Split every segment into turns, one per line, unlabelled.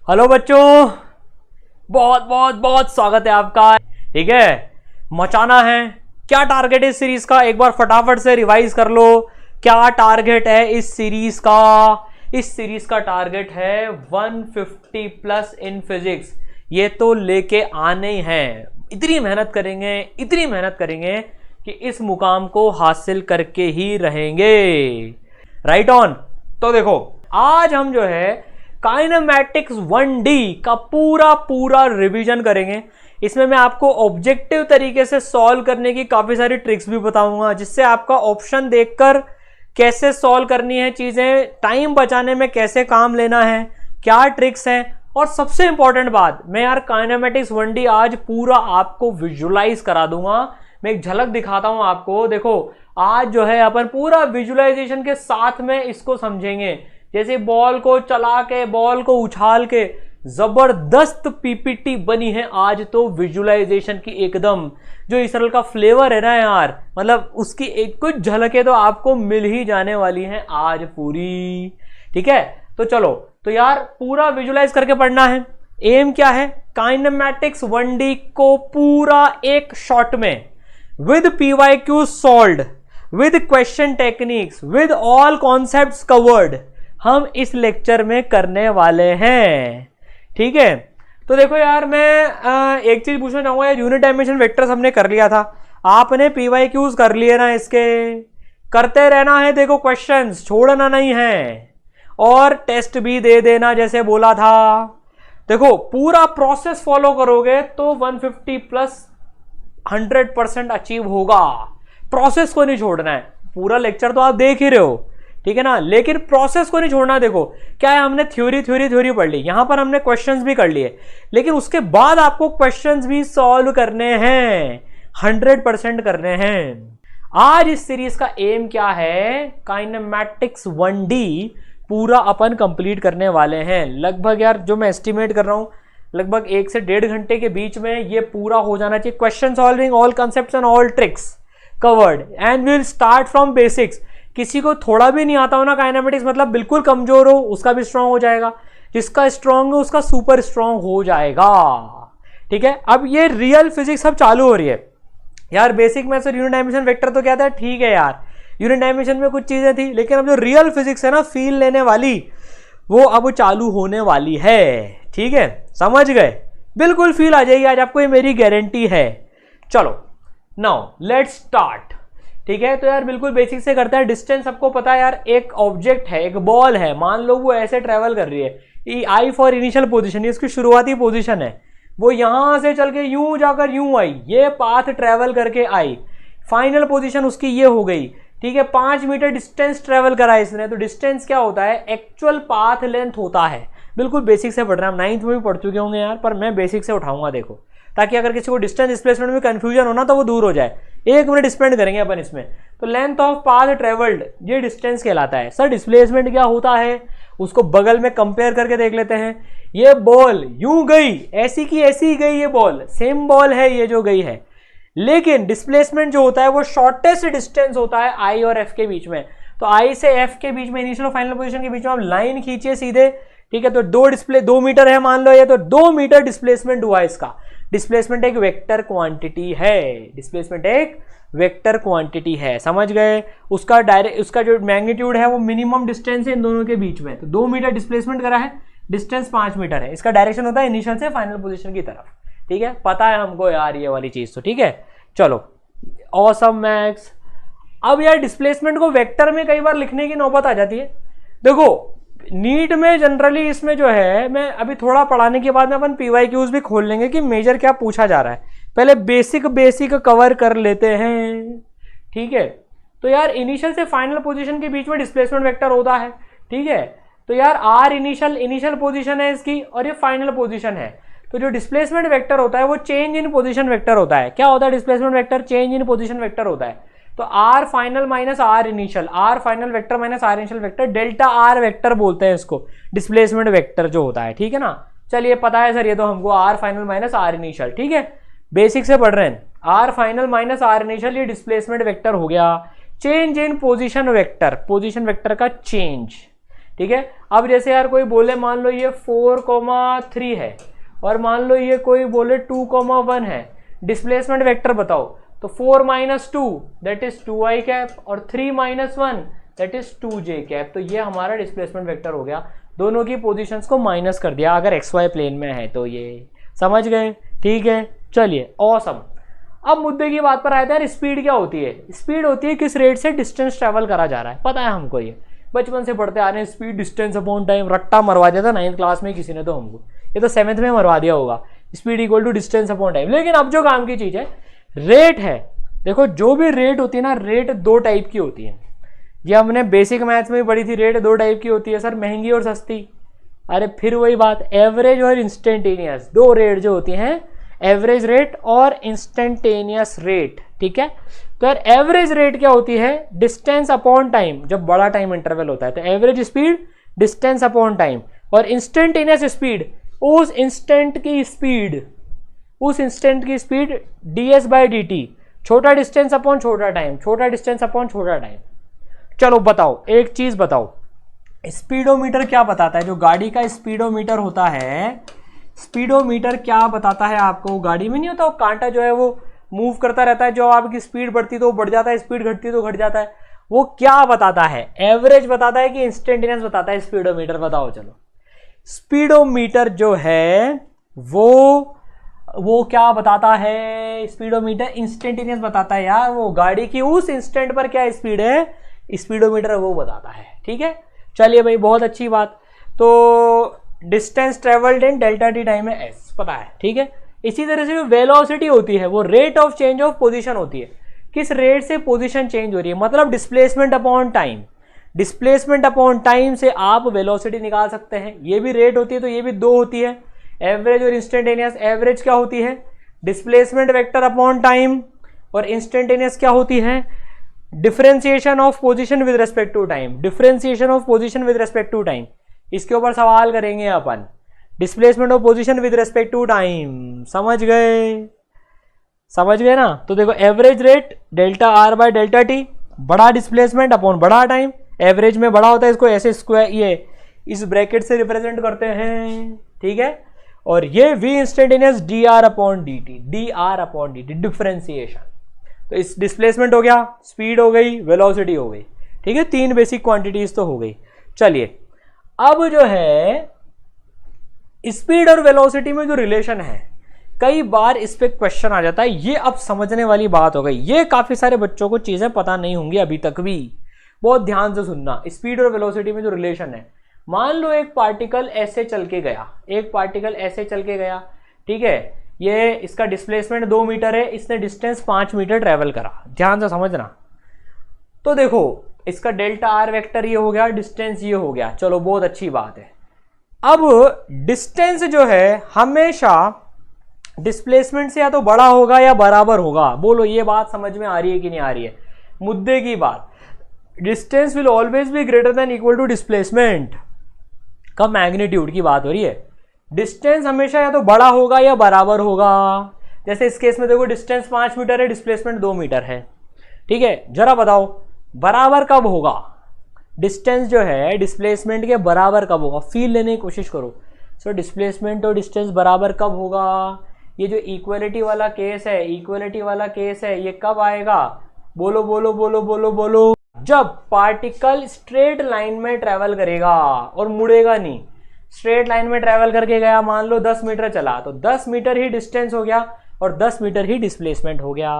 Hello बच्चों, बहुत बहुत बहुत स्वागत है आपका। ठीक है, मचाना है। क्या टारगेट है इस सीरीज का, एक बार फटाफट से रिवाइज कर लो। क्या टारगेट है इस सीरीज का? इस सीरीज का टारगेट है 150 प्लस इन फिजिक्स। ये तो लेके आने ही हैं। इतनी मेहनत करेंगे, इतनी मेहनत करेंगे कि इस मुकाम को हासिल करके ही रहेंगे। Right on. तो देखो, आज हम जो है काइनेमैटिक्स 1D का पूरा रिवीजन करेंगे। इसमें मैं आपको ऑब्जेक्टिव तरीके से सॉल्व करने की काफी सारी ट्रिक्स भी बताऊंगा, जिससे आपका ऑप्शन देखकर कैसे सॉल्व करनी है चीजें, टाइम बचाने में कैसे काम लेना है, क्या ट्रिक्स हैं। और सबसे इंपॉर्टेंट बात, मैं यार काइनेमैटिक्स 1D आज पूरा आपको विजुलाइज करा दूंगा। मैं एक झलक दिखाता हूं आपको। देखो, आज जो है अपन पूरा विजुलाइजेशन के साथ में इसको समझेंगे। जैसे बॉल को चला के, बॉल को उछाल के जबरदस्त पीपीटी बनी है आज तो विजुलाइजेशन की एकदम। जो इसरल का फ्लेवर है ना यार, मतलब उसकी एक कुछ झलकें तो आपको मिल ही जाने वाली हैं आज पूरी। ठीक है, तो चलो, तो यार पूरा विजुलाइज करके पढ़ना है। एम क्या है? काइनेमैटिक्स 1D को पूरा एक शॉट में with PYQ solved, with question techniques, with all concepts covered हम इस लेक्चर में करने वाले हैं। ठीक है, तो देखो यार, मैं एक चीज पूछना चाहूंगा यार। यूनिट डायमेंशन वेक्टर्स हमने कर लिया था, आपने PYQs कर लिए ना, इसके करते रहना है। देखो, क्वेश्चंस छोड़ना नहीं है और टेस्ट भी दे देना जैसे बोला था। देखो, पूरा प्रोसेस फॉलो करोगे तो 150 प्लस 100% अचीव होगा। प्रोसेस को नहीं छोड़ना है। पूरा लेक्चर तो आप देख ही रहे हो, ठीक है ना, लेकिन प्रोसेस को नहीं छोड़ना। देखो क्या है, हमने थ्योरी पढ़ ली, यहां पर हमने क्वेश्चंस भी कर लिए, लेकिन उसके बाद आपको क्वेश्चंस भी सॉल्व करने हैं, 100% करने हैं। आज इस सीरीज का एम क्या है? काइनेमैटिक्स 1D पूरा अपन कंप्लीट करने वाले हैं। लगभग यार, जो मैं एस्टिमेट कर रहा हूं, लगभग 1 से 1.5 घंटे के बीच में ये पूरा हो जाना चाहिए। Question solving, all concepts and all tricks covered, and will start from basics. किसी को थोड़ा भी नहीं आता हो ना काइनेमैटिक्स, मतलब बिल्कुल कमजोर हो, उसका भी स्ट्रांग हो जाएगा। जिसका स्ट्रांग है उसका सुपर स्ट्रांग हो जाएगा। ठीक है, अब ये रियल फिजिक्स अब चालू हो रही है यार। बेसिक मैथ्स और यूनिट डायमेंशन वेक्टर तो क्या था, ठीक है यार, यूनिट डायमेंशन में कुछ चीजें थी, लेकिन अब जो रियल फिजिक्स है ना, फील लेने वाली, वो अब चालू होने वाली है। ठीक है, समझ गए? बिल्कुल फील आ जाएगी आज आपको, ये मेरी गारंटी है। चलो, नाउ लेट्स स्टार्ट। ठीक है, तो यार बिल्कुल बेसिक से करते हैं। डिस्टेंस सबको पता है यार, एक ऑब्जेक्ट है, एक बॉल है, मान लो वो ऐसे ट्रेवल कर रही है। आई फॉर इनिशियल पोजीशन, ये इसकी शुरुआती पोजीशन है। वो यहां से चल के यूं जाकर यूं आई, ये पाथ ट्रेवल करके आई, फाइनल पोजीशन उसकी ये हो गई। ठीक है, 5 मीटर डिस्टेंस ट्रेवल करा इसने। तो डिस्टेंस क्या होता है? एक्चुअल पाथ लेंथ होता है। बिल्कुल बेसिक से पढ़ रहे हैं, 9th में भी पढ़ चुके होंगे यार, पर मैं बेसिक से उठाऊंगा। देखो, ताकि अगर किसी को डिस्टेंस डिस्प्लेसमेंट में कंफ्यूजन हो ना, तो वो दूर हो जाए। 1 मिनट स्पेंड करेंगे अपन इसमें। तो लेंथ ऑफ पाथ ट्रेवल्ड, ये डिस्टेंस कहलाता है। सर डिस्प्लेसमेंट क्या होता है, उसको बगल में कंपेयर करके देख लेते हैं। ये बॉल यूं गई, ऐसी की ऐसी ही गई, ये बॉल सेम बॉल है ये जो गई है, लेकिन डिस्प्लेसमेंट जो होता है वो शॉर्टेस्ट डिस्टेंस होता है आई और एफ के बीच में। तो आई से एफ के बीच में, इनिशियल और फाइनल पोजीशन के बीच में आप लाइन खींचिए सीधे। ठीक है, तो 2 मीटर है मान लो ये, तो 2 मीटर डिस्प्लेसमेंट हुआ इसका। डिस्प्लेसमेंट एक वेक्टर क्वांटिटी है, डिस्प्लेसमेंट एक वेक्टर क्वांटिटी है, समझ गए? उसका जो मैग्नीट्यूड है वो मिनिमम डिस्टेंस है इन दोनों के बीच में। तो 2 मीटर डिस्प्लेसमेंट करा है, डिस्टेंस 5 मीटर है। इसका डायरेक्शन होता है इनिशियल से फाइनल पोजीशन की तरफ। ठीक है, पता है हमको यार ये वाली चीज तो। ठीक है, चलो, ऑसम मैक्स। अब यार डिस्प्लेसमेंट को वेक्टर में कई बार लिखने की नौबत आ जाती है। देखो, नीट में जनरली इसमें जो है, मैं अभी थोड़ा पढ़ाने के बाद में अपन PYQs भी खोल लेंगे कि मेजर क्या पूछा जा रहा है। पहले बेसिक कवर कर लेते हैं। ठीक है, तो यार इनिशियल से फाइनल पोजीशन के बीच में डिस्प्लेसमेंट वेक्टर होता है। ठीक है, तो यार आर इनिशियल पोजीशन है इसकी, और ये फाइनल पोजीशन है। तो जो डिस्प्लेसमेंट वेक्टर होता है वो चेंज इन पोजीशन वेक्टर होता है। क्या होता है displacement vector? Change in position vector होता है। तो R final minus R initial, R final vector minus R initial vector, delta R vector बोलते हैं इसको, डिस्प्लेसमेंट वेक्टर जो होता है। ठीक है ना, चलिए पता है सर ये तो हमको, R final minus R initial. ठीक है, बेसिक से पढ़ रहे हैं। R final minus R initial, ये डिस्प्लेसमेंट वेक्टर हो गया। Change in position vector, position vector का चेंज। ठीक है। अब जैसे यार कोई बोले मान लो ये 4,3 है और मान लो ये कोई बोले 2,1 है, डिस्प्लेसमेंट वेक्टर बताओ, तो 4 - 2 दैट इज 2i कैप और 3 - 1 दैट इज 2j कैप। तो ये हमारा डिस्प्लेसमेंट वेक्टर हो गया, दोनों की पोजीशंस को माइनस कर दिया अगर xy प्लेन में है तो। ये समझ गए, ठीक है। चलिए ऑसम। अब मुद्दे की बात पर आए थे यार, स्पीड क्या होती है? स्पीड होती है किस रेट से डिस्टेंस ट्रेवल करा जा रहा है, पता है हमको, ये बचपन से पढ़ते आ रहे हैं। स्पीड डिस्टेंस अपॉन टाइम, रट्टा मरवा दिया था 9th क्लास में किसी ने तो हमको, ये तो 7th में मरवा दिया होगा, speed equal to distance upon time. लेकिन अब जो काम की चीज है रेट है। देखो जो भी रेट होती है ना, रेट 2 टाइप की होती है, ये हमने बेसिक मैथ्स में भी पढ़ी थी। रेट 2 टाइप की होती है सर, महंगी और सस्ती। अरे फिर वही बात, एवरेज और इंस्टेंटेनियस, 2 रेट जो होती हैं, एवरेज रेट और इंस्टेंटेनियस रेट, ठीक है। तो यार एवरेज रेट क्या होती है? डिस्टेंस अपॉन टाइम, जब बड़ा टाइम इंटरवल होता है तो average speed distance upon time, और इंस्टेंटेनियस स्पीड उस इंस्टेंट की स्पीड ds/dt, छोटा डिस्टेंस अपॉन छोटा टाइम, छोटा डिस्टेंस अपॉन छोटा टाइम। चलो बताओ एक चीज बताओ, स्पीडोमीटर क्या बताता है? जो गाड़ी का स्पीडोमीटर होता है, स्पीडोमीटर क्या बताता है आपको? गाड़ी में नहीं होता वो कांटा जो है वो मूव करता रहता है, जो आपकी स्पीड बढ़ती तो बढ़ जाता है, स्पीड घटती तो घट जाता है। वो क्या बताता है? एवरेज बताता है कि इंस्टेंटेनियस बताता है स्पीडोमीटर? बताओ चलो। स्पीडोमीटर जो है वो क्या बताता है? स्पीडोमीटर इंस्टेंटेनियस बताता है यार, वो गाड़ी की उस इंस्टेंट पर क्या स्पीड है, स्पीडोमीटर वो बताता है, ठीक है। चलिए भाई बहुत अच्छी बात। तो distance travelled in delta T time है s, पता है, ठीक है। इसी तरह से जो वेलोसिटी होती है वो rate of change of position होती है, किस रेट से पोजीशन चेंज हो रही है, मतलब displacement upon time. Displacement upon time से आप वेलोसिटी निकाल सकते हैं, ये भी रेट होती है, तो ये भी 2 होती है, एवरेज और इंस्टेंटेनियस। एवरेज क्या होती है? डिस्प्लेसमेंट वेक्टर अपॉन टाइम, और इंस्टेंटेनियस क्या होती है? Differentiation of position with respect to time, differentiation of position with respect to time. इसके ऊपर सवाल करेंगे अपन, displacement of position with respect to time. समझ गए? समझ गए ना? तो देखो average rate delta R by delta T, बड़ा डिस्प्लेसमेंट अपॉन बड़ा टाइम, एवरेज में बड़ा होता है, इसको ऐसे स्क्वायर ये इस ब्रैकेट से रिप्रेजेंट करते हैं, ठीक है। और ये V instantaneous D R upon D T, differentiation. तो इस डिस्प्लेसमेंट हो गया, स्पीड हो गई, वेलोसिटी हो गई, ठीक है। 3 बेसिक क्वांटिटीज तो हो गई। चलिए अब जो है स्पीड और वेलोसिटी में जो रिलेशन है, कई बार इस पे क्वेश्चन आ जाता है, ये अब समझने वाली बात हो गई। ये काफी सारे बच्चों को चीजें पता नहीं होंगी अभी तक भी, बहुत ध्यान से सुनना। स्पीड और वेलोसिटी में जो रिलेशन है, मान लो एक पार्टिकल ऐसे चल के गया, ठीक है। ये इसका डिस्प्लेसमेंट 2 मीटर है, इसने डिस्टेंस 5 मीटर ट्रेवल करा, ध्यान से समझना। तो देखो इसका डेल्टा आर वेक्टर ये हो गया, डिस्टेंस ये हो गया, चलो बहुत अच्छी बात है। अब डिस्टेंस जो है हमेशा डिस्प्लेसमेंट से या तो बड़ा होगा या बराबर होगा। बोलो ये बात समझ में आ रही है कि नहीं आ रही है? मुद्दे की बात, distance will always be greater than equal to displacement का मैग्नीट्यूड की बात हो रही है। डिस्टेंस हमेशा या तो बड़ा होगा या बराबर होगा। जैसे इस केस में देखो डिस्टेंस 5 मीटर है, डिस्प्लेसमेंट 2 मीटर है, ठीक है। जरा बताओ बराबर कब होगा? डिस्टेंस जो है डिस्प्लेसमेंट के बराबर कब होगा? फील लेने की कोशिश करो। सो डिस्प्लेसमेंट और डिस्टेंस बराबर कब होगा? ये जो इक्वलिटी वाला केस है, ये कब आएगा? बोलो बोलो बोलो बोलो बोलो। जब पार्टिकल स्ट्रेट लाइन में ट्रेवल करेगा और मुड़ेगा नहीं। स्ट्रेट लाइन में ट्रेवल करके गया, मान लो 10 मीटर चला, तो 10 मीटर ही डिस्टेंस हो गया और 10 मीटर ही डिस्प्लेसमेंट हो गया,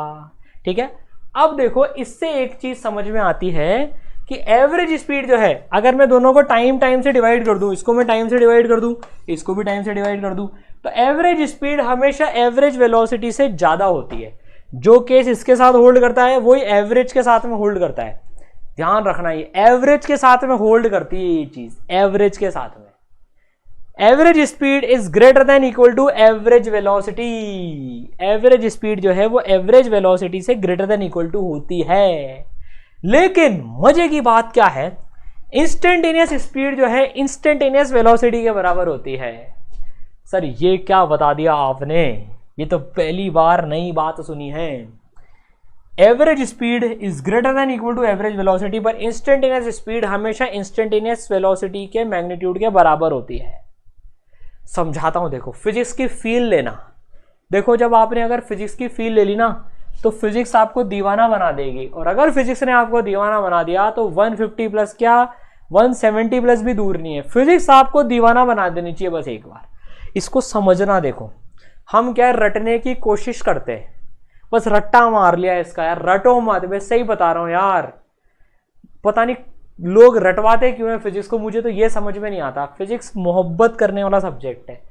ठीक है। अब देखो इससे एक चीज समझ में आती है कि एवरेज स्पीड जो है, अगर मैं दोनों को टाइम से डिवाइड कर दूं, इसको मैं टाइम से डिवाइड कर दूं, इसको भी टाइम से डिवाइड कर दूं, तो एवरेज स्पीड हमेशा एवरेज वेलोसिटी से ज्यादा होती है। जो केस इसके साथ होल्ड करता है वही एवरेज के साथ में होल्ड करता है। ध्यान रखना, ये एवरेज के साथ में होल्ड करती है ये चीज, एवरेज के साथ में। Average speed is greater than equal to average velocity. Average speed जो है वो एवरेज वेलोसिटी से ग्रेटर देन इक्वल टू होती है। लेकिन मजे की बात क्या है, इंस्टेंटेनियस स्पीड जो है इंस्टेंटेनियस वेलोसिटी के बराबर होती है। सर ये क्या बता दिया आपने, ये तो पहली बार नई बात सुनी है। Average speed is greater than equal to average velocity, पर इंस्टेंटेनियस स्पीड हमेशा इंस्टेंटेनियस वेलोसिटी के मैग्नीट्यूड के बराबर होती है। समझाता हूं, देखो फिजिक्स की फील लेना। देखो जब आपने अगर फिजिक्स की फील ले ली ना तो फिजिक्स आपको दीवाना बना देगी, और अगर फिजिक्स ने आपको दीवाना बना दिया तो 150 प्लस क्या 170 प्लस भी दूर नहीं है, फिजिक्स आपको दीवाना बना देनी चाहिए बस एक बार। इसको समझना, देखो हम क्या रटने की कोशिश करते हैं, बस रट्टा मार लिया इसका, यार रटो मत, मैं सही बता रहा हूं यार। पता नहीं लोग रटवाते क्यों है फिजिक्स को, मुझे तो ये समझ में नहीं आता। फिजिक्स मोहब्बत करने वाला सब्जेक्ट है,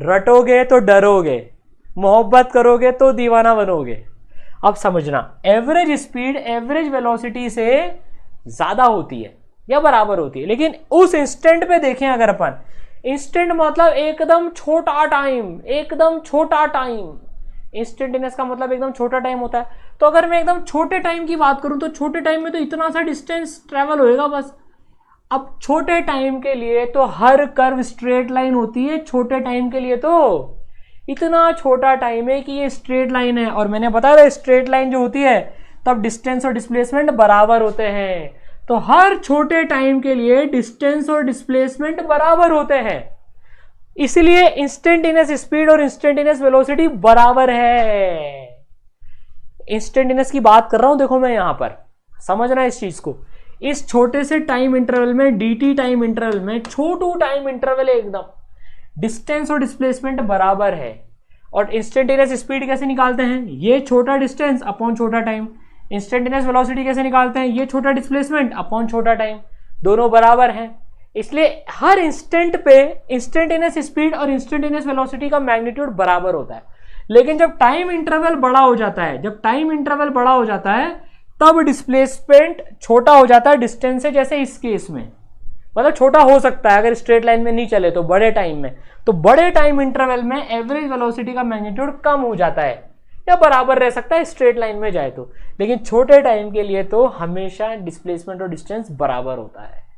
रटोगे तो डरोगे, मोहब्बत करोगे तो दीवाना बनोगे। अब समझना, एवरेज स्पीड एवरेज वेलोसिटी से ज्यादा होती है या बराबर होती है, लेकिन उस इंस्टेंट पे देखें अगर अपन, इंस्टेंट मतलब एकदम छोटा टाइम, एकदम छोटा टाइम, इंस्टेंटेनियस का मतलब एकदम छोटा टाइम होता है। तो अगर मैं एकदम छोटे टाइम की बात करूं तो छोटे टाइम में तो इतना सा डिस्टेंस ट्रेवल होएगा बस। अब छोटे टाइम के लिए तो हर कर्व स्ट्रेट लाइन होती है, छोटे टाइम के लिए तो इतना छोटा टाइम है कि ये स्ट्रेट लाइन है, और मैंने बताया स्ट्रेट लाइन जो होती है तब डिस्टेंस और डिस्प्लेसमेंट बराबर होते हैं। तो हर छोटे टाइम के लिए डिस्टेंस और डिस्प्लेसमेंट बराबर होते हैं, इसलिए इंस्टेंटेनियस स्पीड और इंस्टेंटेनियस वेलोसिटी बराबर है। इंस्टेंटेनियस की बात कर रहा हूं, देखो मैं यहां पर समझना इस चीज को, इस छोटे से टाइम इंटरवल में, dt टाइम इंटरवल में, छोटू टाइम इंटरवल है एकदम, डिस्टेंस और डिस्प्लेसमेंट बराबर है। और इंस्टेंटेनियस स्पीड कैसे निकालते हैं, ये छोटा डिस्टेंस अपॉन छोटा टाइम। इंस्टेंटेनियस वेलोसिटी कैसे निकालते हैं, ये छोटा डिस्प्लेसमेंट अपॉन छोटा टाइम, दोनों बराबर हैं। इसलिए हर इंस्टेंट पे इंस्टेंटेनियस स्पीड और इंस्टेंटेनियस वेलोसिटी का मैग्नीट्यूड बराबर होता है। लेकिन जब टाइम इंटरवल बड़ा हो जाता है, जब टाइम इंटरवल बड़ा हो जाता है तब डिस्प्लेसमेंट छोटा हो जाता है डिस्टेंस से, जैसे इस केस में, मतलब छोटा हो सकता है अगर स्ट्रेट लाइन में नहीं चले तो बड़े टाइम में, तो बड़े टाइम इंटरवल में एवरेज वेलोसिटी का मैग्नीट्यूड कम हो जाता है या बराबर रह सकता है स्ट्रेट लाइन में जाए तो, लेकिन छोटे टाइम के लिए तो हमेशा डिस्प्लेसमेंट और डिस्टेंस बराबर होता है।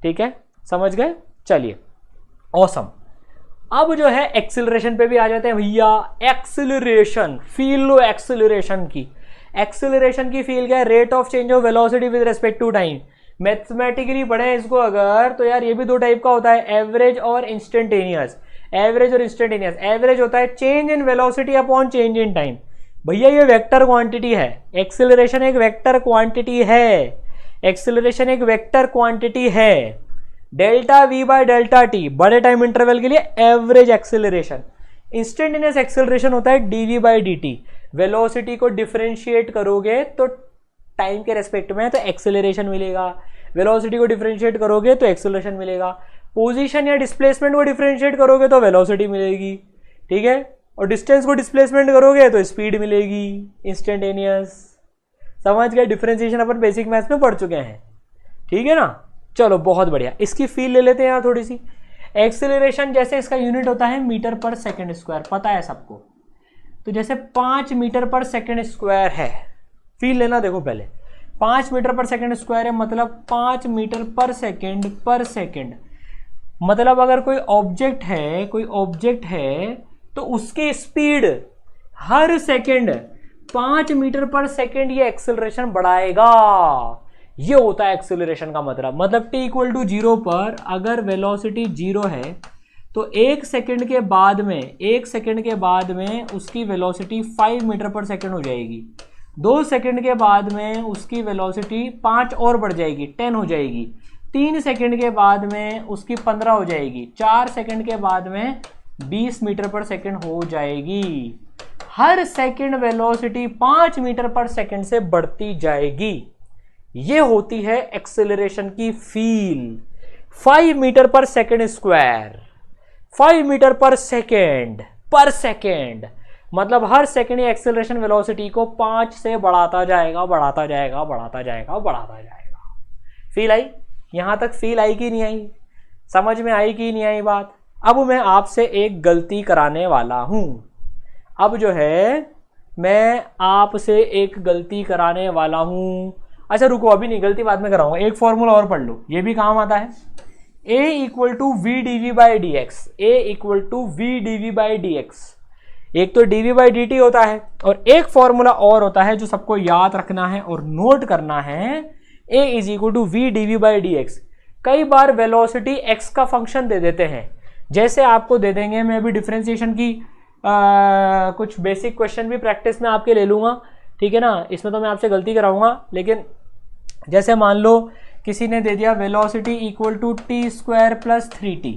ठीक है, समझ गए? चलिए ऑसम। अब जो है एक्सिलरेशन पे भी आ जाते हैं भैया। एक्सिलरेशन, फील लो एक्सिलरेशन की। एक्सिलरेशन की फील क्या है, rate of change of velocity with respect to time. Mathematically पढ़े इसको अगर तो यार ये भी दो टाइप का होता है, एवरेज और इंस्टेंटेनियस। एवरेज और इंस्टेंटेनियस, एवरेज होता है change in velocity upon change in time. भैया ये वेक्टर क्वांटिटी है, एक्सिलरेशन एक वेक्टर क्वांटिटी है, एक्सिलरेशन एक वेक्टर क्वांटिटी है। Delta we bye delta T बड़े टाइम इंटरवल के लिए एवरेज एक्सिलरेशन। इंस्टेंटेनियस एक्सिलरेशन होता है डीवी बाय डी। वेलोसिटी को डिफरेंशिएट करोगे तो टाइम के रेस्पेक्ट में तो एक्सिलरेशन मिलेगा, वेलोसिटी को डिफरेंशिएट करोगे तो एक्सिलरेशन मिलेगा, पोजीशन या डिस्प्लेसमेंट को डिफरेंशिएट करोगे तो वेलोसिटी मिलेगी। ठीक है, और डिस्टेंस को डिस्प्लेसमेंट करोगे तो स्पीड मिलेगी इंस्टेंटेनियस। समझ गए? डिफरेंशिएशन अपन बेसिक मैथ्स में पढ़ चुके हैं। ठीक है ना, चलो बहुत बढ़िया। इसकी फील ले लेते हैं यार थोड़ी सी। एक्सिलरेशन जैसे इसका यूनिट होता है मीटर पर सेकेंड स्क्वायर, पता है सबको। तो जैसे 5 मीटर पर सेकेंड स्क्वायर है, फील लेना। देखो पहले 5 मीटर पर सेकेंड स्क्वायर है मतलब 5 मीटर पर सेकेंड मतलब अगर कोई ऑब्जेक्ट है तो उसकी स्पीड हर सेकेंड 5 मीटर पर सेकेंड ये एक्सेलरेशन बढ़ाएगा। ये होता है एक्सेलरेशन का मतलब t इक्वल टू 0 पर अगर वेलोसिटी 0 है तो 1 सेकेंड के बाद में उसकी वेलोसिटी 5 मीटर पर सेकेंड हो जाएगी। 2 सेकेंड के बाद में उसकी वेलोसिटी 5 और बढ़ जाएगी, 10 हो जाएगी। 3 सेकेंड के बाद में उसकी 15 हो जाएगी। 4 सेकेंड के बाद में 20 मीटर पर सेकेंड हो जाएगी। हर सेकेंड वेलोसिटी 5 मीटर पर सेकेंड से बढ़ती जाएगी। ये होती है एक्सेलरेशन की फील। 5 मीटर पर सेकेंड स्क्वायर, 5 मीटर पर सेकेंड मतलब हर सेकेंड ये एक्सेलरेशन वेलोसिटी को 5 से बढ़ाता जाएगा। Feel I? यहां तक फील आई कि नहीं आई? समझ में आई कि नहीं आई बात? अब मैं आपसे एक गलती कराने वाला हूं। अब जो है मैं आपसे एक गलती कराने वाला हूं। अच्छा रुको, अभी नहीं, गलती बाद में कराऊंगा। एक फॉर्मूला और पढ़ लो, ये भी काम आता है। A equal to V D V by D X, A equal to V D V by D X. एक तो dv बाई dt होता है और एक फॉर्मूला और होता है जो सबको याद रखना है और नोट करना है, a is equal to V dv by dx। कई बार वेलोसिटी x का फंक्शन दे देते हैं, जैसे आपको दे देंगे, मैं अभी डिफरेंशिएशन की कुछ बेसिक क्वेश्चन भी प्रैक्टिस में आपके ले लूंगा, ठीक है ना, इसमें तो मैं आपसे गलती कराऊंगा। लेकिन जैसे मान लो किसी ने दे दिया velocity equal to T square plus 3t,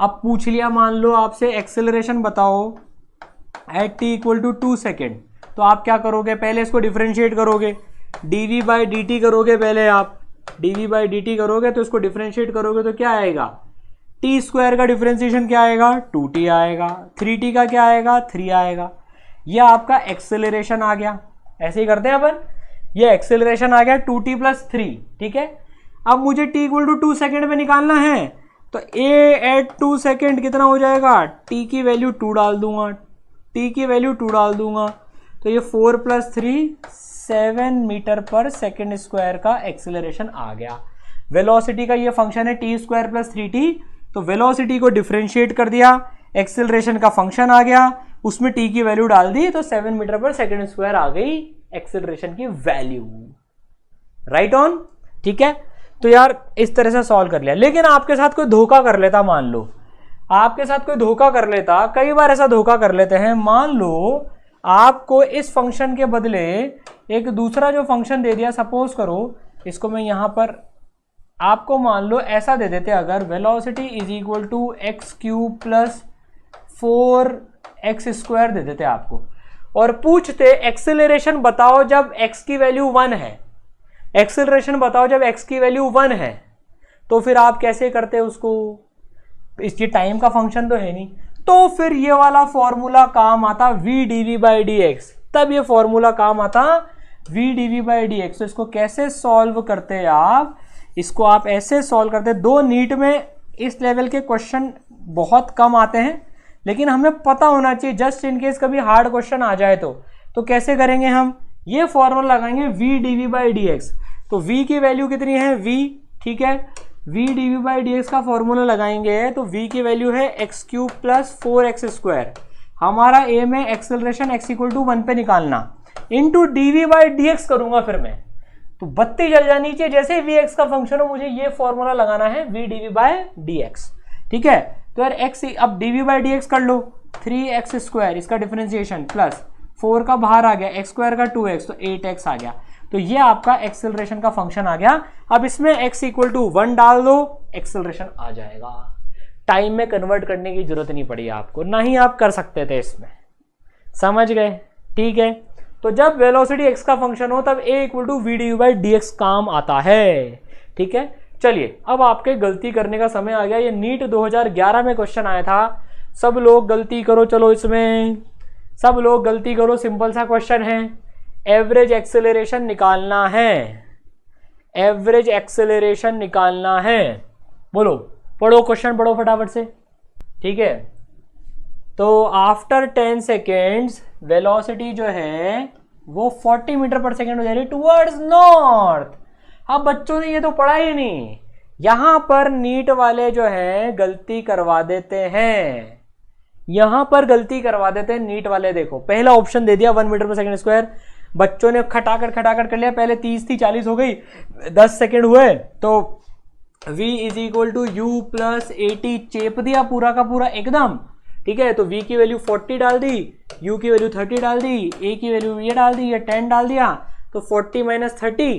अब पूछ लिया मान लो आपसे एक्सेलरेशन बताओ at t equal to 2 second, तो आप क्या करोगे, पहले इसको डिफरेंशिएट करोगे, dv बाई dt करोगे, पहले आप dv बाई dt करोगे तो इसको डिफरेंशिएट करोगे तो क्या आएगा, टी स्क्वायर का डिफरेंशिएशन क्या आएगा, 2t आएगा, 3t का क्या आएगा, 3 आएगा। यह आपका एक्सेलरेशन आ गया, ऐसे ही करते हैं अपन, ये एक्सेलरेशन आ गया 2t प्लस 3, ठीक है। अब मुझे t इक्वल टू 2 सेकेंड में निकालना है, तो a एट 2 सेकेंड कितना हो जाएगा, t की वैल्यू 2 डाल दूंगा, t की वैल्यू 2 डाल दूंगा, तो ये 4 प्लस 3 7 मीटर पर सेकेंड स्क्वायर का एक्सेलरेशन आ गया। वेलोसिटी का ये फंक्शन है टी स्क्वायर प्लस 3t, तो वेलोसिटी को डिफरेंशिएट कर दिया, एक्सेलरेशन का फंक्शन आ गया, उसमें t की वैल्यू डाल दी, तो 7 मीटर पर सेकेंड स्क्वायर आ गई एक्सेलरेशन की वैल्यू, राइट ऑन, ठीक है। तो यार इस तरह से सॉल्व कर लिया। लेकिन आपके साथ कोई धोखा कर लेता, मान लो आपके साथ कोई धोखा कर लेता, कई बार ऐसा धोखा कर लेते हैं, मान लो आपको इस फंक्शन के बदले एक दूसरा जो फंक्शन दे दिया, सपोज करो इसको मैं यहां पर आपको मान लो ऐसा दे देते, अगर velocity is equal to X cube plus 4x square दे देते आपको, और पूछते एक्सेलरेशन बताओ जब x की वैल्यू 1 है, एक्सेलरेशन बताओ जब x की वैल्यू 1 है, तो फिर आप कैसे करते उसको, इसकी टाइम का फंक्शन तो है नहीं, तो फिर ये वाला फॉर्मूला काम आता v dv बाई dx, तब ये फॉर्मूला काम आता v dv बाई dx। तो इसको कैसे सॉल्व करते आप, इसको आप ऐसे सॉल्व करते, दो नीट में इस लेवल के क्वेश्चन बहुत कम आते हैं, लेकिन हमें पता होना चाहिए जस्ट इन केस कभी हार्ड क्वेश्चन आ जाए तो कैसे करेंगे हम, ये फॉर्मूला लगाएंगे v dv बाई dx। तो v की वैल्यू कितनी है, v, ठीक है, v dv बाई dx का फॉर्मूला लगाएंगे तो v की वैल्यू है x cube plus 4x square, हमारा एम है एक्सेलरेशन x इक्वल टू 1 पे निकालना, इंटू dv बाई dx करूंगा फिर मैं, तो बत्ती जल जानी चाहिए, जैसे vx का फंक्शन हो मुझे ये फॉर्मूला लगाना है v dv बाई dx, ठीक है। तो यार x, अब dv बाई dx कर लो, 3x स्क्वायर इसका डिफरेंशिएशन प्लस 4 का बाहर आ गया, x स्क्वायर का 2x, तो 8x आ गया, तो ये आपका एक्सेलरेशन का फंक्शन आ गया। अब इसमें x इक्वल टू 1 डाल दो, एक्सेलरेशन आ जाएगा, टाइम में कन्वर्ट करने की जरूरत नहीं पड़ी आपको, ना ही आप कर सकते थे इसमें, समझ गए, ठीक है। तो जब वेलोसिटी x का फंक्शन हो तब a equal to V D by D X काम आता है, ठीक है। चलिए अब आपके गलती करने का समय आ गया, ये नीट 2011 में क्वेश्चन आया था, सब लोग गलती करो, चलो इसमें सब लोग गलती करो, सिंपल सा क्वेश्चन है, एवरेज एक्सेलरेशन निकालना है, एवरेज एक्सेलरेशन निकालना है, बोलो, पढ़ो क्वेश्चन, पढ़ो फटाफट से, ठीक है। तो आफ्टर 10 सेकेंड्स वेलोसिटी जो है वो 40 मीटर पर सेकेंड हो जा रही है टुवर्ड्स नॉर्थ। अब बच्चों ने ये तो पढ़ा ही नहीं, यहां पर नीट वाले जो है गलती करवा देते हैं, यहां पर गलती करवा देते हैं नीट वाले। देखो पहला ऑप्शन दे दिया 1 मीटर पर सेकेंड स्क्वायर, बच्चों ने खटाखट कर लिया, पहले 30 थी 40 हो गई, 10 सेकेंड हुए तो v is equal to you plus 80 चेप दिया पूरा का पूरा एकदम, ठीक है। तो v की वैल्यू 40 डाल दी, u की वैल्यू 30 डाल दी, a की वैल्यू ये डाल दी, ये 10 डाल दिया, तो 40 minus 30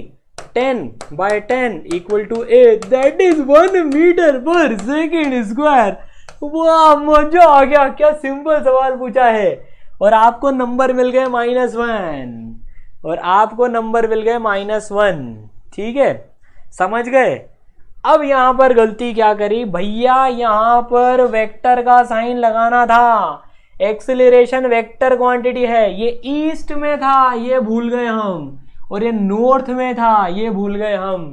10 by 10 equal to 8, that is 1 metre पर सेकेंड स्क्वायर। वाह मजा आ गया, क्या सिंपल सवाल पूछा है, और आपको नंबर मिल गए -1, और आपको नंबर मिल गए -1, ठीक है, समझ गए। अब यहां पर गलती क्या करी भैया, यहां पर वेक्टर का साइन लगाना था, एक्सेलरेशन वेक्टर क्वांटिटी है, ये ईस्ट में था ये भूल गए हम, और ये नॉर्थ में था ये भूल गए हम।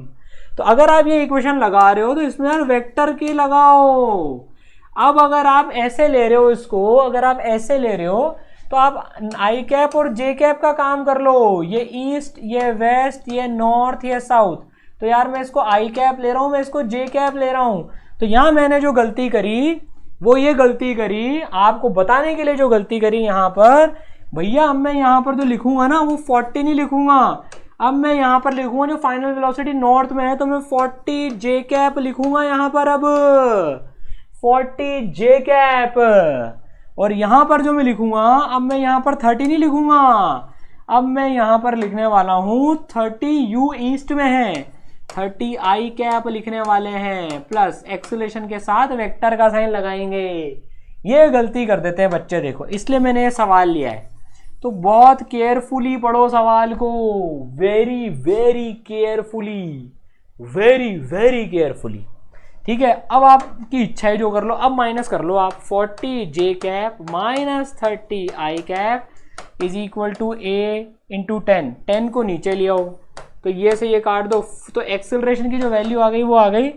तो अगर आप ये इक्वेशन लगा रहे हो तो इसमें यार वेक्टर की लगाओ। अब अगर आप ऐसे ले रहे हो इसको, अगर आप ऐसे ले रहे हो तो आप आई कैप और जे कैप का काम कर लो, ये ईस्ट, ये वेस्ट, ये नॉर्थ, ये साउथ। तो यार मैं इसको आई कैप ले रहा हूं, मैं इसको जे कैप ले रहा हूं। तो यहां मैंने जो गलती करी वो ये गलती करी, आपको बताने के लिए जो गलती करी यहाँ पर, भैया अब मैं यहाँ पर जो लिखूंगा ना वो 40 नहीं लिखूंगा, अब मैं यहाँ पर लिखूंगा जो फाइनल वेलोसिटी नॉर्थ में है तो मैं 40 जे कैप लिखूंगा यहाँ पर, अब 40 जे कैप। और यहाँ पर जो मैं लिखूंगा, अब मैं यहाँ पर 30 नहीं लिखूंगा, अब मैं यहाँ पर लिखने वाला हूँ 30 यू ईस्ट में है, 30 आई कैप लिखने वाले हैं, प्लस एक्सेलरेशन के साथ वेक्टर का साइन लगाएंगे। ये गलती कर देते हैं बच्चे, देखो, इसलिए मैंने ये सवाल लिया है। तो बहुत केयरफुली पढ़ो सवाल को, very very carefully, very very carefully, ठीक है। अब आपकी इच्छा है जो कर लो, अब माइनस कर लो आप, 40 J cap minus 30 I cap is equal to A into 10, 10 को नीचे ले आओ तो ये से ये काट दो, तो एक्सेलरेशन की जो वैल्यू आ गई वो आ गई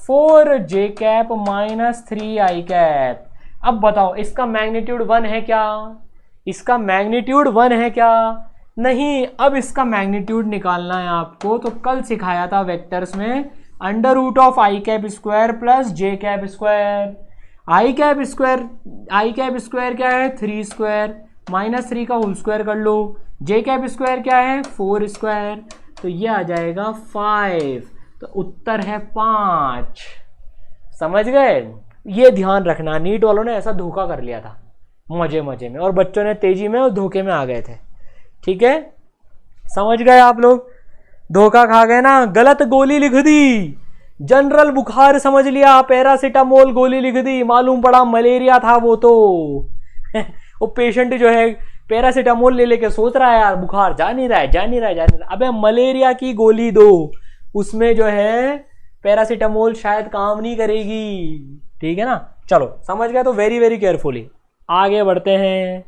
4 जे कैप माइनस 3 आई कैप। अब बताओ इसका मैग्नीट्यूड 1 है क्या? इसका मैग्नीट्यूड 1 है क्या? नहीं। अब इसका मैग्नीट्यूड निकालना है आपको, तो कल सिखाया था वेक्टर्स में, under root of I cap square plus J cap square. I cap square क्या है? 3 स्क्वायर माइनस 3 का होल स्क्वायर कर लो, जे कैप स्क्वायर क्या है? 4 स्क्वायर, तो ये आ जाएगा 5, तो उत्तर है 5। समझ गए? ये ध्यान रखना, नीट वालों ने ऐसा धोखा कर लिया था मजे मजे में, और बच्चों ने तेजी में और धोखे में आ गए थे, ठीक है। समझ गए आप लोग? धोखा खा गए ना, गलत गोली लिख दी, जनरल बुखार समझ लिया, पैरासीटामोल गोली लिख दी, मालूम पड़ा मलेरिया था वो तो वो पेशेंट जो है पैरासीटामोल ले लेके सोच रहा है यार बुखार जा नहीं रहा है, अबे मलेरिया की गोली दो, उसमें जो है पैरासीटामोल शायद काम नहीं करेगी, ठीक है ना। चलो समझ गए? तो वेरी वेरी केयरफुली आगे बढ़ते हैं,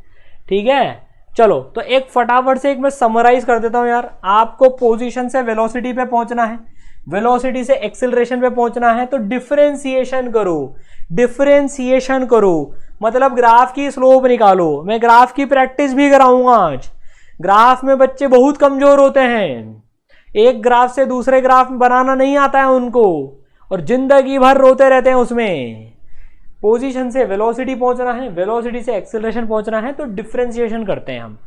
ठीक है। चलो तो एक फटाफट से एक मैं समराइज कर देता हूं यार। आपको पोजीशन से वेलोसिटी पे पहुंचना है, वेलोसिटी से एक्सेलरेशन पे पहुंचना है, तो डिफरेंशिएशन करो, मतलब ग्राफ की स्लोप निकालो। मैं ग्राफ की प्रैक्टिस भी कराऊंगा आज। ग्राफ में बच्चे बहुत कमजोर होते हैं, एक ग्राफ से दूसरे ग्राफ बनाना नहीं आता है उनको, और जिंदगी भर रोते रहते हैं उसमें। पोजीशन से वेलोसिटी पहुंचना है, वेलोसिटी से एक्सेलरेशन पहुंचना है, तो डिफरेंशिएशन करते हैं हम,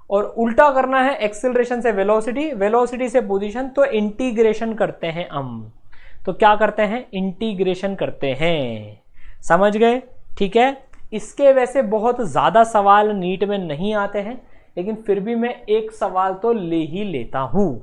और उल्टा करना है एक्सेलरेशन से वेलोसिटी, वेलोसिटी से पोजीशन, तो इंटीग्रेशन करते हैं हम। तो क्या करते हैं? इंटीग्रेशन करते हैं। समझ गए? ठीक है। इसके वैसे बहुत ज्यादा सवाल नीट में नहीं आते हैं, लेकिन फिर भी मैं एक सवाल तो ले ही लेता हूं।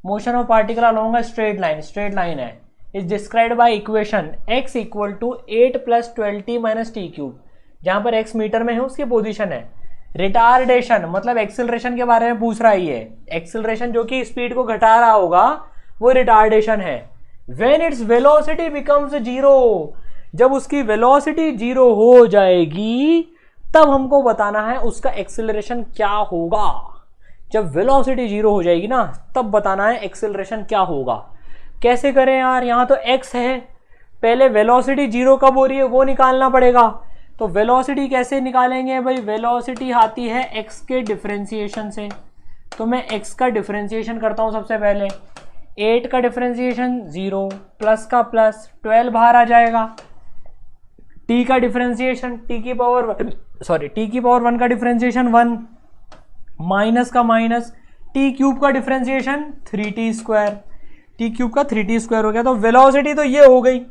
Motion of particle along a straight line है, is described by equation x equal to 8 plus 12t minus T cube, जहां पर x मीटर में है उसकी पोजीशन है। रिटार्डेशन मतलब एक्सेलरेशन के बारे में पूछ रहा है ये, एक्सेलरेशन जो कि स्पीड को घटा रहा होगा वो रिटार्डेशन है। व्हेन इट्स वेलोसिटी बिकम्स 0, जब उसकी वेलोसिटी 0 हो जाएगी तब हमको बताना है उसका एक्सेलरेशन क्या होगा। जब वेलोसिटी 0 हो जाएगी ना तब बताना है एक्सेलरेशन क्या होगा। कैसे करें यार? यहां तो x है, पहले वेलोसिटी 0 कब हो रही है वो निकालना पड़ेगा। तो वेलोसिटी कैसे निकालेंगे भाई? वेलोसिटी आती है x के डिफरेंशिएशन से, तो मैं x का डिफरेंशिएशन करता हूं सबसे पहले। 8 का डिफरेंशिएशन 0, प्लस का प्लस, 12 बाहर आ जाएगा। t का डिफरेंशिएशन t की पावर 1 का डिफरेंशिएशन 1, माइनस का माइनस, t क्यूब का differentiation 3t square, T cube का 3t स्क्वायर हो गया। तो वेलोसिटी तो ये हो गई,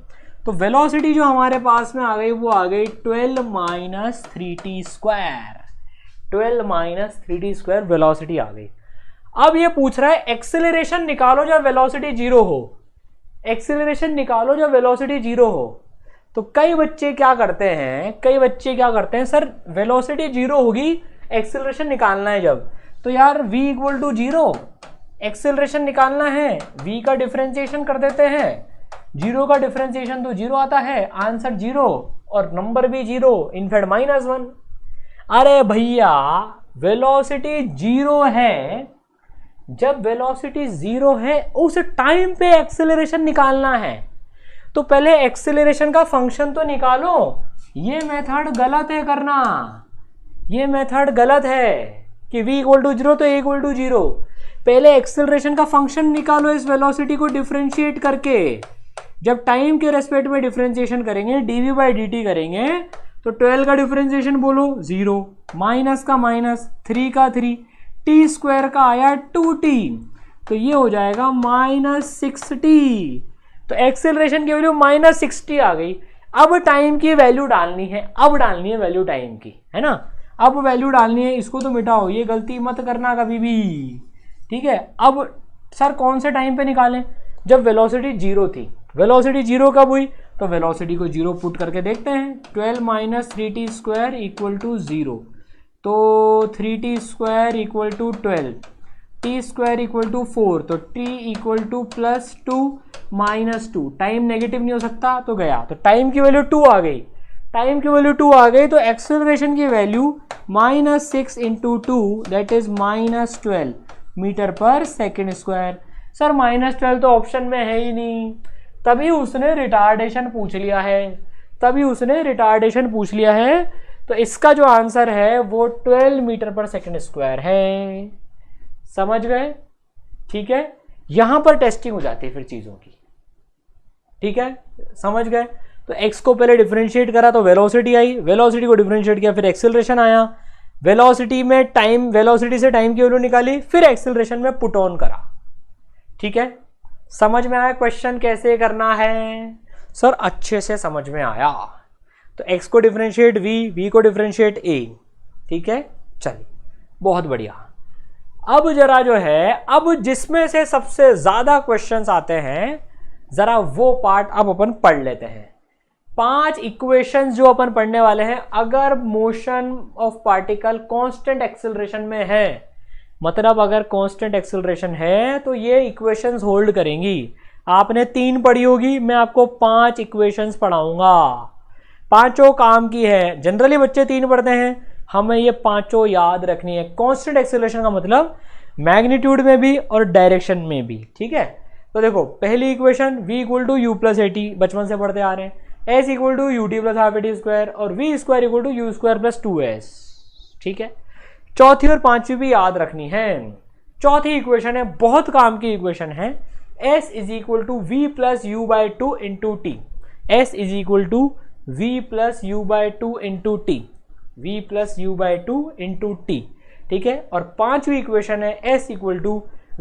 तो वेलोसिटी जो हमारे पास में आ गई वो आ गई 12 minus 3t square, 12 minus 3t square velocity आ गई। अब ये पूछ रहा है एक्सेलरेशन निकालो जब वेलोसिटी 0 हो, एक्सेलरेशन निकालो जब वेलोसिटी 0 हो। तो कई बच्चे क्या करते हैं, सर वेलोसिटी 0 होगी एक्सेलरेशन निकालना है जब, तो यार v इक्वल टू 0, एक्सेलरेशन निकालना है, v का डिफरेंशिएशन कर देते हैं, 0 का डिफरेंशिएशन तो 0 आता है, आंसर 0 और नंबर भी 0, इनफैक्ट -1। अरे भैया वेलोसिटी 0 है, जब वेलोसिटी 0 है उस टाइम पे एक्सेलरेशन निकालना है, तो पहले एक्सेलरेशन का फंक्शन तो निकालो। ये मेथड गलत है करना, ये मेथड गलत है कि v इक्वल टू 0 तो a इक्वल टू 0। पहले एक्सेलरेशन का फंक्शन निकालो इस वेलोसिटी को डिफरेंशिएट करके, जब टाइम के रेस्पेक्ट में डिफरेंशिएशन करेंगे, dv बाई dt करेंगे, तो 12 का डिफरेंशिएशन बोलो 0, माइनस का माइनस, 3 का 3, टी स्क्वायर का आया 2t, तो ये हो जाएगा -6t। तो एक्सेलरेशन की वैल्यू -60 आ गई। अब टाइम की वैल्यू डालनी है, अब डालनी है वैल्यू टाइम की, है ना। अब वैल्यू डालनी है, इसको तो मिटाओ, ये गलती मत करना कभी भी, ठीक है। अब सर कौन से टाइम पे निकालें, जब वेलोसिटी 0 थी। वेलोसिटी 0 कब हुई, तो वेलोसिटी को 0 पुट करके देखते हैं। 12 minus 3t square equal to 0, तो 3t square equal to 12, T square equal to 4, तो t equal to +2 -2। Time negative नहीं हो सकता, तो गया, तो टाइम की वैल्यू 2 आ गई। टाइम की वैल्यू 2 आ गई, तो एक्सेलरेशन की वैल्यू -6 × 2 दैट इज -12 मीटर पर सेकेंड स्क्वायर। सर -12 तो ऑप्शन में है ही नहीं, तभी उसने रिटार्डेशन पूछ लिया है, तो इसका जो आंसर है वो 12 मीटर पर सेकेंड स्क्वायर है। समझ गए, ठीक है। यहां पर टेस्टिंग हो जाती है फिर चीजों की, ठीक है, समझ गए। तो x को पहले डिफरेंशिएट करा तो वेलोसिटी आई, वेलोसिटी को डिफरेंशिएट किया फिर एक्सेलरेशन आया, वेलोसिटी में टाइम, वेलोसिटी से टाइम की वैल्यू निकाली, फिर एक्सेलरेशन में पुट ऑन करा, ठीक है। समझ में आया क्वेश्चन कैसे करना है, सर अच्छे से समझ में आया। तो x को डिफरेंशिएट v को डिफरेंशिएट a, ठीक है, चलिए बहुत बढ़िया। अब जरा जो है, अब जिसमें से सबसे ज्यादा क्वेश्चंस आते हैं, जरा वो पार्ट अब अपन पढ़ लेते हैं। 5 इक्वेशंस जो अपन पढ़ने वाले हैं, अगर motion of particle constant acceleration में है, मतलब अगर कांस्टेंट एक्सेलरेशन है तो ये इक्वेशंस होल्ड करेंगी। आपने 3 पढ़ी होगी, मैं आपको 5 इक्वेशंस पढ़ाऊंगा, पांचों काम की है। जनरली बच्चे 3 पढ़ते हैं, हमें ये पांचों याद रखनी है। कांस्टेंट एक्सेलरेशन का मतलब मैग्नीट्यूड में भी और डायरेक्शन में भी, ठीक है। तो देखो पहली इक्वेशन v = u + at, बचपन से पढ़ते आ रहे हैं, s = ut + ½ at स्क्वायर और v² = u² + 2s, ठीक है। चौथी और पांचवी भी याद रखनी है। चौथी इक्वेशन है, बहुत काम की इक्वेशन है, s = v + u/2 × t, s = v + u/2 × t, v + u/2 × t, ठीक है। और पांचवी इक्वेशन है s =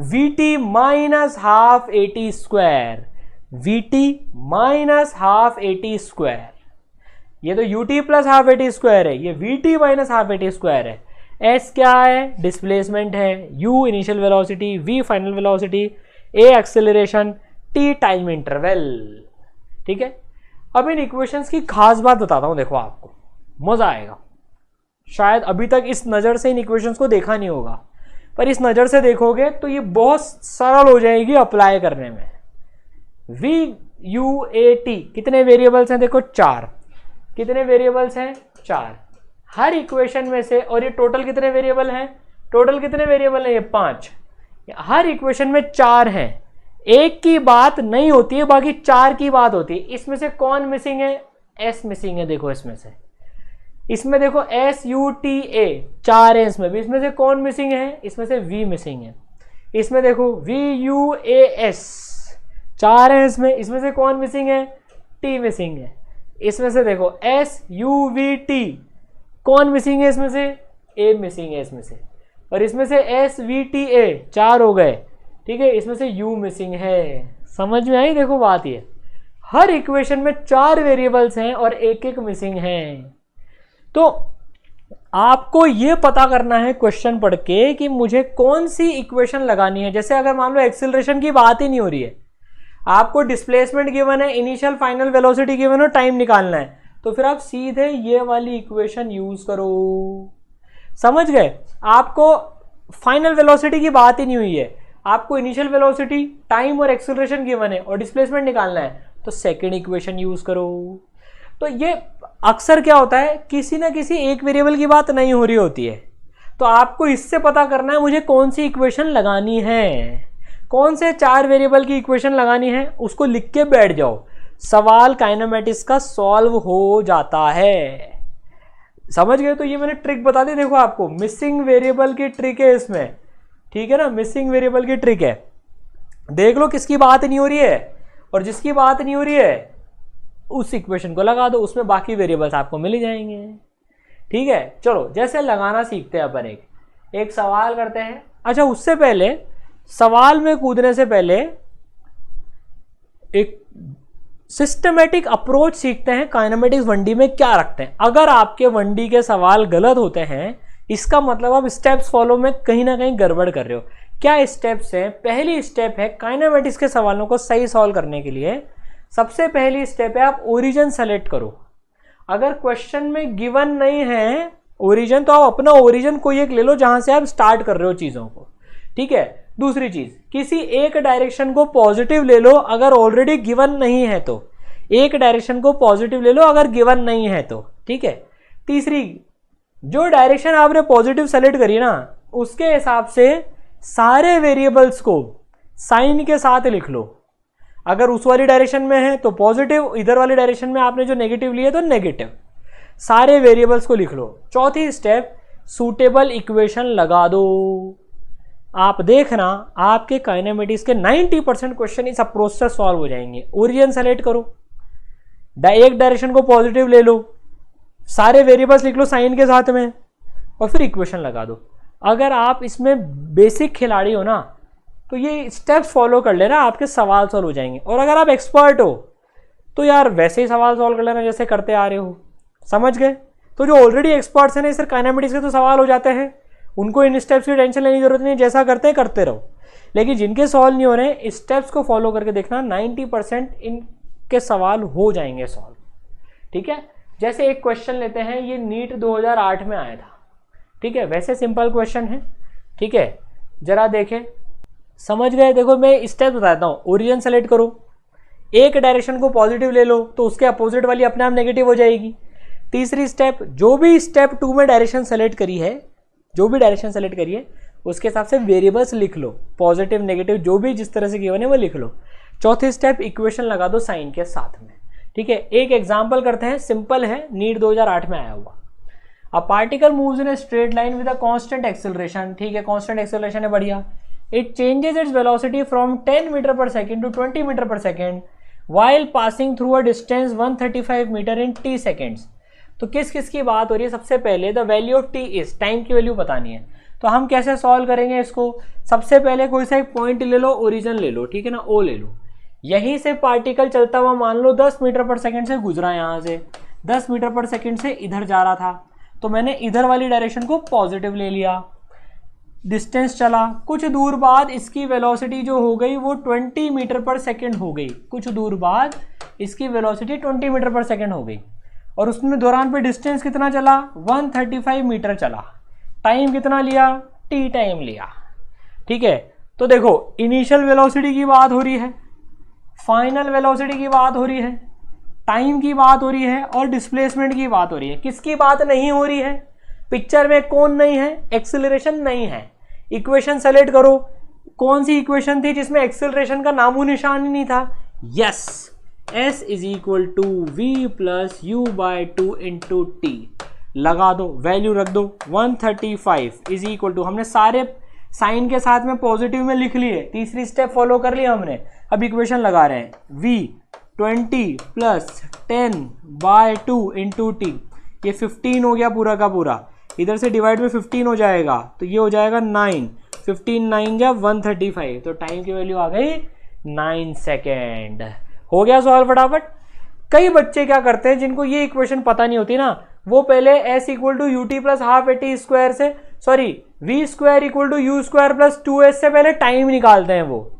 vt - ½ at square, vt - ½ at square. ये तो ut + ½ at स्क्वायर है, ये vt - ½ at स्क्वायर है। s क्या है, डिस्प्लेसमेंट है, u initial velocity, v final velocity, a acceleration, t time interval, ठीक है। अब इन इक्वेशंस की खास बात बताता हूं, देखो आपको मजा आएगा। शायद अभी तक इस नजर से इन इक्वेशंस को देखा नहीं होगा, पर इस नजर से देखोगे तो ये बहुत सरल हो जाएगी अप्लाई करने में। v u a t कितने वेरिएबल्स हैं, देखो 4। कितने वेरिएबल्स हैं, 4 हर इक्वेशन में से। और ये टोटल कितने वेरिएबल हैं, टोटल कितने वेरिएबल हैं, ये 5। हर इक्वेशन में 4 हैं, एक की बात नहीं होती है, बाकी 4 की बात होती है। इसमें से कौन मिसिंग है, s मिसिंग है, देखो इसमें देखो s u t a 4 है, इसमें से कौन मिसिंग है, इसमें से v मिसिंग है। इसमें देखो v u a s 4 है, इसमें से कौन मिसिंग है, t मिसिंग है। इसमें से देखो s u v t कौन मिसिंग है, इसमें से a मिसिंग है इसमें से। और इसमें से s v t a 4 हो गए, ठीक है। इसमें से u मिसिंग है। समझ में आई, देखो बात ये, हर इक्वेशन में 4 वेरिएबल्स हैं और एक एक मिसिंग हैं। तो आपको ये पता करना है क्वेश्चन पढ़ के कि मुझे कौन सी इक्वेशन लगानी है। जैसे अगर मान लो एक्सेलरेशन की बात ही नहीं हो रही है, आपको डिस्प्लेसमेंट गिवन है, इनिशियल फाइनल वेलोसिटी गिवन है, टाइम निकालना है, तो फिर आप सीधे ये वाली इक्वेशन यूज करो। समझ गए, आपको फाइनल वेलोसिटी की बात ही नहीं हुई है, आपको इनिशियल वेलोसिटी, टाइम और एक्सेलरेशन गिवन है और डिस्प्लेसमेंट निकालना है, तो सेकेंड इक्वेशन यूज करो। तो ये अक्सर क्या होता है, किसी ना किसी एक वेरिएबल की बात नहीं हो रही होती है, तो आपको इससे पता करना है मुझे कौन सी इक्वेशन लगानी है, कौन से 4 वेरिएबल की इक्वेशन लगानी है, उसको लिख के बैठ जाओ, सवाल काइनेमेटिक्स का सॉल्व हो जाता है। समझ गए, तो ये मैंने ट्रिक बता दी। देखो आपको मिसिंग वेरिएबल की ट्रिक है इसमें, ठीक है ना, मिसिंग वेरिएबल की ट्रिक है। देख लो किसकी बात नहीं हो रही है और जिसकी बात नहीं हो रही है उस इक्वेशन को लगा दो, उसमें बाकी वेरिएबल्स आपको मिल जाएंगे। ठीक है, चलो जैसे लगाना सीखते हैं अपन, एक सवाल करते हैं। अच्छा, उससे पहले सवाल में कूदने से पहले एक सिस्टमेटिक अप्रोच सीखते हैं काइनेमेटिक्स 1D में क्या रखते हैं। अगर आपके 1D के सवाल गलत होते हैं इसका मतलब आप स्टेप्स फॉलो में कहीं ना कहीं गड़बड़ कर रहे हो। क्या स्टेप्स हैं? पहली स्टेप है काइनेमेटिक्स के सवालों को सही सॉल्व करने के लिए सबसे पहली स्टेप है आप ओरिजिन सेलेक्ट करो। अगर क्वेश्चन में गिवन नहीं है ओरिजिन तो आप अपना ओरिजिन कोई एक ले लो जहां से आप स्टार्ट कर रहे हो चीजों को। ठीक है, दूसरी चीज, किसी एक डायरेक्शन को पॉजिटिव ले लो अगर ऑलरेडी गिवन नहीं है तो, एक डायरेक्शन को पॉजिटिव ले लो अगर गिवन नहीं है तो। ठीक है, तीसरी, जो डायरेक्शन आपने पॉजिटिव सेलेक्ट करी ना उसके हिसाब से सारे वेरिएबल्स को साइन के साथ लिख लो। अगर उस वाली डायरेक्शन में है तो पॉजिटिव, इधर वाली डायरेक्शन में आपने जो नेगेटिव लिए तो नेगेटिव, सारे वेरिएबल्स को लिख लो। चौथी स्टेप, सूटेबल इक्वेशन लगा दो। आप देखना आपके काइनेमेटिक्स के 90% क्वेश्चन इस अप्रोच से सॉल्व हो जाएंगे। ओरिजिन सेलेक्ट करो, एक डायरेक्शन को पॉजिटिव ले लो, सारे वेरिएबल्स लिख लो साइन के साथ में और फिर इक्वेशन लगा दो। अगर आप इसमें बेसिक खिलाड़ी हो ना तो ये स्टेप्स फॉलो कर लेना, आपके सवाल सॉल्व हो जाएंगे। और अगर आप एक्सपर्ट हो तो यार वैसे ही सवाल सॉल्व कर लेना जैसे करते आ रहे हो। समझ गए? तो जो ऑलरेडी एक्सपर्ट्स हैं ना सिर्फ काइनेमेटिक्स के तो सवाल हो जाते हैं, उनको इन स्टेप्स की टेंशन लेने की जरूरत नहीं, जैसा करते हैं करते रहो। लेकिन जिनके सॉल्व नहीं हो रहे हैं स्टेप्स को फॉलो करके देखना 90% इनके सवाल हो जाएंगे सॉल्व। ठीक है, जैसे एक क्वेश्चन लेते हैं, ये नीट 2008 में आया था। ठीक है, वैसे सिंपल क्वेश्चन है। ठीक है, जरा देखें, समझ गए? देखो मैं स्टेप बताता हूँ। ओरिजिन सेलेक्ट करो, एक डायरेक्शन को पॉजिटिव ले लो तो उसके अपोजिट वाली अपने आप नेगेटिव हो जाएगी। तीसरी स्टेप, जो भी स्टेप 2 में डायरेक्शन सेलेक्ट करी है, जो भी डायरेक्शन सेलेक्ट करिए उसके हिसाब से वेरिएबल्स लिख लो, पॉजिटिव नेगेटिव जो भी जिस तरह से गिवन है वो लिख लो। चौथी स्टेप, इक्वेशन लगा दो साइन के साथ में। ठीक है, एक एग्जांपल करते हैं, सिंपल है, नीट 2008 में आया हुआ। A particle moves in a straight line with a constant acceleration. ठीक है, कांस्टेंट एक्सेलरेशन है, बढ़िया। It changes its velocity from 10 metre पर सेकेंड टू 20 मीटर पर second while passing through a distance 135 metre in t seconds. तो किस किस की बात हो रही है? सबसे पहले the value of t is, time की वैल्यू बतानी है। तो हम कैसे सॉल्व करेंगे इसको? सबसे पहले कोई सा एक पॉइंट ले लो, ओरिजिन ले लो, ठीक है ना, ओ ले लो। यहीं से पार्टिकल चलता हुआ मान लो 10 मीटर पर सेकेंड से गुजरा, यहाँ से 10 मीटर पर सेकेंड से इधर जा रहा था तो मैंने इधर वाली डायरेक्शन को पॉजिटिव ले लिया। डिस्टेंस चला, कुछ दूर बाद इसकी वेलोसिटी जो हो गई वो 20 मीटर पर सेकेंड हो गई। कुछ दूर बाद इसकी वेलोसिटी 20 मीटर पर सेकेंड हो गई और उसने दौरान पे डिस्टेंस कितना चला? 135 मीटर चला। टाइम कितना लिया? t टाइम लिया। ठीक है, तो देखो इनिशियल वेलोसिटी की बात हो रही है, फाइनल वेलोसिटी की बात हो रही है, टाइम की बात हो रही है और डिस्प्लेसमेंट की बात हो रही है। किसकी बात नहीं हो रही है? पिक्चर में कौन नहीं है? एक्सेलरेशन नहीं है। इक्वेशन सेलेक्ट करो, कौन सी इक्वेशन थी जिसमें एक्सेलरेशन का नामो निशान ही नहीं था? Yes, s is equal to V plus U by 2 into T. लगा दो, वैल्यू रख दो 135 इज इक्वल टू, हमने सारे साइन के साथ में पॉजिटिव में लिख लिए, तीसरी स्टेप फॉलो कर लिया हमने। अब इक्वेशन लगा रहे हैं, v 20 plus 10 by 2 into T, ये 15 हो गया पूरा का पूरा, इधर से डिवाइड में 15 हो जाएगा तो ये हो जाएगा 9, 15 9 या 135, तो टाइम की वैल्यू आ गई 9 सेकेंड। हो गया सॉल्व फटाफट। कई बच्चे क्या करते हैं जिनको ये इक्वेशन पता नहीं होती ना, वो पहले s equal to U T plus half A T square से, sorry v square equal to U square plus 2s से पहले टाइम निकालते हैं, वो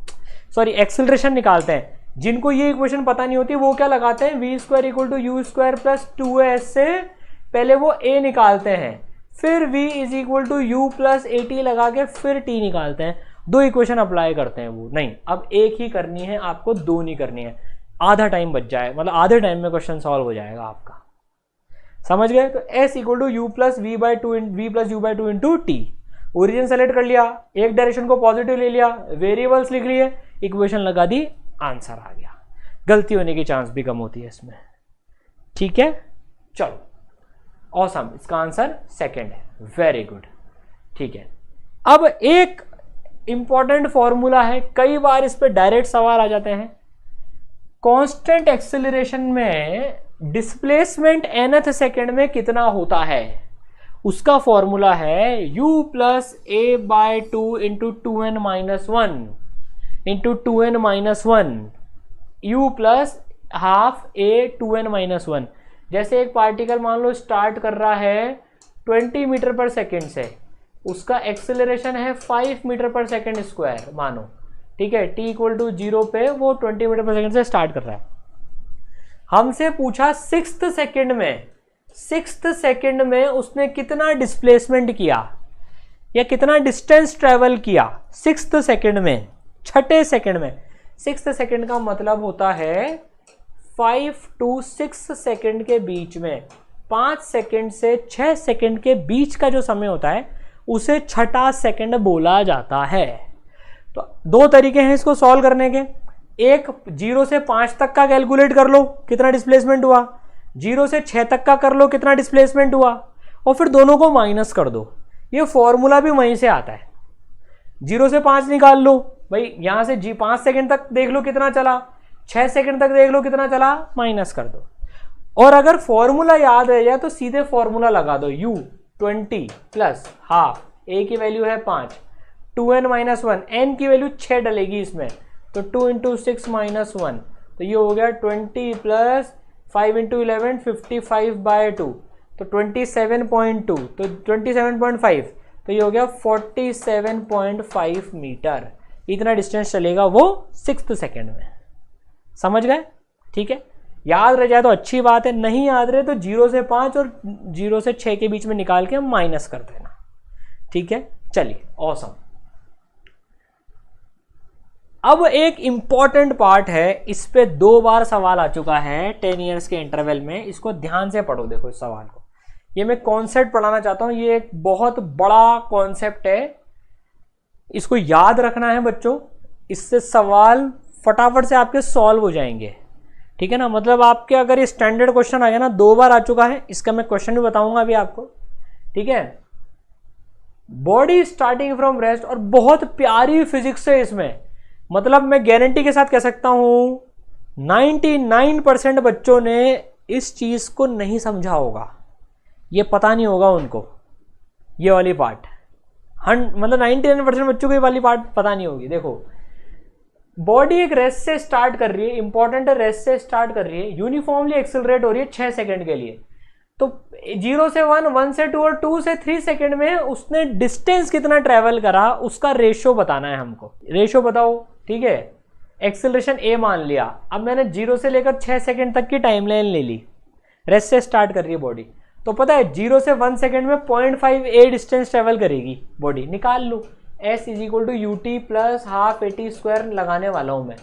सॉरी एक्सेलरेशन निकालते हैं। जिनको ये इक्वेशन पता नहीं होती वो क्या लगाते हैं, v square equal to U square plus 2s से पहले वो a निकालते हैं, फिर v is equal to you plus A T लगा के फिर t निकालते हैं। दो इक्वेशन अप्लाई करते हैं वो, नहीं अब एक ही करनी है आपको, दो नहीं करनी है। आधा टाइम बच जाए, मतलब आधे टाइम में क्वेश्चन सॉल्व हो जाएगा आपका। समझ गए? तो s equal to you plus V by two V plus U by 2 into T. Origin select कर लिया, एक डायरेक्शन को पॉजिटिव ले लिया, वेरिएबल्स लिख लिए, इक्वेशन लगा दी, आंसर आ गया। गलती होने की चांस भी कम होती है इसमें। ठीक है, चलो ऑसम, इसका आंसर सेकंड है, वेरी गुड। ठीक है, अब एक इंपॉर्टेंट फॉर्मूला है, कई बार इस पे डायरेक्ट सवाल आ जाते हैं। कांस्टेंट एक्सेलरेशन में डिस्प्लेसमेंट nth सेकेंड में कितना होता है, उसका फॉर्मूला है u plus A by 2 into 2n minus 1 into 2n minus 1 u plus half A 2n minus 1। जैसे एक पार्टिकल मान लो स्टार्ट कर रहा है 20 मीटर पर सेकेंड से, उसका एक्सेलरेशन है 5 मीटर पर सेकेंड स्क्वायर मानो, ठीक है, t इक्वल टू 0 पे वो 20 मीटर पर सेकेंड से स्टार्ट कर रहा है। हमसे पूछा 6th सेकेंड में उसने कितना डिस्प्लेसमेंट किया या कितना डिस्टेंस ट्रेवल किया 6th सेकेंड में, छठे सेकेंड में। 6th सेकेंड का मतलब होता है 5 to 6 सेकेंड के बीच में, 5 सेकेंड से 6 सेकेंड के बीच का जो समय होता है उसे छठा सेकेंड बोला जाता है। तो दो तरीके हैं इसको सॉल्व करने के, एक 0 से 5 तक का कैलकुलेट कर लो कितना डिस्प्लेसमेंट हुआ, 0 से 6 तक का कर लो कितना डिस्प्लेसमेंट हुआ, और फिर दोनों को माइनस कर दो। ये फॉर्मूला भी वहीं से आता है। 0 से 5 निकाल लो भाई, यहां से 5 सेकेंड तक देख लो कितना चला, 6 सेकेंड तक देख लो कितना चला, माइनस कर दो। और अगर फॉर्मूला याद है या तो सीधे फॉर्मूला लगा दो, u 20 प्लस हाफ, a की वैल्यू है 5, 2n माइनस 1, n की वैल्यू 6 डलेगी इसमें, तो 2 इंटू 6 माइनस 1, तो ये हो गया 20 प्लस 5 इंटू 11 55 बाय 2, तो 27.2, तो 27.5, तो ये हो गया 47.5 मीटर। इतना डिस्टेंस चलेगा वो 6th सेकेंड में। समझ गए? ठीक है, याद रह जाए तो अच्छी बात है, नहीं याद रहे तो 0 से 5 और 0 से 6 के बीच में निकाल के माइनस कर देना। ठीक है, चलिए ऑसम। अब एक इंपॉर्टेंट पार्ट है, इस पे 2 बार सवाल आ चुका है 10 इयर्स के इंटरवल में, इसको ध्यान से पढ़ो। देखो इस सवाल को, ये मैं कॉन्सेप्ट पढ़ाना चाहता हूं, ये एक बहुत बड़ा कॉन्सेप्ट है, इसको याद रखना है बच्चों, इससे सवाल फटाफट से आपके सॉल्व हो जाएंगे। ठीक है ना, मतलब आपके अगर ये स्टैंडर्ड क्वेश्चन आ गया ना, 2 बार आ चुका है, इसका मैं क्वेश्चन भी बताऊंगा अभी आपको। ठीक है, बॉडी स्टार्टिंग फ्रॉम रेस्ट, और बहुत प्यारी फिजिक्स है इसमें, मतलब मैं गारंटी के साथ कह सकता हूं 99% बच्चों ने इस चीज को नहीं समझा होगा, ये पता नहीं होगा उनको, ये वाली पार्ट मतलब 99% बच्चों को ये वाली पार्ट पता नहीं होगी। देखो, बॉडी एक रेस्ट से स्टार्ट कर रही है, इंपॉर्टेंट है, रेस्ट से स्टार्ट कर रही है, यूनिफॉर्मली एक्सेलरेट हो रही है 6 सेकंड के लिए, तो 0 से 1, 1 से 2 और 2 से 3 सेकंड में उसने डिस्टेंस कितना ट्रेवल करा उसका रेशियो बताना है हमको। रेशियो बताओ, ठीक है, एक्सेलरेशन a मान लिया, अब मैंने 0 से लेकर 6 सेकंड तक की टाइमलाइन ले ली, रेस्ट से स्टार्ट कर रही है बॉडी, तो पता है 0 से 1 सेकंड में 0.5 a डिस्टेंस ट्रेवल करेगी बॉडी, निकाल लो। s is equal to U T plus half A T square लगाने वाला हूं मैं,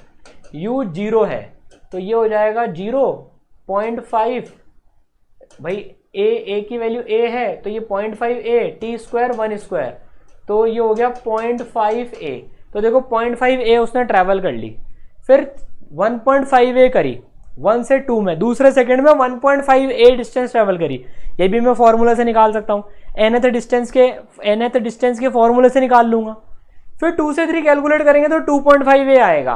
u 0 है तो ये हो जाएगा 0.5, भाई a की वैल्यू a है तो ये 0.5 a, टी स्क्वायर 1 स्क्वायर, तो ये हो गया 0.5 a। तो देखो 0.5 a उसने ट्रैवल कर ली, फिर 1.5 a करी 1 से 2 में, दूसरे सेकंड में 1.5 a डिस्टेंस ट्रैवल करी, ये भी मैं फॉर्मूला से निकाल सकता हूँ, nth डिस्टेंस के फॉर्मूले से निकाल लूंगा। फिर 2 से 3 कैलकुलेट करेंगे तो 2.5 a आएगा,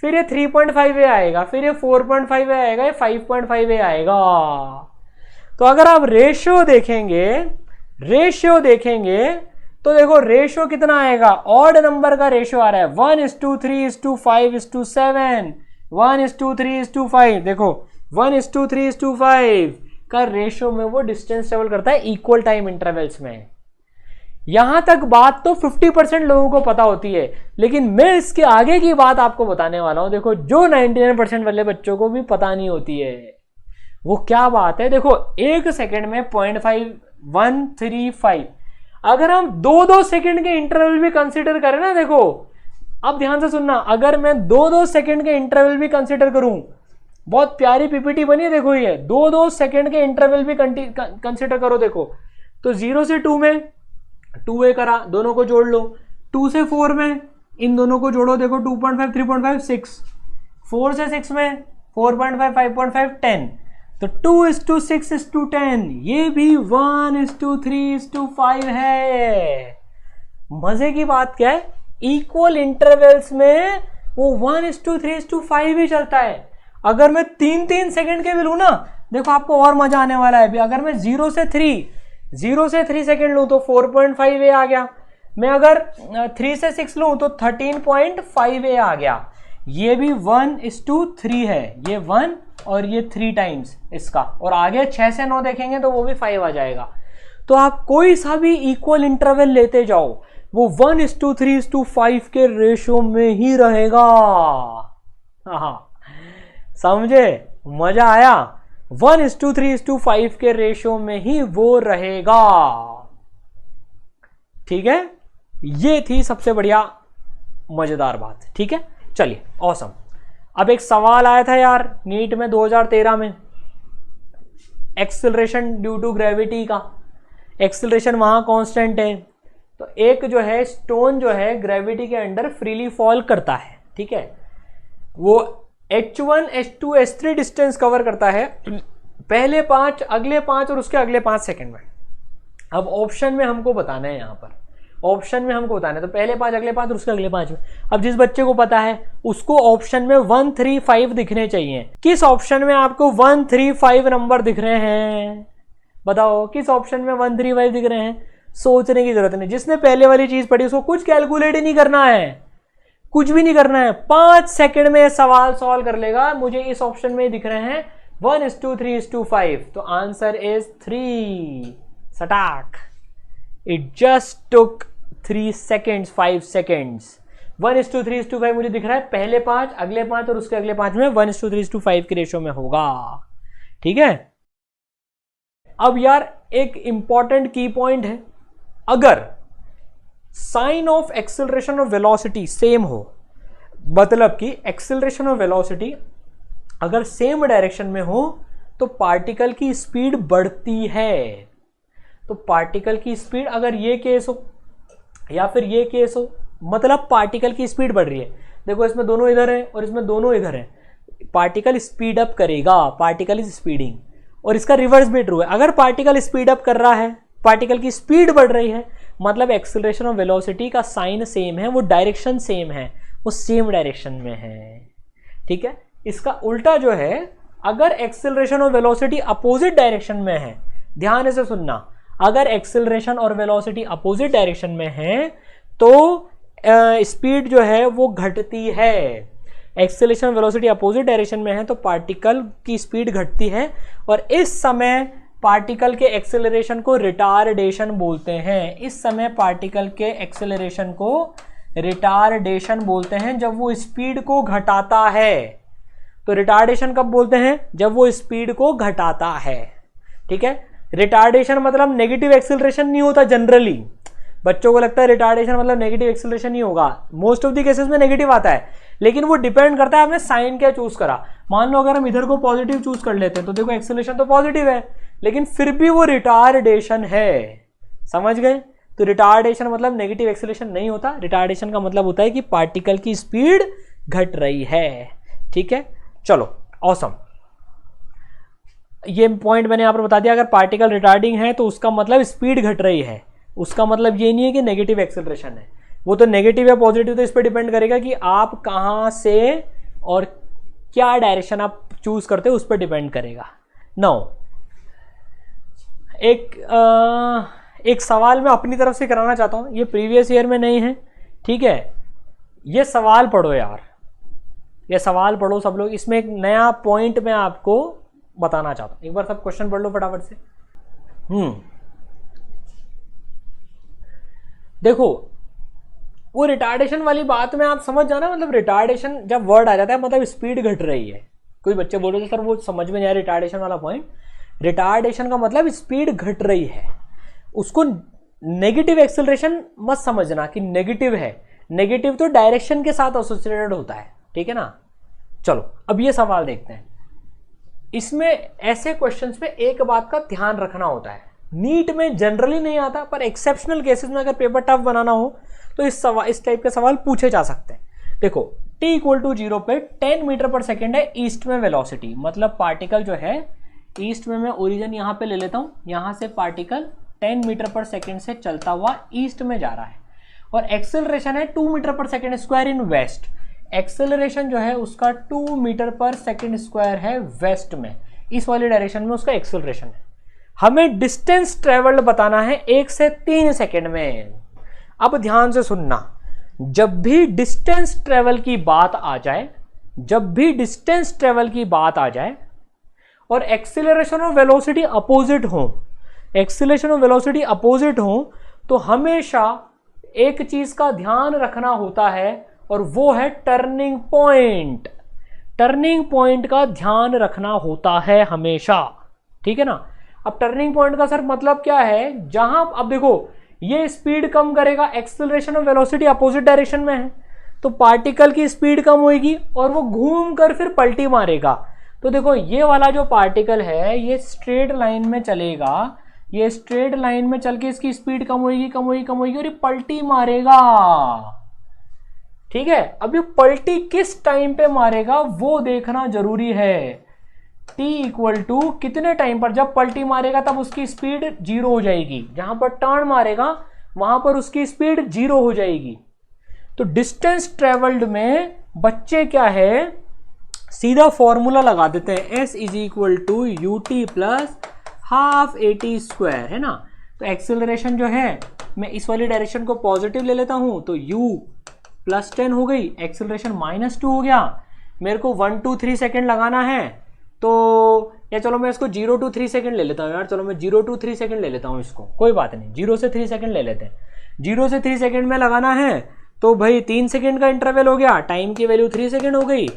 फिर ये 3.5 a आएगा, फिर ये 4.5 a आएगा, ये 5.5 a आएगा। तो अगर आप रेशियो देखेंगे तो देखो रेशियो कितना आएगा, ऑड नंबर का रेशियो आ रहा है, 1:3:5:7, 1:3:5, देखो 1:3:5 का रेशियो में वो डिस्टेंस ट्रेवल करता है इक्वल टाइम इंटरवल्स में। यहां तक बात तो 50% लोगों को पता होती है, लेकिन मैं इसके आगे की बात आपको बताने वाला हूं, देखो जो 99% वाले बच्चों को भी पता नहीं होती है, वो क्या बात है। देखो 1 सेकंड में 0.5135, अगर हम 2-2 सेकंड के इंटरवल भी कंसीडर करें ना, देखो अब ध्यान से सुनना, अगर मैं 2-2 सेकंड के इंटरवल भी कंसीडर करूं, बहुत प्यारी पीपीटी बनी है, देखो ये 2-2 सेकंड के इंटरवल भी कंसीडर करो। देखो तो 0 से 2 में 2a करा, दोनों को जोड़ लो, 2 से 4 में इन दोनों को जोड़ो, देखो 2.5 3.5 6, 4 से 6 में 4.5 5.5 10, तो 2:6:10, ये भी 1:3:5 है। मजे की बात क्या है, इक्वल इंटरवल्स में वो 1:3:5 ही चलता है। अगर मैं 3-3 सेकंड के भी लूँ ना, देखो आपको और मजा आने वाला है। अगर मैं 0 से 3 सेकंड लूँ तो 4.5a आ गया। मैं अगर 3 से 6 लूँ तो 13.5a आ गया। ये भी 1:3 है, ये 1 और ये 3 टाइम्स इसका, और आगे 6 से 9 देखेंगे तो वो भी 5 आ जाएगा। तो आप कोई सा भी इक्वल इंटरवल लेते जाओ, वो 1:3:5 के रेशो में ही रहेगा। हाँ, समझे? मजा आया? 1:3:5 के रेशो में ही वो रहेगा। ठीक है, ये थी सबसे बढ़िया मजेदार बात। ठीक है, चलिए ऑसम। अब एक सवाल आया था यार नीट में 2013 में, एक्सेलरेशन ड्यू टू ग्रेविटी का। एक्सेलरेशन वहां कांस्टेंट है, तो एक जो है स्टोन जो है ग्रेविटी के अंडर फ्रीली फॉल करता है। ठीक है, वो h1 h2 h3 distance cover करता है, पहले 5, अगले 5 और उसके अगले 5 सेकंड में। अब ऑप्शन में हमको बताना है, यहां पर ऑप्शन में हमको बताना है, तो पहले 5, अगले 5 और उसके अगले 5 में। अब जिस बच्चे को पता है उसको ऑप्शन में 1, 3, 5 दिखने चाहिए। किस ऑप्शन में आपको 1, 3, 5 नंबर दिख रहे हैं? बताओ किस ऑप्शन में 1, 3, 5 दिख रहे हैं? सोचने की जरूरत नहीं। जिसने पहले वाली चीज पढ़ी उसको कुछ कैलकुलेट ही नहीं करना है, कुछ भी नहीं करना है, 5 सेकंड में सवाल सॉल्व कर लेगा। मुझे इस ऑप्शन में दिख रहे हैं 1:3:5, तो आंसर इज 3। सटाक, it just took 3 seconds, 5 seconds। 1:3:5 मुझे दिख रहा है, पहले 5, अगले 5 और उसके अगले 5 में 1:3:5 के रेशो में होगा। ठीक है, अब यार एक इंपॉर्टेंट की पॉइंट है, अगर साइन ऑफ एक्सेलरेशन और वेलोसिटी सेम हो, मतलब कि एक्सेलरेशन और वेलोसिटी अगर सेम डायरेक्शन में हो तो पार्टिकल की स्पीड बढ़ती है। तो पार्टिकल की स्पीड, अगर ये केस हो या फिर ये केस हो, मतलब पार्टिकल की स्पीड बढ़ रही है। देखो इसमें दोनों इधर है और इसमें दोनों इधर है, पार्टिकल स्पीड अप करेगा, पार्टिकल इज स्पीडिंग। और इसका रिवर्स भी ट्रू है, अगर पार्टिकल स्पीड अप कर रहा है, पार्टिकल की स्पीड बढ़ रही है, मतलब एक्सेलरेशन और वेलोसिटी का साइन सेम है, वो डायरेक्शन सेम है, वो सेम डायरेक्शन में है। ठीक है, इसका उल्टा जो है, अगर एक्सेलरेशन और वेलोसिटी अपोजिट डायरेक्शन में है, ध्यान से सुनना, अगर एक्सेलरेशन और वेलोसिटी अपोजिट डायरेक्शन में है तो स्पीड जो है वो घटती है। एक्सेलरेशन वेलोसिटी अपोजिट डायरेक्शन में है तो पार्टिकल की स्पीड घटती है, और इस समय पार्टिकल के एक्सेलरेशन को रिटार्डेशन बोलते हैं। इस समय पार्टिकल के एक्सेलरेशन को रिटार्डेशन बोलते हैं, जब वो स्पीड को घटाता है। तो रिटार्डेशन कब बोलते हैं? जब वो स्पीड को घटाता है। ठीक है, रिटार्डेशन मतलब नेगेटिव एक्सेलरेशन नहीं होता। जनरली बच्चों को लगता है रिटार्डेशन मतलब नेगेटिव एक्सेलरेशन नहीं होगा, मोस्ट ऑफ द केसेस में नेगेटिव आता है, लेकिन वो डिपेंड करता है आपने साइन क्या चूज करा। मान लो अगर हम इधर को पॉजिटिव चूज कर लेते हैं तो देखो एक्सेलरेशन तो पॉजिटिव है, लेकिन फिर भी वो रिटार्डेशन है। समझ गए? तो रिटार्डेशन मतलब नेगेटिव एक्सेलरेशन नहीं होता, रिटार्डेशन का मतलब होता है कि पार्टिकल की स्पीड घट रही है। ठीक है, चलो ऑसम। ये पॉइंट मैंने यहां पर बता दिया, अगर पार्टिकल रिटार्डिंग है तो उसका मतलब स्पीड घट रही है, उसका मतलब ये नहीं है कि नेगेटिव एक्सेलरेशन है। वो तो नेगेटिव या पॉजिटिव तो इस पर डिपेंड करेगा कि आप कहां से और क्या डायरेक्शन आप चूज करते हो, उस पर डिपेंड करेगा। नाउ एक सवाल मैं अपनी तरफ से कराना चाहता हूं, ये प्रीवियस ईयर में नहीं है। ठीक है, ये सवाल पढ़ो यार, ये सवाल पढ़ो सब लोग। इसमें एक नया पॉइंट मैं आपको बताना चाहता हूं, एक बार सब क्वेश्चन पढ़ लो फटाफट से। देखो वो रिटार्डेशन वाली बात में आप समझ जाना, मतलब रिटार्डेशन जब वर्ड आ जाता है मतलब स्पीड घट रही है। कोई बच्चे बोल रहे थे सर वो समझ में नहीं आया रिटार्डेशन वाला पॉइंट। रिटार्डेशन का मतलब स्पीड घट रही है, उसको नेगेटिव एक्सेलरेशन मत समझना कि नेगेटिव है। नेगेटिव तो डायरेक्शन के साथ एसोसिएटेड होता है। ठीक है ना? चलो अब ये सवाल देखते हैं। इसमें ऐसे क्वेश्चंस में एक बात का ध्यान रखना होता है, नीट में जनरली नहीं आता, पर एक्सेप्शनल केसेस में अगर पेपर टफ बनाना हो तो इस टाइप के सवाल पूछे जा सकते हैं। देखो t = 0 पे 10 मीटर पर सेकेंड है ईस्ट में वेलोसिटी, मतलब पार्टिकल जो है ईस्ट में, मैं ओरिजिन यहां पे ले लेता हूं, यहां से पार्टिकल 10 मीटर पर सेकेंड से चलता हुआ ईस्ट में जा रहा है, और एक्सेलरेशन है 2 मीटर पर सेकेंड स्क्वायर इन वेस्ट। एक्सेलरेशन जो है उसका 2 मीटर पर सेकेंड स्क्वायर है वेस्ट में, इस वाली डायरेक्शन में उसका एक्सेलरेशन है। हमें डिस्टेंस ट्रेवल्ड बताना है 1 से 3 सेकेंड में। अब ध्यान से सुनना, जब भी डिस्टेंस ट्रेवल की बात आ जाए, जब भी डिस्टेंस ट्रेवल की बात आ जाए और एक्सीलरेशन और वेलोसिटी अपोजिट हो, एक्सीलरेशन और वेलोसिटी अपोजिट हो, तो हमेशा एक चीज का ध्यान रखना होता है और वो है टर्निंग पॉइंट। टर्निंग पॉइंट का ध्यान रखना होता है हमेशा, ठीक है ना। अब टर्निंग पॉइंट का सर मतलब क्या है, जहां अब देखो ये स्पीड कम करेगा, एक्सेलरेशन और वेलोसिटी अपोजिट डायरेक्शन में है, तो पार्टिकल की स्पीड कम होगी और वो घूम कर फिर पलटी मारेगा। तो देखो ये वाला जो पार्टिकल है ये स्ट्रेट लाइन में चलेगा, ये स्ट्रेट लाइन में चल के इसकी स्पीड कम होगी कम होगी कम होगी और ये पलटी मारेगा, ठीक है। अब ये पलटी किस टाइम पे मारेगा वो देखना जरूरी है। t इक्वल टू कितने टाइम पर, जब पलटी मारेगा तब उसकी स्पीड 0 हो जाएगी, जहां पर टर्न मारेगा वहां पर उसकी स्पीड 0 हो जाएगी। तो डिस्टेंस ट्रेवल्ड में बच्चे क्या है, सीधा फॉर्मूला लगा देते हैं, s is equal to U T plus half A T square, है ना। तो एक्सेलरेशन जो है मैं इस वाली डायरेक्शन को पॉजिटिव ले लेता हूं, तो u प्लस 10 हो गई, एक्सेलरेशन -2 हो गया। मेरे को 1 2 3 सेकेंड लगाना है, तो या चलो मैं इसको 0 to 3 सेकेंड ले लेता हूँ यार, चलो मैं 0 to 3 सेकेंड ले लेता हूँ इसको, कोई बात नहीं, 0 से 3 सेकेंड ले लेते हैं। 0 से 3 सेकेंड में लगाना है तो भाई 3 सेकेंड का इंटरवल हो गया, टाइम की वैल्यू 3 सेकेंड हो गई,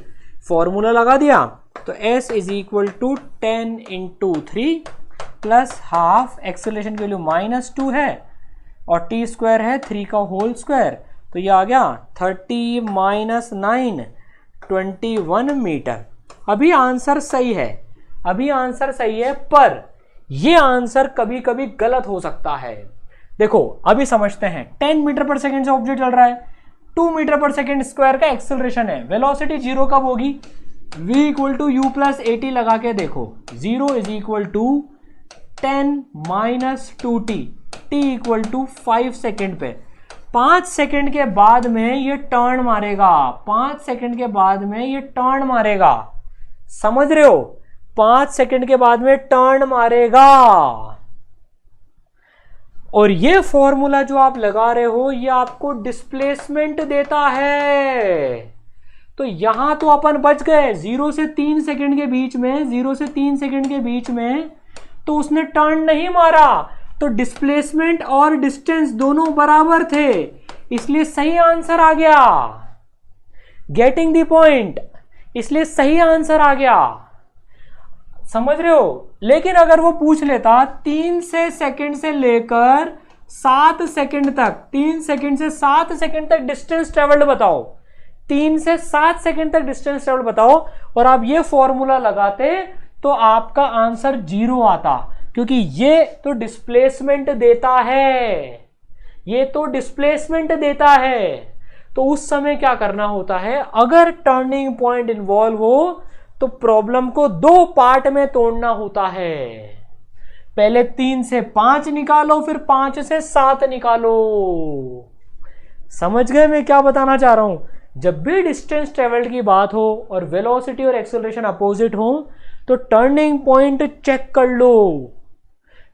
फॉर्मूला लगा दिया। तो s is equal to 10 into 3 plus half, acceleration की वैल्यू -2 है और t स्क्वायर है 3 का होल स्क्वायर, तो ये आ गया 30 - 9 21 मीटर। अभी आंसर सही है, अभी आंसर सही है, पर ये आंसर कभी कभी गलत हो सकता है। देखो अभी समझते हैं, 10 मीटर पर सेकेंड से ऑब्जेक्ट चल रहा है, 2 मीटर पर सेकेंड स्क्वायर का एक्सेलरेशन है, वेलोसिटी 0 कब होगी, v equal to you plus A T लगा के देखो, 0 is equal to 10 - 2t, t equal to 5 second पे। 5 सेकेंड के बाद में ये टर्न मारेगा, 5 सेकेंड के बाद में ये टर्न मारेगा, समझ रहे हो, 5 सेकेंड के बाद में टर्न मारेगा। और ये फॉर्मूला जो आप लगा रहे हो ये आपको डिस्प्लेसमेंट देता है। तो यहां तो अपन बच गए, 0 से 3 सेकेंड के बीच में, 0 से 3 सेकेंड के बीच में तो उसने टर्न नहीं मारा, तो डिस्प्लेसमेंट और डिस्टेंस दोनों बराबर थे, इसलिए सही आंसर आ गया। गेटिंग द पॉइंट, इसलिए सही आंसर आ गया, समझ रहे हो। लेकिन अगर वो पूछ लेता 3 से सेकंड से लेकर 7 सेकंड तक, 3 सेकंड से 7 सेकंड तक डिस्टेंस ट्रेवल्ड बताओ, 3 से 7 सेकंड तक डिस्टेंस ट्रेवल्ड बताओ, और आप ये फॉर्मूला लगाते तो आपका आंसर 0 आता, क्योंकि ये तो डिस्प्लेसमेंट देता है, ये तो डिस्प्लेसमेंट देता है। तो उस समय क्या करना होता है, अगर टर्निंग पॉइंट इन्वॉल्व हो तो प्रॉब्लम को 2 पार्ट में तोड़ना होता है, पहले 3 से 5 निकालो, फिर 5 से 7 निकालो। समझ गए मैं क्या बताना चाह रहा हूं। जब भी डिस्टेंस ट्रेवल्ड की बात हो और वेलोसिटी और एक्सेलरेशन अपोजिट हो तो टर्निंग पॉइंट चेक कर लो,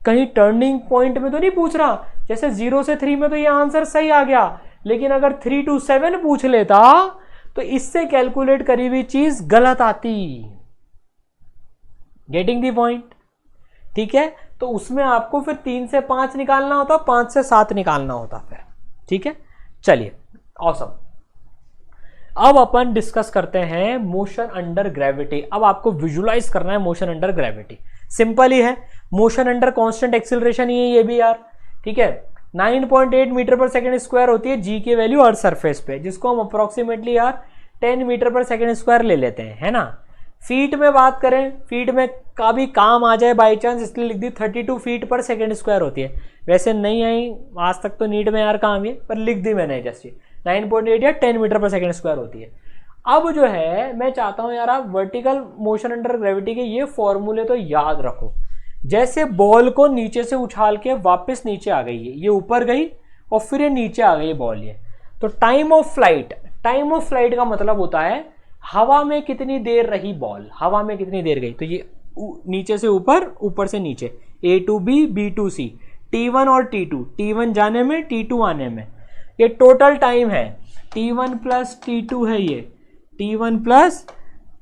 कहीं टर्निंग पॉइंट में तो नहीं पूछ रहा, जैसे 0 से 3 में तो ये आंसर सही आ गया, लेकिन अगर 3 to 7 पूछ लेता तो इससे कैलकुलेट करी हुई चीज गलत आती। गेटिंग दी पॉइंट, ठीक है। तो उसमें आपको फिर 3 से 5 निकालना होता, 5 से 7 निकालना होता फिर, ठीक है। चलिए ऑसम, अब अपन डिस्कस करते हैं मोशन अंडर ग्रेविटी। अब आपको विजुलाइज करना है मोशन अंडर ग्रेविटी, सिंपल ही है, मोशन अंडर कांस्टेंट एक्सीलरेशन ही है ये भी यार, ठीक है। 9.8 मीटर पर सेकेंड स्क्वायर होती है जी की वैल्यू अर्थ सरफेस पे, जिसको हम अप्रोक्सीमेटली यार 10 मीटर पर सेकेंड स्क्वायर ले लेते हैं, है ना। फीट में बात करें, फीट में का भी काम आ जाए बाई चांस, इसलिए लिख दी 32 फीट पर सेकेंड स्क्वायर होती है। वैसे नहीं आई आज तक तो नीट में यार काम है, पर लिख दी मैंने जैसे 9.8 या 10 मीटर पर सेकेंड स्क्वायर होती है। अब जो है मैं चाहता हूं यार आप वर्टिकल मोशन अंडर ग्रेविटी के ये फॉर्मूले तो याद रखो। जैसे बॉल को नीचे से उछाल के वापस नीचे आ गई है, ये ऊपर गई और फिर ये नीचे आ गई बॉल, ये तो time of flight, time of flight का मतलब होता है हवा में कितनी देर रही बॉल, हवा में कितनी देर गई। तो ये नीचे से ऊपर, ऊपर से नीचे, A to B, B to C, T1 और T2, T1 जाने में, T2 आने में, ये टोटल टाइम है। T1 प्लस T2 है ये, T1 प्लस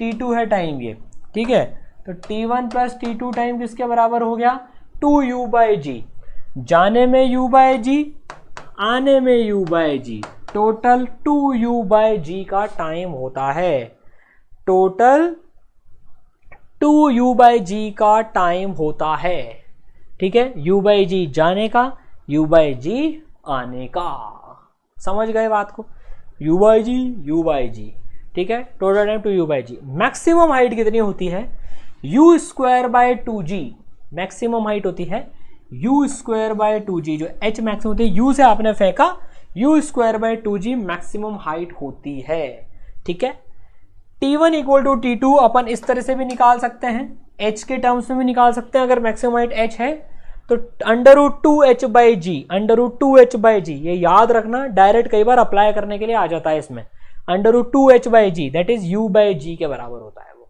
T2 है टाइम ये, ठीक है। तो T1 प्लस T2 टाइम किसके बराबर हो गया, 2U/G। जाने में U/G, आने में U/G, टोटल 2U/G का टाइम होता है। टोटल 2U/G का टाइम होता है, ठीक है। U/G जाने का, U/G आने का, समझ गए बात को। U/G, ठीक है। Total time 2U/G। Maximum height कितनी होती है, U²/2G। मैक्सिमम हाइट होती है U²/2G, जो H मैक्सिमम होती है, U से आपने फेंका, U²/2G मैक्सिमम हाइट होती है, ठीक है। T1 = T2 अपन इस तरह से भी निकाल सकते हैं, H के टर्म्स में भी निकाल सकते हैं। अगर मैक्सिमम हाइट H है तो √2H/G, √2H/G, ये याद रखना, डायरेक्ट कई बार अप्लाई करने के लिए आ जाता है इसमें। √2H/G दैट इज U/G के बराबर होता है वो,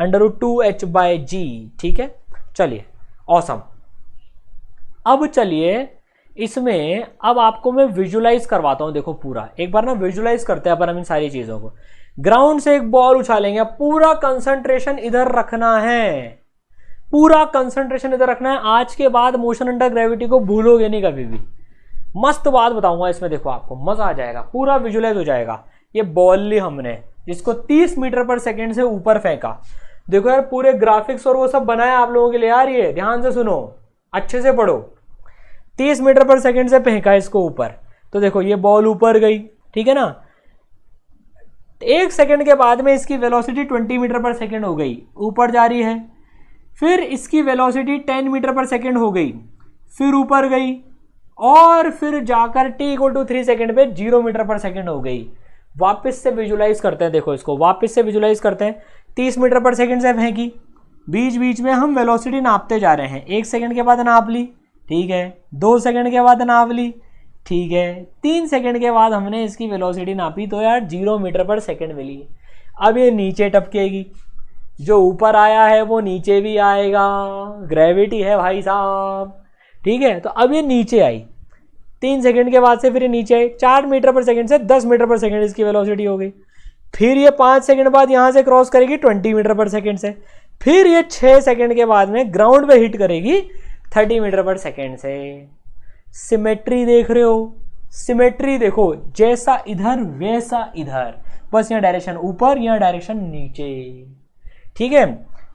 √2H/G, ठीक है। चलिए, ऑसम। अब चलिए इसमें, अब आपको मैं विजुलाइज करवाता हूं। देखो पूरा एक बार ना विजुलाइज करते हैं अपन हम इन सारी चीजों को। ग्राउंड से एक बॉल उछालेंगे, पूरा कंसंट्रेशन इधर रखना है, पूरा कंसंट्रेशन इधर रखना है। आज के बाद मोशन अंडर ग्रेविटी को भूलोगे नहीं कभी भी। मस्त बात बताऊंगा इसमें, देखो आपको मजा आ जाएगा, पूरा विजुलाइज हो जाएगा। ये बॉल ली हमने, जिसको 30 मीटर पर सेकेंड से ऊपर फेंका। देखो यार, पूरे ग्राफिक्स और वो सब बनाया आप लोगों के लिए यार, ये ध्यान से सुनो, अच्छे से पढ़ो। 30 मीटर पर सेकेंड से फेंका इसको ऊपर, तो देखो ये बॉल ऊपर गई, ठीक है ना। 1 सेकेंड के बाद में इसकी वेलोसिटी 20 मीटर पर सेकेंड हो गई, ऊपर जा रही है। फिर इसकी वेलोसिटी 10 मीटर पर सेकेंड हो गई, फिर ऊपर गई, और फिर जाकर t = 3 सेकेंड पे 0 मीटर पर सेकेंड हो गई। वापस से विजुलाइज करते हैं, देखो इसको वापस से विजुलाइज करते हैं। 30 मीटर पर सेकेंड से फेंकी, बीच बीच में हम वेलोसिटी नापते जा रहे हैं। 1 सेकेंड के बाद नाप ली, ठीक है। 2 सेकेंड के बाद नाप ली, ठीक है। 3 सेकेंड के बाद हमने इसकी वेलोसिटी नापी, तो यार 0 मीटर पर सेकेंड मिली। अब ये नीचे टपकेगी, जो ऊपर आया है वो नीचे भी आएगा, ग्रेविटी है भाई साहब, ठीक है। तो अब ये नीचे आई, 3 सेकेंड के बाद से फिर ये नीचे आई, 4 मीटर पर सेकेंड से 10 मीटर पर सेकेंड इसकी वेलोसिटी हो गई। फिर ये 5 सेकेंड बाद यहां से क्रॉस करेगी 20 मीटर पर सेकेंड से। फिर ये 6 सेकेंड के बाद में ग्राउंड पे हिट करेगी 30 मीटर पर सेकेंड से। सिमेट्री देख रहे हो, सिमेट्री देखो, जैसा इधर वैसा इधर, बस यहाँ डायरेक्शन ऊपर, यहाँ डायरेक्शन नीचे, ठीक है।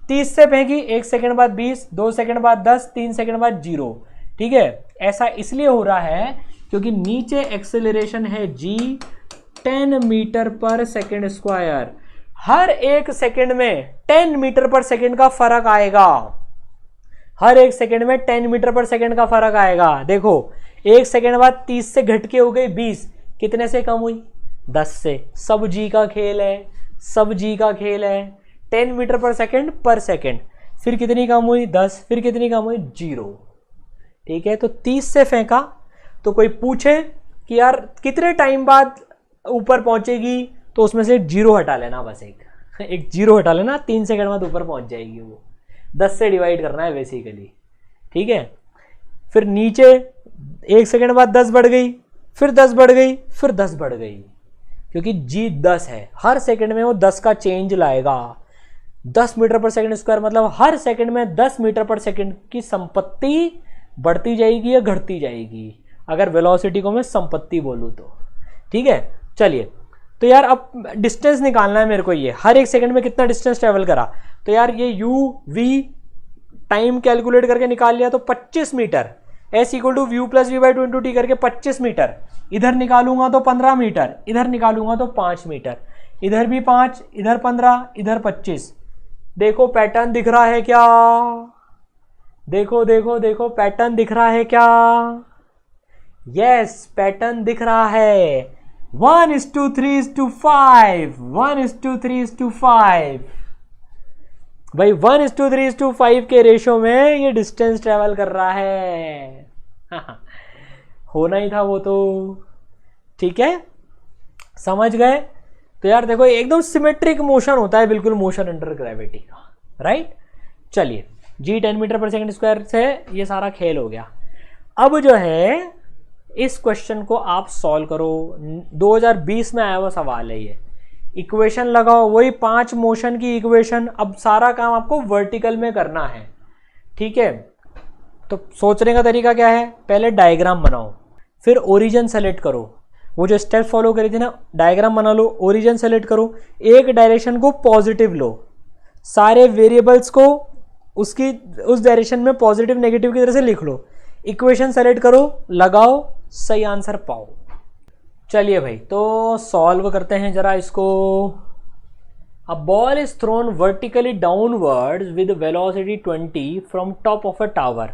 30 से फेंकी, 1 सेकेंड बाद 20, 2 सेकेंड बाद 10, 3 सेकेंड बाद 0, ठीक है। ऐसा इसलिए हो रहा है क्योंकि नीचे एक्सेलरेशन है g 10 मीटर पर सेकेंड स्क्वायर। हर 1 सेकेंड में 10 मीटर पर सेकेंड का फर्क आएगा, हर 1 सेकेंड में 10 मीटर पर सेकेंड का फर्क आएगा। देखो 1 सेकेंड बाद 30 से घट के हो गई 20, कितने से कम हुई, 10 से। सब जी का खेल है, सब जी का खेल है। 10 मीटर पर सेकेंड, फिर कितनी कम हुई, 10, फिर कितनी कम हुई, 0, ठीक है। तो 30 से फेंका, तो कोई पूछे कि यार कितने टाइम बाद ऊपर पहुंचेगी, तो उसमें से 0 हटा लेना, बस एक 0 हटा लेना, 3 सेकेंड बाद ऊपर पहुंच जाएगी वो। 10 से डिवाइड करना है बेसिकली, ठीक है। फिर नीचे 1 सेकेंड बाद 10 बढ़ गई, फिर 10 बढ़ गई, फिर 10 बढ़ गई, क्योंकि जी 10 है, हर सेकेंड में वो 10 का चेंज लाएगा। 10 मीटर पर सेकेंड स्क्वायर मतलब हर सेकेंड में 10 मीटर पर सेकेंड की संपत्ति बढ़ती जाएगी या घटती जाएगी, अगर वेलोसिटी को मैं संपत्ति बोलूँ तो, ठीक है। चलिए, तो यार अब डिस्टेंस निकालना है मेरे को, ये हर 1 सेकेंड में कितना डिस्टेंस ट्रेवल करा। तो यार ये u v टाइम कैलकुलेट करके निकाल लिया, तो 25 metre, s = v + v/2 × t करके 25 मीटर। इधर निकालूंगा तो 15 मीटर, इधर निकालूंगा तो 5 मीटर, इधर भी 5, इधर 15, इधर 25। देखो पैटर्न दिख रहा है क्या, देखो देखो देखो पैटर्न दिख रहा है क्या, यस पैटर्न दिख रहा है। 1:3:5, 1:3:5 भाई, 1:3:5 के रेशो में ये डिस्टेंस ट्रेवल कर रहा है। होना ही था वो तो, ठीक है, समझ गए। तो यार देखो एकदम सिमेट्रिक मोशन होता है बिल्कुल मोशन अंडर ग्रेविटी का, राइट। चलिए जी 10 मीटर पर सेकंड स्क्वायर से ये सारा खेल हो गया। अब जो है इस क्वेश्चन को आप सॉल्व करो, 2020 में आया हुआ सवाल है ये। इक्वेशन लगाओ, वही 5 मोशन की इक्वेशन। अब सारा काम आपको वर्टिकल में करना है, ठीक है। तो सोचने का तरीका क्या है, पहले डायग्राम बनाओ, फिर ओरिजिन सेलेक्ट करो, वो जो स्टेप फॉलो करी थी ना, डायग्राम बना लो, ओरिजिन सेलेक्ट करो, एक डायरेक्शन को पॉजिटिव लो, सारे वेरिएबल्स को उसकी उस डायरेक्शन में पॉजिटिव नेगेटिव की तरह से लिख लो, इक्वेशन सेलेक्ट करो, लगाओ, सही आंसर पाओ। चलिए भाई तो सॉल्व करते हैं जरा इसको। A ball is thrown vertically downwards with velocity 20 from top of a tower.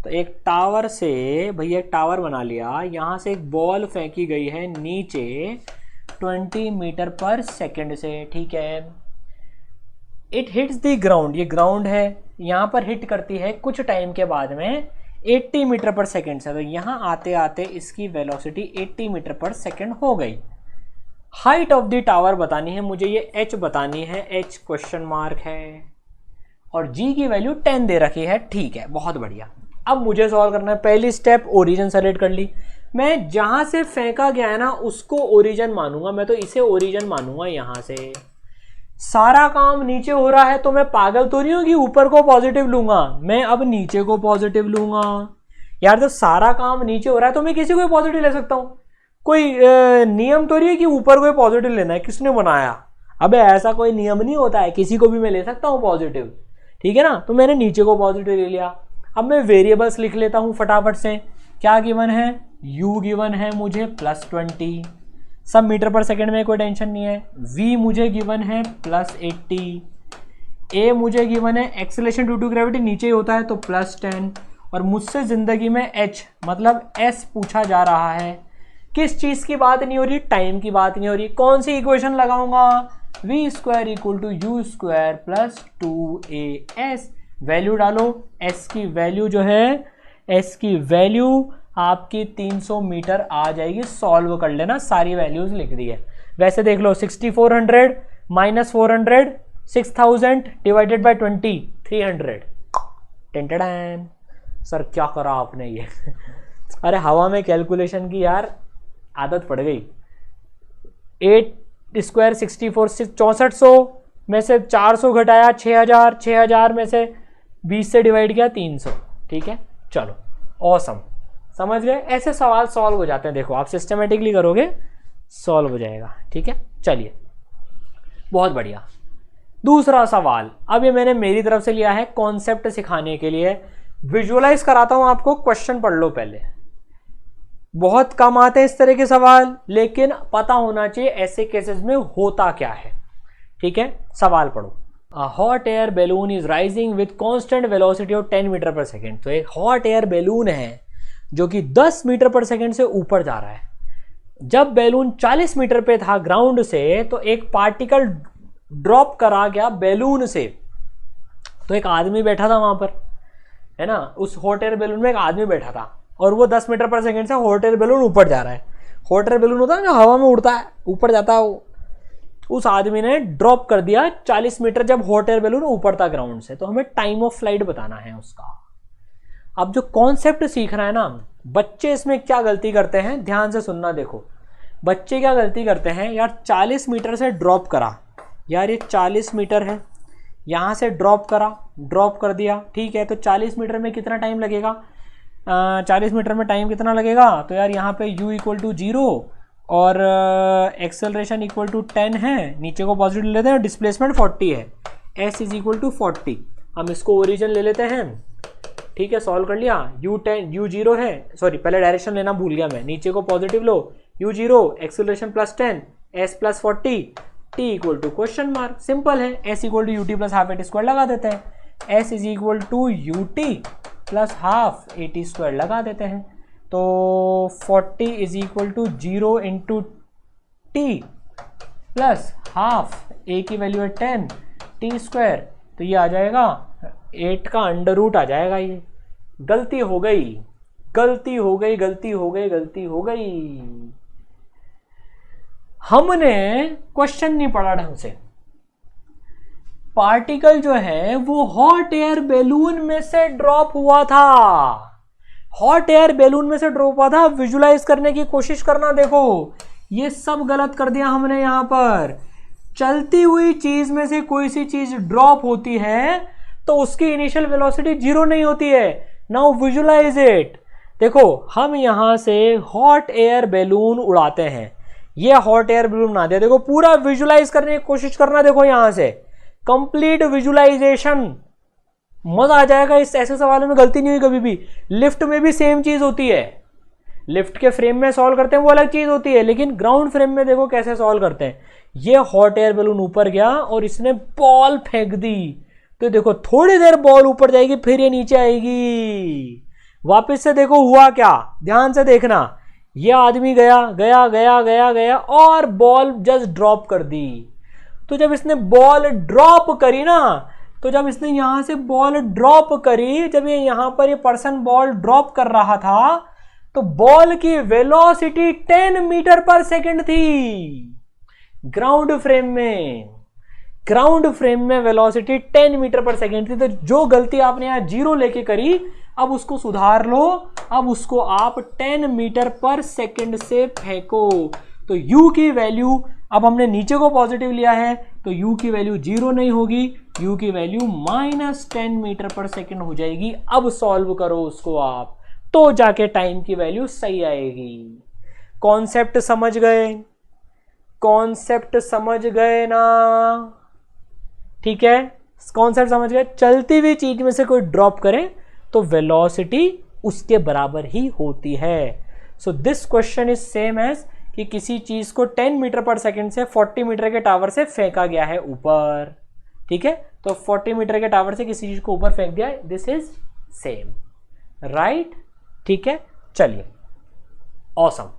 तो एक टावर से भैया एक टावर बना लिया, यहाँ से एक बॉल फेंकी गई है नीचे 20 मीटर पर सेकेंड से, ठीक है। इट हिट्स द ग्राउंड, ये ग्राउंड है, यहाँ पर हिट करती है कुछ टाइम के बाद में 80 मीटर पर सेकेंड से। तो यहाँ आते आते इसकी वेलोसिटी 80 मीटर पर सेकेंड हो गई। हाइट ऑफ द टावर बतानी है मुझे, ये h बतानी है, h क्वेश्चन मार्क है, और g की वैल्यू 10 दे रखी है, ठीक है, बहुत बढ़िया। अब मुझे सॉल्व करना है। पहली स्टेप ओरिजिन सेलेक्ट कर ली, मैं जहां से फेंका गया है ना उसको ओरिजिन मानूंगा, मैं तो इसे ओरिजिन मानूंगा। यहां से सारा काम नीचे हो रहा है तो मैं पागल तो नहीं हूं कि ऊपर को पॉजिटिव लूंगा, मैं अब नीचे को पॉजिटिव लूंगा। यार जब सारा काम नीचे हो रहा है तो मैं किसी को पॉजिटिव ले सकता हूं, कोई नियम तो नहीं है कि ऊपर को पॉजिटिव लेना है, किसने बनाया? अबे ऐसा कोई नियम नहीं होता है, किसी को भी मैं ले सकता हूं पॉजिटिव, ठीक है ना। तो मैंने नीचे को पॉजिटिव ले लिया। अब मैं वेरिएबल्स लिख लेता हूं फटाफट से। क्या गिवन है? u गिवन है मुझे +20, सब मीटर पर सेकेंड में, कोई टेंशन नहीं है। v मुझे गिवन है +80, a मुझे गिवन है एक्सेलरेशन ड्यू टू ग्रेविटी नीचे ही होता है तो +10, और मुझसे जिंदगी में h मतलब s पूछा जा रहा है। किस चीज की बात नहीं हो रही? टाइम की बात नहीं हो रही। कौन सी इक्वेशन लगाऊंगा? v² = u² + 2as। वैल्यू डालो, s की वैल्यू जो है, s की वैल्यू आपकी 300 मीटर आ जाएगी। सॉल्व कर लेना, सारी वैल्यूज लिख दी है। वैसे देख लो 6400 - 400 6000 डिवाइडेड बाय 20 300। टेंटन सर क्या करा आपने ये अरे हवा में कैलकुलेशन की यार आदत पड़ गई। 8² 64 6400 में से 400 घटाया 6000, 6000 में से 20 से डिवाइड किया 300, ठीक है। चलो ऑसम, समझ गए? ऐसे सवाल सॉल्व हो जाते हैं। देखो आप सिस्टमेटिकली करोगे सॉल्व हो जाएगा, ठीक है। चलिए बहुत बढ़िया। दूसरा सवाल, अब ये मैंने मेरी तरफ से लिया है कॉन्सेप्ट सिखाने के लिए। विजुअलाइज कराता हूं आपको, क्वेश्चन पढ़ लो पहले। बहुत कम आते हैं इस तरह के सवाल, लेकिन पता होना चाहिए ऐसे केसेस में होता क्या है, ठीक है। सवाल पढ़ो। A hot air balloon is rising with constant velocity of 10 metre पर सेकेंड। तो एक हॉट एयर बैलून है जो कि 10 मीटर पर सेकेंड से ऊपर जा रहा है। जब बैलून 40 मीटर पे था ग्राउंड से, तो एक पार्टिकल ड्रॉप करा गया बैलून से। तो एक आदमी बैठा था वहां पर, है ना, उस हॉट एयर बैलून में एक आदमी बैठा था, और वो 10 मीटर पर सेकेंड से हॉट एयर बैलून ऊपर जा रहा है। हॉट एयर बैलून होता है जो हवा में उड़ता है, ऊपर जाता है। उस आदमी ने ड्रॉप कर दिया 40 मीटर, जब हॉट एयर बैलून ऊपर था ग्राउंड से। तो हमें टाइम ऑफ फ्लाइट बताना है उसका। अब जो कॉन्सेप्ट सीख रहा है ना, बच्चे इसमें क्या गलती करते हैं, ध्यान से सुनना। देखो बच्चे क्या गलती करते हैं, यार 40 मीटर से ड्रॉप करा, यार ये 40 मीटर है, यहाँ से ड्रॉप करा, ड्रॉप कर दिया, ठीक है। तो 40 मीटर में कितना टाइम लगेगा? 40 मीटर में टाइम कितना लगेगा? तो यार यहाँ पे u = 0 और एक्सेलरेशन = 10 है, नीचे को पॉजिटिव लेते हैं, डिस्प्लेसमेंट 40 है, s = 40। हम इसको ओरिजिन ले लेते हैं, ठीक है। सॉल्व कर लिया। u0 है, सॉरी पहले डायरेक्शन लेना भूल गया मैं, नीचे को पॉजिटिव लो, u0 acceleration +10 s + 40 t = question mark. Simple है, s = ut + ½ at² लगा देते हैं, s = ut + ½ at² लगा देते हैं। तो 40 = 0 × t + ½ a की वैल्यू है 10 t², तो ये आ जाएगा 8 का अंडर रूट आ जाएगा। ये गलती हो गई, गलती हो गई, गलती हो गई, गलती हो गई। हमने क्वेश्चन नहीं पढ़ा ढंग से। पार्टिकल जो है वो हॉट एयर बैलून में से ड्रॉप हुआ था, हॉट एयर बैलून में से ड्रॉप हुआ था। विजुलाइज करने की कोशिश करना। देखो ये सब गलत कर दिया हमने। यहां पर चलती हुई चीज में से कोई सी चीज ड्रॉप होती है तो उसकी इनिशियल वेलोसिटी 0 नहीं होती है। Now visualise it. देखो हम यहां से हॉट एयर बैलून उड़ाते हैं, ये हॉट एयर बैलून बना दिया। देखो पूरा विजुलाइज करने की कोशिश करना। देखो यहां से कंप्लीट विजुलाइजेशन, मजा आ जाएगा। इस ऐसे सवालों में गलती नहीं हुई कभी भी। लिफ्ट में भी सेम चीज होती है, लिफ्ट के फ्रेम में सॉल्व करते हैं वो अलग चीज होती है, लेकिन ग्राउंड फ्रेम में देखो कैसे सॉल्व करते हैं। ये हॉट एयर बैलून ऊपर गया और इसने बॉल फेंक दी, तो देखो थोड़ी देर बॉल ऊपर जाएगी फिर ये नीचे आएगी। वापस से देखो हुआ क्या, ध्यान से देखना। ये आदमी गया गया गया गया गया और बॉल जस्ट ड्रॉप कर दी। तो जब इसने बॉल ड्रॉप करी ना, तो जब इसने यहां से बॉल ड्रॉप करी, जब ये यहां पर ये पर्सन बॉल ड्रॉप कर रहा था तो बॉल की वेलोसिटी 10 मीटर पर सेकंड थी। ग्राउंड फ्रेम में वेलोसिटी 10 मीटर पर सेकंड थी। तो जो गलती आपने यहां 0 लेके करी, अब उसको सुधार लो। अब उसको आप 10 मीटर पर सेकंड से फेंको। तो u की वैल्यू, अब हमने नीचे को पॉजिटिव लिया है तो u की वैल्यू 0 नहीं होगी, u की वैल्यू -10 मीटर पर सेकंड हो जाएगी। अब सॉल्व करो उसको आप, तो जाके टाइम की वैल्यू सही आएगी। कॉन्सेप्ट समझ गए? कॉन्सेप्ट समझ गए ना? ठीक है, कॉन्सेप्ट समझ गए। चलती हुई चीज में से कोई ड्रॉप करे तो वेलोसिटी उसके बराबर ही होती है। So this question is same as कि किसी चीज को 10 मीटर पर सेकंड से 40 मीटर के टावर से फेंका गया है ऊपर। ठीक है, तो 40 मीटर के टावर से किसी चीज को ऊपर फेंक दिया, दिस इज सेम, राइट? ठीक है, चलिए ऑसम।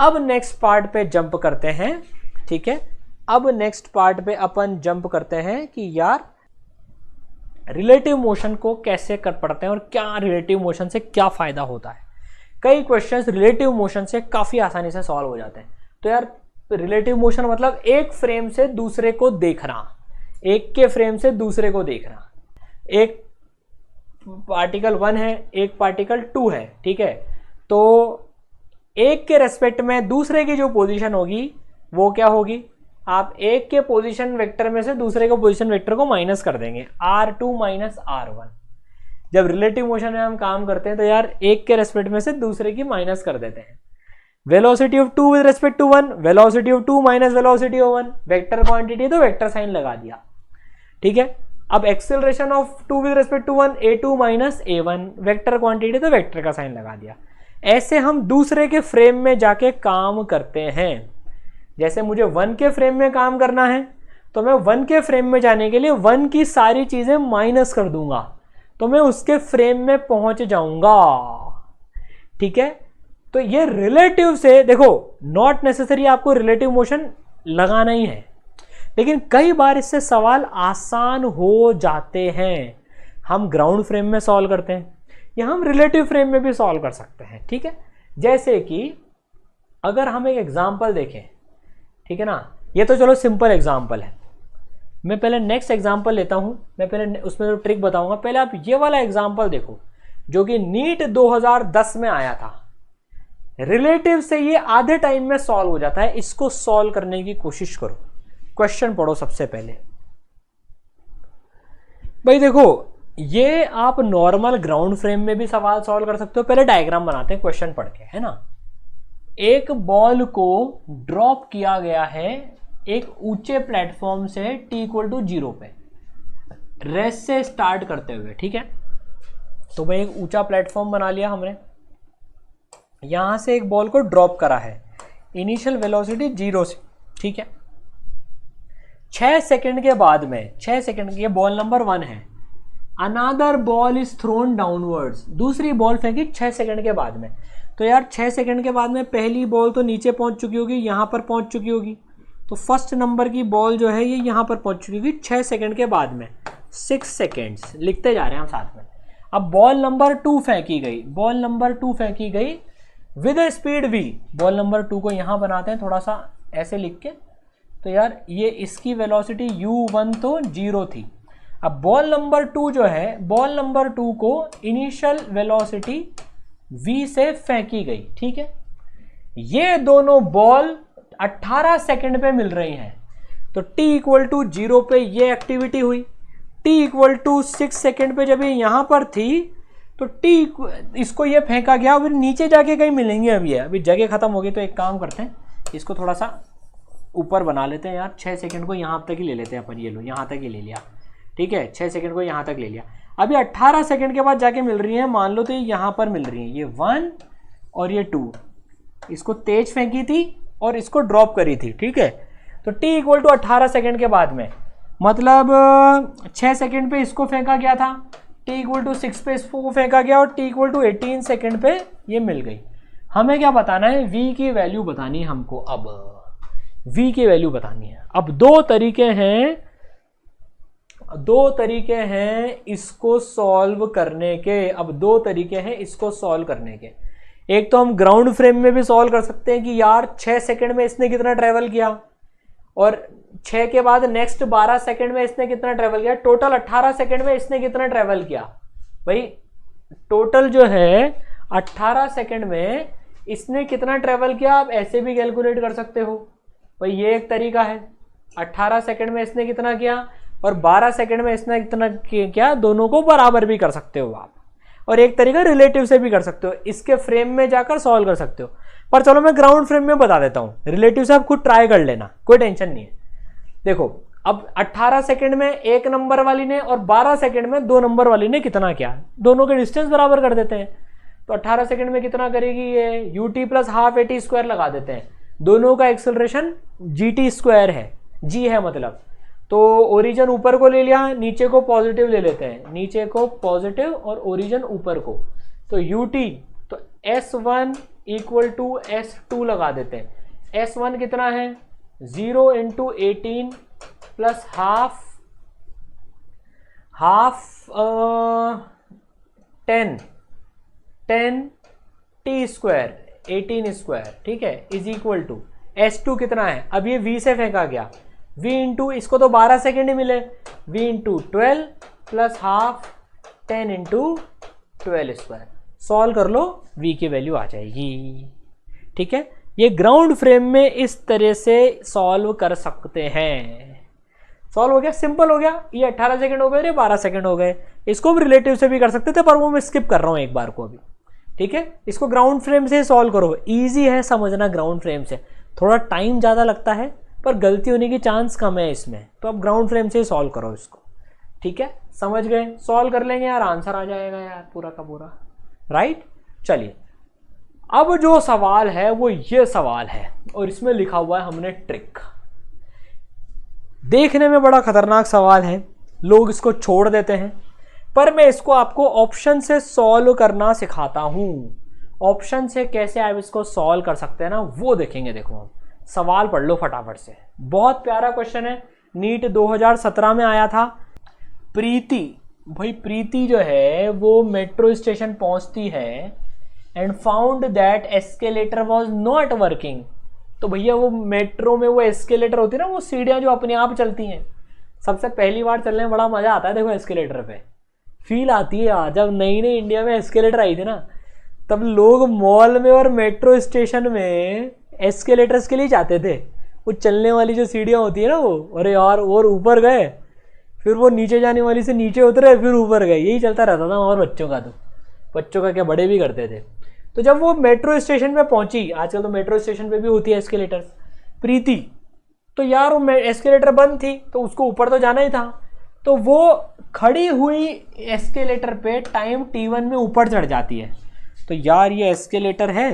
अब नेक्स्ट पार्ट पे जंप करते हैं। ठीक है, अब नेक्स्ट पार्ट पे अपन जंप करते हैं कि यार रिलेटिव मोशन को कैसे कर पढ़ते हैं और क्या रिलेटिव मोशन से क्या फायदा होता है। कई क्वेश्चंस रिलेटिव मोशन से काफी आसानी से सॉल्व हो जाते हैं। तो यार रिलेटिव मोशन मतलब एक फ्रेम से दूसरे को देखना, एक के फ्रेम से दूसरे को देखना। एक पार्टिकल 1 है, एक पार्टिकल 2 है। ठीक है, तो एक के रेस्पेक्ट में दूसरे की जो पोजीशन होगी वो क्या होगी? आप एक के पोजीशन वेक्टर में से दूसरे के पोजीशन वेक्टर को माइनस कर देंगे, r2 माइनस r1। जब रिलेटिव मोशन में हम काम करते हैं तो यार एक के रेस्पेक्ट में से दूसरे की माइनस कर देते हैं। Velocity of 2 with respect to 1, velocity of 2 minus velocity of 1, vector quantity तो वेक्टर साइन लगा दिया। ठीक है, अब acceleration of 2 with respect to 1, a2 minus a1, vector quantity तो वेक्टर का साइन लगा दिया। ऐसे हम दूसरे के फ्रेम में जाके काम करते हैं। जैसे मुझे 1 के फ्रेम में काम करना है तो मैं 1 के फ्रेम में जाने के लिए 1 की सारी चीजें माइनस कर दूंगा तो मैं उसके फ्रेम में पहुंच जाऊंगा। ठीक है, तो ये रिलेटिव से देखो, नॉट नेसेसरी आपको रिलेटिव मोशन लगाना ही है, लेकिन कई बार इससे सवाल आसान हो जाते हैं। हम ग्राउंड फ्रेम में सॉल्व करते हैं या हम रिलेटिव फ्रेम में भी सॉल्व कर सकते हैं। ठीक है, जैसे कि अगर हम एक एग्जांपल देखें, ठीक है ना, ये तो चलो सिंपल एग्जांपल है। मैं पहले नेक्स्ट एग्जांपल लेता हूं, मैं पहले उसमें तो ट्रिक बताऊंगा। पहले आप ये वाला एग्जांपल देखो जो कि नीट 2010 में आया था। रिलेटिव से ये आधे टाइम में सॉल्व हो जाता है। इसको सॉल्व करने की कोशिश करो। क्वेश्चन पढ़ो सबसे पहले। भाई देखो, ये आप नॉर्मल ग्राउंड फ्रेम में भी सवाल सॉल्व कर सकते हो। पहले डायग्राम बनाते हैं क्वेश्चन पढ़ के, है ना। एक बॉल को ड्रॉप किया गया है एक ऊंचे प्लेटफॉर्म से t=0 पे, रेस से स्टार्ट करते हुए। ठीक है, तो भाई एक ऊंचा प्लेटफॉर्म बना लिया हमने, यहां से एक बॉल को ड्रॉप करा है, इनिशियल वेलोसिटी 0 से। ठीक है, 6 सेकंड के बाद में, 6 सेकंड की बॉल नंबर 1 है, अनादर बॉल इज थ्रोन डाउनवर्ड्स, दूसरी बॉल फेंकी 6 सेकंड के बाद में। तो यार 6 सेकंड के बाद में पहली बॉल तो नीचे पहुंच चुकी होगी, यहां पर पहुंच चुकी होगी, तो फर्स्ट नंबर की बॉल जो है ये यहां पर पहुंच चुकी होगी 6 सेकंड के बाद में। 6 सेकंड्स लिखते जा रहे हैं हम साथ में। अब बॉल नंबर 2 फेंकी गई, बॉल नंबर 2 फेंकी गई with speed v। Ball number 2 को यहां बनाते हैं, थोड़ा सा ऐसे लिख के, तो यार ये इसकी वेलोसिटी u1 तो 0 थी। अब बॉल नंबर 2 जो है, बॉल नंबर 2 को इनिशियल वेलोसिटी v से फेंकी गई, ठीक है। ये दोनों बॉल 18 सेकंड पे मिल रही हैं, तो t इक्वल टू 0 पे ये एक्टिविटी हुई, t इक्वल टू 6 सेकेंड पे जब ये यहाँ पर थी तो t इसको ये फेंका गया, फिर नीचे जाके कहीं मिलेंगे। अभी जगह खत्म हो गई, तो एक काम करते हैं, इसको थोड़ा सा ऊपर बना लेते हैं यार। 6 सेकंड को यहाँ तक ही ले लेते हैं अपन, ये लो यहाँ तक ही ले लिया, ठीक है। 6 सेकंड को यहाँ तक ले लिया। अभी 18 सेकंड के बाद जाके मिल रही है, मान लो तो ये यहाँ पर मिल रही है, ये 1 और ये 2, इसको तेज फेंकी थी और इसको ड्रॉप करी थी, ठीक है। तो t इक्वल टू 18 सेकेंड के बाद में, मतलब 6 सेकेंड पे इसको फेंका गया था, t इक्वल टू 6 पे इसको फेंका गया, और t इक्वल टू 18 सेकेंड पे ये मिल गई। हमें क्या बताना है, v की वैल्यू बतानी है हमको। अब v की वैल्यू बतानी है। अब दो तरीके हैं इसको सॉल्व करने के। अब दो तरीके हैं इसको सॉल्व करने के। एक तो हम ग्राउंड फ्रेम में भी सॉल्व कर सकते हैं कि यार 6 सेकंड में इसने कितना ट्रेवल किया, और 6 के बाद नेक्स्ट 12 सेकंड में इसने कितना ट्रेवल किया, टोटल 18 सेकंड में इसने कितना ट्रेवल किया। भाई टोटल जो है 18 सेकंड में इसने कितना ट्रेवल किया, आप ऐसे भी कैलकुलेट कर सकते हो। भाई ये एक तरीका है, 18 सेकंड में इसने कितना किया और 12 सेकंड में इसने कितना किया, दोनों को बराबर भी कर सकते हो आप। और एक तरीका रिलेटिव से भी कर सकते हो, इसके फ्रेम में जाकर सॉल्व कर सकते हो। पर चलो मैं ग्राउंड फ्रेम में बता देता हूँ, रिलेटिव से आप खुद ट्राई कर लेना, कोई टेंशन नहीं है। देखो अब 18 सेकंड में एक नंबर वाली ने और 12 सेकंड में 2 नंबर वाली ने कितना किया, दोनों के डिस्टेंस बराबर कर देते हैं। तो 18 सेकंड में कितना करेगी ये, ut plus half at square लगा देते हैं। दोनों का एक्सेलरेशन gt स्क्वायर है, g है मतलब। तो ओरिजिन ऊपर को ले लिया, नीचे को पॉजिटिव ले लेते हैं, नीचे को पॉजिटिव और ओरिजिन ऊपर को। तो ut तो s1 इक्वल टू s2 लगा देते हैं। s1 कितना है, 0 into 18 plus half 10 t square 18 square, ठीक है, इज इक्वल टू s2 कितना है, अब ये v से फेंका गया, v इंटू इसको तो 12 सेकेंड ही मिले, v into 12 plus half 10 into 12 square. Solve कर लो, v की वैल्यू आ जाएगी, ठीक है। ये ग्राउंड फ्रेम में इस तरह से सॉल्व कर सकते हैं। सॉल्व हो गया, सिंपल हो गया। ये 18 सेकंड हो गए, ये 12 सेकंड हो गए। इसको भी रिलेटिव से भी कर सकते थे, पर वो मैं स्किप कर रहा हूँ एक बार को अभी, ठीक है। इसको ग्राउंड फ्रेम से सॉल्व करो, इजी है समझना। ग्राउंड फ्रेम से थोड़ा टाइम ज़्यादा लगता है, पर गलती होने की चांस कम है इसमें, तो अब ग्राउंड फ्रेम से सॉल्व करो इसको, ठीक है। समझ गए, सॉल्व कर लेंगे यार, आंसर आ जाएगा यार पूरा का पूरा, राइट। चलिए अब जो सवाल है वो ये सवाल है, और इसमें लिखा हुआ है हमने ट्रिक। देखने में बड़ा खतरनाक सवाल है, लोग इसको छोड़ देते हैं, पर मैं इसको आपको ऑप्शन से सॉल्व करना सिखाता हूं। ऑप्शन से कैसे आप इसको सॉल्व कर सकते हैं ना, वो देखेंगे। देखो हम सवाल पढ़ लो फटाफट से, बहुत प्यारा क्वेश्चन है, नीट 2017 में आया था। प्रीति, भाई प्रीति जो है वो मेट्रो स्टेशन पहुंचती है and found that escalator was not working. तो भैया वो मेट्रो में वो एस्केलेटर होती है ना, वो सीढ़ियां जो अपने आप चलती हैं, सबसे पहली बार चलने में बड़ा मजा आता है। देखो एस्केलेटर पे फील आती है यार, जब नई नई इंडिया में एस्केलेटर आई थी ना, तब लोग मॉल में और मेट्रो स्टेशन में एस्केलेटर्स के लिए जाते थे। वो चलने वाली जो सीढ़ियाँ होती है ना वो, अरे यार, और ऊपर गए, फिर वो नीचे जाने वाली से नीचे उतरे, फिर ऊपर गए, यही चलता रहता था। और बच्चों का, तो बच्चों का क्या, बड़े भी करते थे। तो जब वो मेट्रो स्टेशन पे पहुंची, आजकल तो मेट्रो स्टेशन पे भी होती है एस्केलेटर्स, प्रीति, तो यार वो एस्केलेटर बंद थी, तो उसको ऊपर तो जाना ही था। तो वो खड़ी हुई एस्केलेटर पे टाइम t1 में ऊपर चढ़ जाती है। तो यार ये एस्केलेटर है,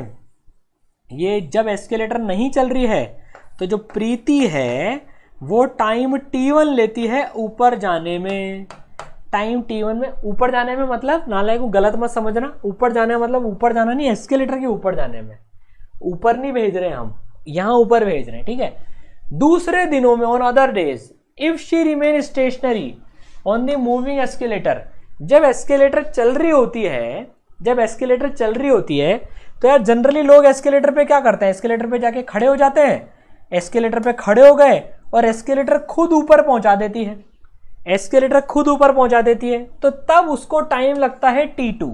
ये जब एस्केलेटर नहीं चल रही है तो जो प्रीति है वो टाइम t1 लेती है ऊपर जाने में। टाइम t1 में ऊपर जाने में, मतलब नालायक को गलत मत समझना, ऊपर जाने मतलब ऊपर जाना नहीं, एस्केलेटर के ऊपर जाने में, ऊपर नहीं भेज रहे हम, यहाँ ऊपर भेज रहे हैं, ठीक है। दूसरे दिनों में, on other days, if she remain stationery on the moving escalator, जब एस्केलेटर चल रही होती है, जब एस्केलेटर चल रही होती है तो यार जनरली लोग एस्केलेटर पे क्या करते हैं, एस्केलेटर पे जाके खड़े हो जाते हैं, एस्केलेटर पे खड़े हो गए और एस्केलेटर खुद ऊपर पहुंचा देती है, एस्केलेटर खुद ऊपर पहुंचा देती है, तो तब उसको टाइम लगता है t2,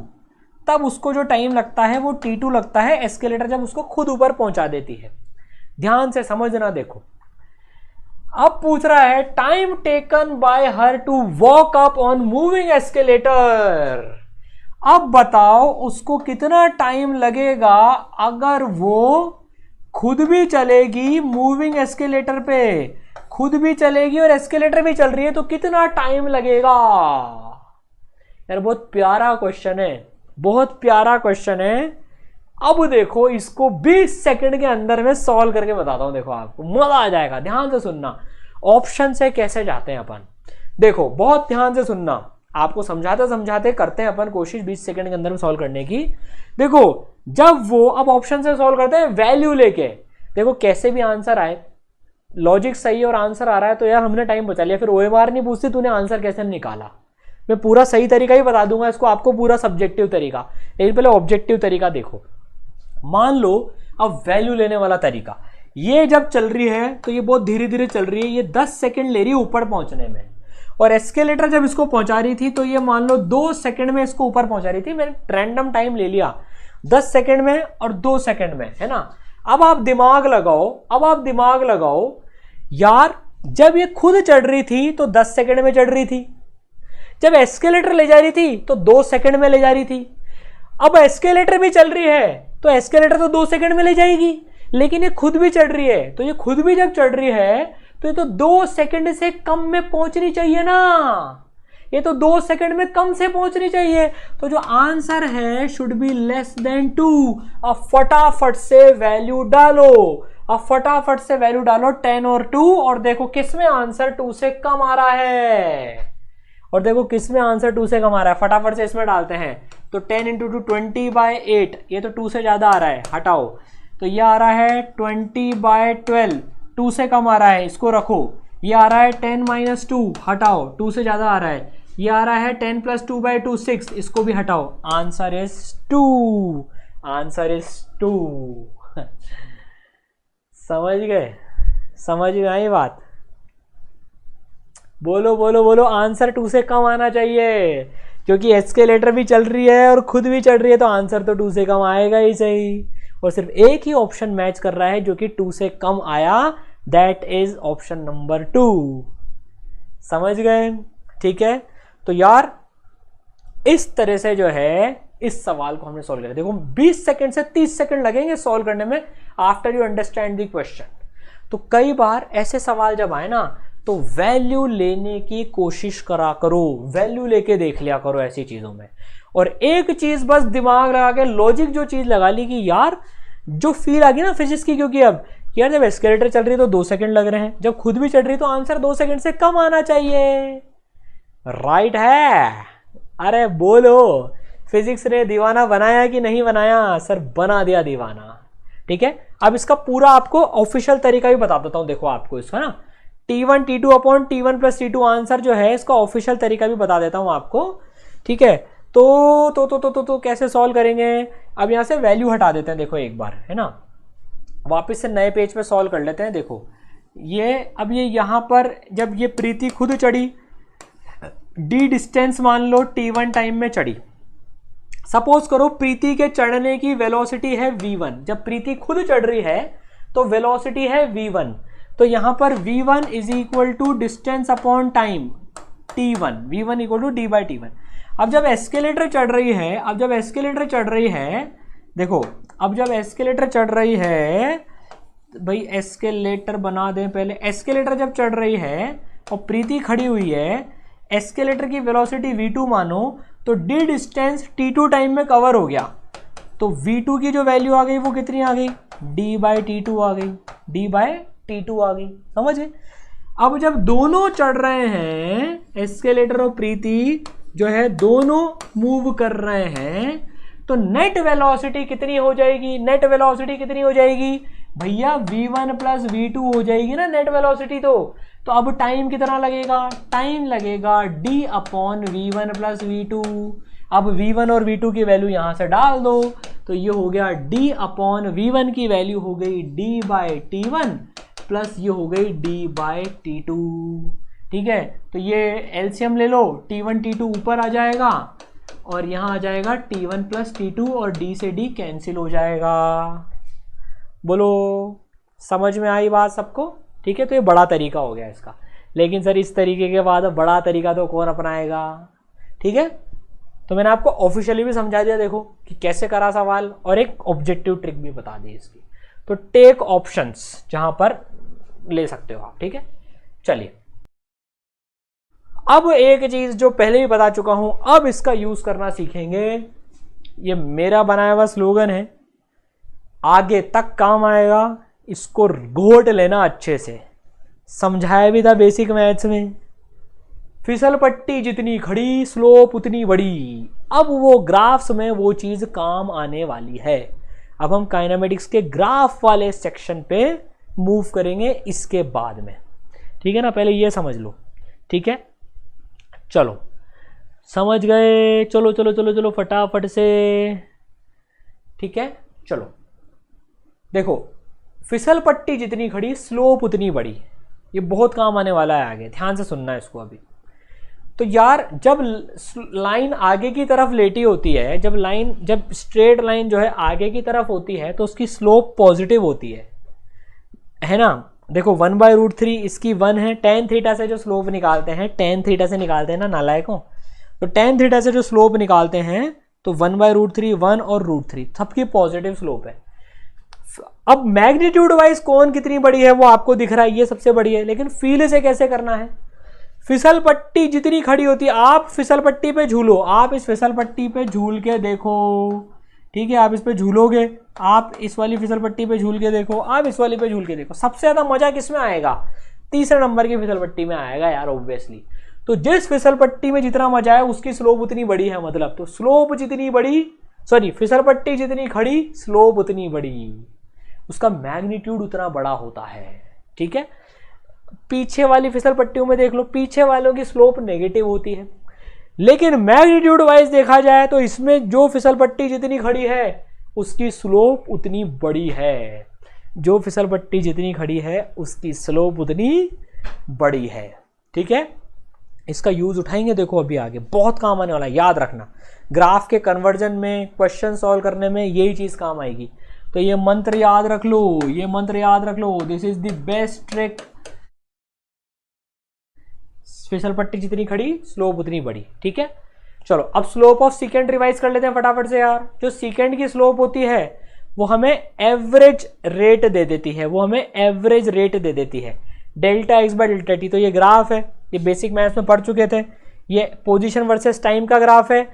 तब उसको जो टाइम लगता है वो t2 लगता है, एस्केलेटर जब उसको खुद ऊपर पहुंचा देती है। ध्यान से समझना। देखो अब पूछ रहा है time taken by her to walk up on moving escalator. अब बताओ उसको कितना टाइम लगेगा अगर वो खुद भी चलेगी मूविंग एस्केलेटर पे, खुद भी चलेगी और एस्केलेटर भी चल रही है, तो कितना टाइम लगेगा। यार बहुत प्यारा क्वेश्चन है, बहुत प्यारा क्वेश्चन है। अब देखो इसको 20 सेकंड के अंदर में सॉल्व करके बताता हूं, देखो आपको मजा आ जाएगा। ध्यान से सुनना, ऑप्शन से कैसे जाते हैं अपन, देखो बहुत ध्यान से सुनना। आपको समझाते समझाते करते हैं अपन कोशिश 20 सेकंड के अंदर में सॉल्व करने की। देखो जब वो अब ऑप्शन से सॉल्व करते हैं वैल्यू लेके, देखो कैसे भी आंसर आए, लॉजिक सही है और आंसर आ रहा है तो यार हमने टाइम बचा लिया। फिर OMR नहीं पूछती तूने आंसर कैसे निकाला, मैं पूरा सही तरीका ही बता दूंगा इसको आपको, पूरा सब्जेक्टिव तरीका। लेकिन पहले ऑब्जेक्टिव तरीका देखो। मान लो अब वैल्यू लेने वाला तरीका, ये जब चल रही है तो ये बहुत धीरे धीरे चल रही है, ये 10 सेकंड ले रही है ऊपर पहुंचने में, और एस्केलेटर जब इसको पहुंचा रही थी तो ये मान लो 2 सेकंड में इसको ऊपर पहुंचा रही थी। मैंने रैंडम टाइम ले लिया 10 सेकंड में और 2 सेकंड में, है ना। अब आप दिमाग लगाओ, अब आप दिमाग लगाओ यार, जब ये खुद चढ़ रही थी तो 10 सेकंड में चढ़ रही थी, जब एस्केलेटर ले जा रही थी तो 2 सेकंड में ले जा रही थी। अब एस्केलेटर भी चल रही है तो एस्केलेटर तो 2 सेकंड में ले जाएगी, लेकिन ये खुद भी चढ़ रही है, तो ये खुद भी जब चढ़ रही है तो ये तो 2 सेकंड से कम में पहुंचनी चाहिए ना, ये तो 2 सेकंड में कम से पहुंचनी चाहिए। तो जो आंसर है शुड बी लेस देन 2। अब फटाफट से वैल्यू डालो, अब फटाफट से वैल्यू डालो 10 और 2, और देखो किसमें आंसर 2 से कम आ रहा है, और देखो किसमें आंसर 2 से कम आ रहा है। फटाफट से इसमें डालते हैं, तो 10 × 2 20/8, ये तो 2 से ज्यादा आ रहा है, हटाओ। तो ये आ रहा है 20/12, 2 से कम आ रहा है, इसको रखो। ये आ रहा है 10 - 2, हटाओ, 2 से ज्यादा आ रहा है। ये आ रहा है 10 + 2/2 6, इसको भी हटाओ। Answer is 2, answer is 2। समझ गए, समझ में आई बात? बोलो बोलो बोलो, आंसर 2 से कम आना चाहिए, क्योंकि एस्केलेटर भी चल रही है और खुद भी चल रही है, तो आंसर तो 2 से कम आएगा ही सही। और सिर्फ एक ही ऑप्शन मैच कर रहा है जो कि 2 से कम आया, दैट इज ऑप्शन नंबर 2। समझ गए? ठीक है, तो यार इस तरह से जो है इस सवाल को हमने सॉल्व किया। देखो 20 सेकंड से 30 सेकंड लगेंगे सॉल्व करने में, after you understand the question. तो कई बार ऐसे सवाल जब आए ना, तो वैल्यू लेने की कोशिश करा करो, वैल्यू लेके देख लिया करो ऐसी चीजों में। और एक चीज बस दिमाग लगा के, लॉजिक जो चीज लगा ली कि यार जो फील आ गई ना फिजिक्स की, क्योंकि अब यार जब एस्केलेटर चल रही है तो 2 सेकंड लग रहे हैं, जब खुद भी चल रही है तो आंसर 2 सेकंड से कम आना चाहिए। राइट है? अरे बोलो, फिजिक्स ने दीवाना बनाया कि नहीं बनाया? सर बना दिया दीवाना। ठीक है, अब इसका पूरा आपको ऑफिशियल तरीका भी बता देता हूं, देखो आपको इसका ना T1 T2 upon T1 + T2 answer जो है, इसका ऑफिशियल तरीका भी बता देता हूं आपको। ठीक है, तो कैसे सॉल्व करेंगे? अब यहां से वैल्यू हटा देते हैं, देखो एक बार, है ना, वापस से नए पेज पे सॉल्व कर लेते हैं। देखो ये अब ये यहां पर जब ये प्रीति खुद चढ़ी, d डिस्टेंस मान लो T1 टाइम में चढ़ी। सपोज करो प्रीति के चढ़ने की वेलोसिटी है v1, जब प्रीति खुद चढ़ रही है तो वेलोसिटी है v1, तो यहां पर v1 = distance upon time t1, v1 = d/t1। अब जब एस्केलेटर चढ़ रही है, अब जब एस्केलेटर चढ़ रही है, देखो अब जब एस्केलेटर चढ़ रही है, भाई एस्केलेटर बना दें पहले। एस्केलेटर जब चढ़ रही है और प्रीति खड़ी हुई है, एस्केलेटर की वेलोसिटी v2 मानो, तो d डिस्टेंस t2 टाइम में कवर हो गया, तो v2 की जो वैल्यू आ गई वो कितनी आ गई? d/t2 आ गई, d/t2 आ गई। समझ गए? अब जब दोनों चढ़ रहे हैं, एस्केलेटर और प्रीति जो है दोनों मूव कर रहे हैं, तो नेट वेलोसिटी कितनी हो जाएगी? नेट वेलोसिटी कितनी हो जाएगी भैया? v1 + v2 हो जाएगी ना नेट वेलोसिटी। तो अब टाइम कितना लगेगा? टाइम लगेगा d/v1 + v2। अब v1 और v2 की वैल्यू यहां से डाल दो, तो ये हो गया d/v1 की वैल्यू हो गई d/t1 प्लस ये हो गई डी बाई टी टू। ठीक है, तो ये एलसीएम ले लो, T1 T2 ऊपर आ जाएगा और यहाँ आ जाएगा T1 प्लस T2 और D से D कैंसिल हो जाएगा। बोलो समझ में आई बात सबको? ठीक है, तो ये बड़ा तरीका हो गया इसका, लेकिन सर इस तरीके के बाद बड़ा तरीका तो कौन अपनाएगा? ठीक है, तो मैंने आपको ऑफिशियली भी समझा दिया देखो कि कैसे करा सवाल, और एक ऑब्जेक्टिव ट्रिक भी बता दी इसकी। तो टेक ऑप्शंस जहां पर ले सकते हो आप। ठीक है, चलिए अब एक चीज जो पहले ही बता चुका हूं, अब इसका यूज करना सीखेंगे। ये मेरा बनाया हुआ स्लोगन है, आगे तक काम आएगा, इसको घोट लेना अच्छे से। समझाया भी था बेसिक मैथ्स में, फिसल पट्टी जितनी खड़ी स्लोप उतनी बड़ी। अब वो ग्राफ्स में वो चीज काम आने वाली है। अब हम काइनेमेटिक्स के ग्राफ वाले सेक्शन पे मूव करेंगे इसके बाद में। ठीक है ना, पहले ये समझ लो। ठीक है, चलो समझ गए? चलो चलो चलो चलो फटाफट से। ठीक है, चलो देखो, फिसल पट्टी जितनी खड़ी स्लोप उतनी बड़ी, ये बहुत काम आने वाला है आगे, ध्यान से सुनना इसको अभी। तो यार जब लाइन आगे की तरफ लेटी होती है, जब स्ट्रेट लाइन जो है आगे की तरफ होती है तो उसकी स्लोप पॉजिटिव होती है ना। देखो 1/√3 इसकी 1 है, tan थीटा से जो स्लोप निकालते हैं, tan थीटा से निकालते हैं ना नालायकों, तो tan थीटा से जो स्लोप निकालते हैं तो 1/√3 1 और √3 सबकी पॉजिटिव स्लोप है। अब मैग्नीट्यूड वाइज कौन कितनी बड़ी है वो आपको दिख रहा है, ये सबसे बड़ी है, लेकिन फील से कैसे करना है? फिसल पट्टी जितनी खड़ी होती है, आप फिसल पट्टी पे झूलो, आप इस फिसल पट्टी पे झूल के देखो। ठीक है, आप इस पे झूलोगे, आप इस वाली फिसल पट्टी पे झूल के देखो, आप इस वाली पे झूल के देखो, सबसे ज्यादा मजा किसमें आएगा? तीसरे नंबर की फिसल पट्टी में आएगा यार ऑब्वियसली। तो जिस फिसल पट्टी में जितना मजा है उसकी स्लोप उतनी बड़ी है, मतलब तो स्लोप जितनी बड़ी, सॉरी फिसल पट्टी जितनी खड़ी स्लोप उतनी बड़ी, उसका मैग्नीट्यूड उतना बड़ा होता है। ठीक है, पीछे वाली फिसल पट्टियों में देख लो, पीछे वालों की स्लोप नेगेटिव होती है, लेकिन मैग्नीट्यूड वाइज देखा जाए तो इसमें जो फिसल पट्टी जितनी खड़ी है उसकी स्लोप उतनी बड़ी है, जो फिसल पट्टी जितनी खड़ी है उसकी स्लोप उतनी बड़ी है। ठीक है, इसका यूज उठाएंगे देखो अभी आगे, बहुत काम आने वाला है, याद रखना। ग्राफ के कन्वर्जन में, क्वेश्चन सॉल्व करने में यही चीज काम आएगी। तो ये मंत्र याद रख लो, ये मंत्र याद रख लो, this is the best trick. फिसल पट्टी जितनी खड़ी स्लोप उतनी बड़ी। ठीक है, चलो अब स्लोप ऑफ सीकेंड रिवाइज कर लेते हैं फटाफट से यार। जो सीकेंड की स्लोप होती है वो हमें एवरेज रेट दे देती है, वो हमें एवरेज रेट दे देती है, delta x bye delta T. तो ये ग्राफ है, ये बेसिक मैथ्स में पढ़ चुके थे, ये पोजीशन वर्सेस टाइम का ग्राफ है,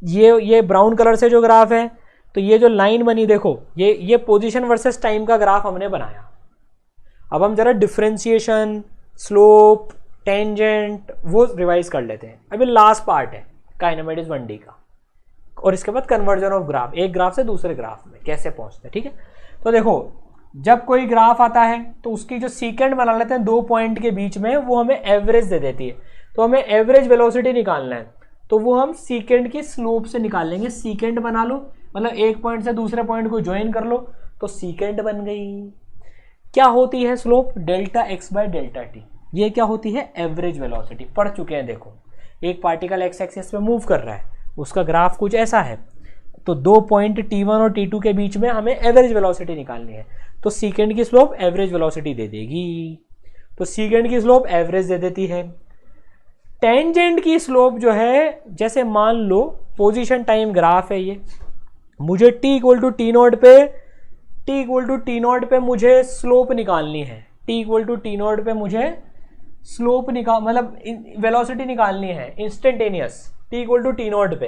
ये ब्राउन कलर से जो ग्राफ है, तो ये जो लाइन बनी देखो, ये पोजीशन वर्सेस टाइम का ग्राफ हमने बनाया। अब हम जरा डिफरेंशिएशन, स्लोप, टेंजेंट वो रिवाइज कर लेते हैं। अभी लास्ट पार्ट है काइनेमेटिक्स 1D का, और इसके बाद कन्वर्जन ऑफ ग्राफ, एक ग्राफ से दूसरे ग्राफ में कैसे पहुंचते हैं। ठीक है, तो देखो जब कोई ग्राफ आता है तो उसकी जो सीकेंड बना लेते हैं 2 पॉइंट के बीच में, वो हमें एवरेज दे देती है। तो हमें एवरेज वेलोसिटी निकालना है, तो वो हम सीकेंड की स्लोप से निकाल लेंगे। सीकेंड बना लो, मतलब एक पॉइंट से दूसरे पॉइंट को ज्वाइन कर लो, तो सीकेंड बन गई। क्या होती है slope? Delta x bye delta T. ये क्या होती है? Average velocity. पढ़ चुके हैं देखो, एक पार्टिकल एक्स एक्सिस पे मूव कर रहा है, उसका ग्राफ कुछ ऐसा है, तो 2 पॉइंट T1 और T2 के बीच में हमें एवरेज वेलोसिटी निकालनी है, तो सीकेंड की स्लोप एवरेज वेलोसिटी दे देगी। तो सीकेंड की स्लोप एवरेज दे देती है। टेंजेंट की स्लोप जो है, जैसे मान लो पोजीशन टाइम ग्राफ है ये, मुझे t equal to t naught पे मुझे स्लोप निकालनी है, t equal to t naught पे मुझे स्लोप मतलब वेलोसिटी निकालनी है instantaneous, t equal to t naught पे।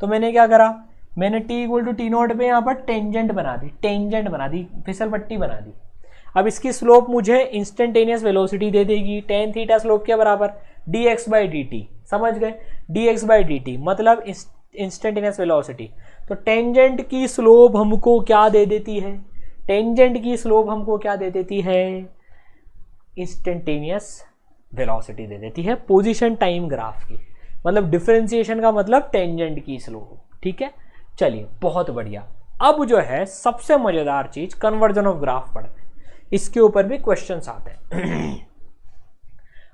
तो मैंने क्या करा, मैंने t equal to t naught पे यहाँ पर टेंजेंट बना दी, फिसल पट्टी बना दी। अब इसकी स्लोप मुझे इंस्टेंटेनियस वेलोसिटी दे देगी, tan थीटा स्लोप के बराबर dx बाई dt। समझ गए? dx बाई dt मतलब इंस्टेंटेनियस वेलोसिटी। तो टेंजेंट की स्लोप हमको क्या दे देती है? टेंजेंट की स्लोप हमको क्या दे देती है? इंस्टेंटेनियस वेलोसिटी दे देती है पोजीशन टाइम ग्राफ की, मतलब डिफरेंशिएशन का मतलब टेंजेंट की स्लोप। ठीक है, चलिए बहुत बढ़िया। अब जो है सबसे मजेदार चीज कन्वर्जन ऑफ ग्राफ पढ़ते हैं। इसके ऊपर भी क्वेश्चंस आते हैं।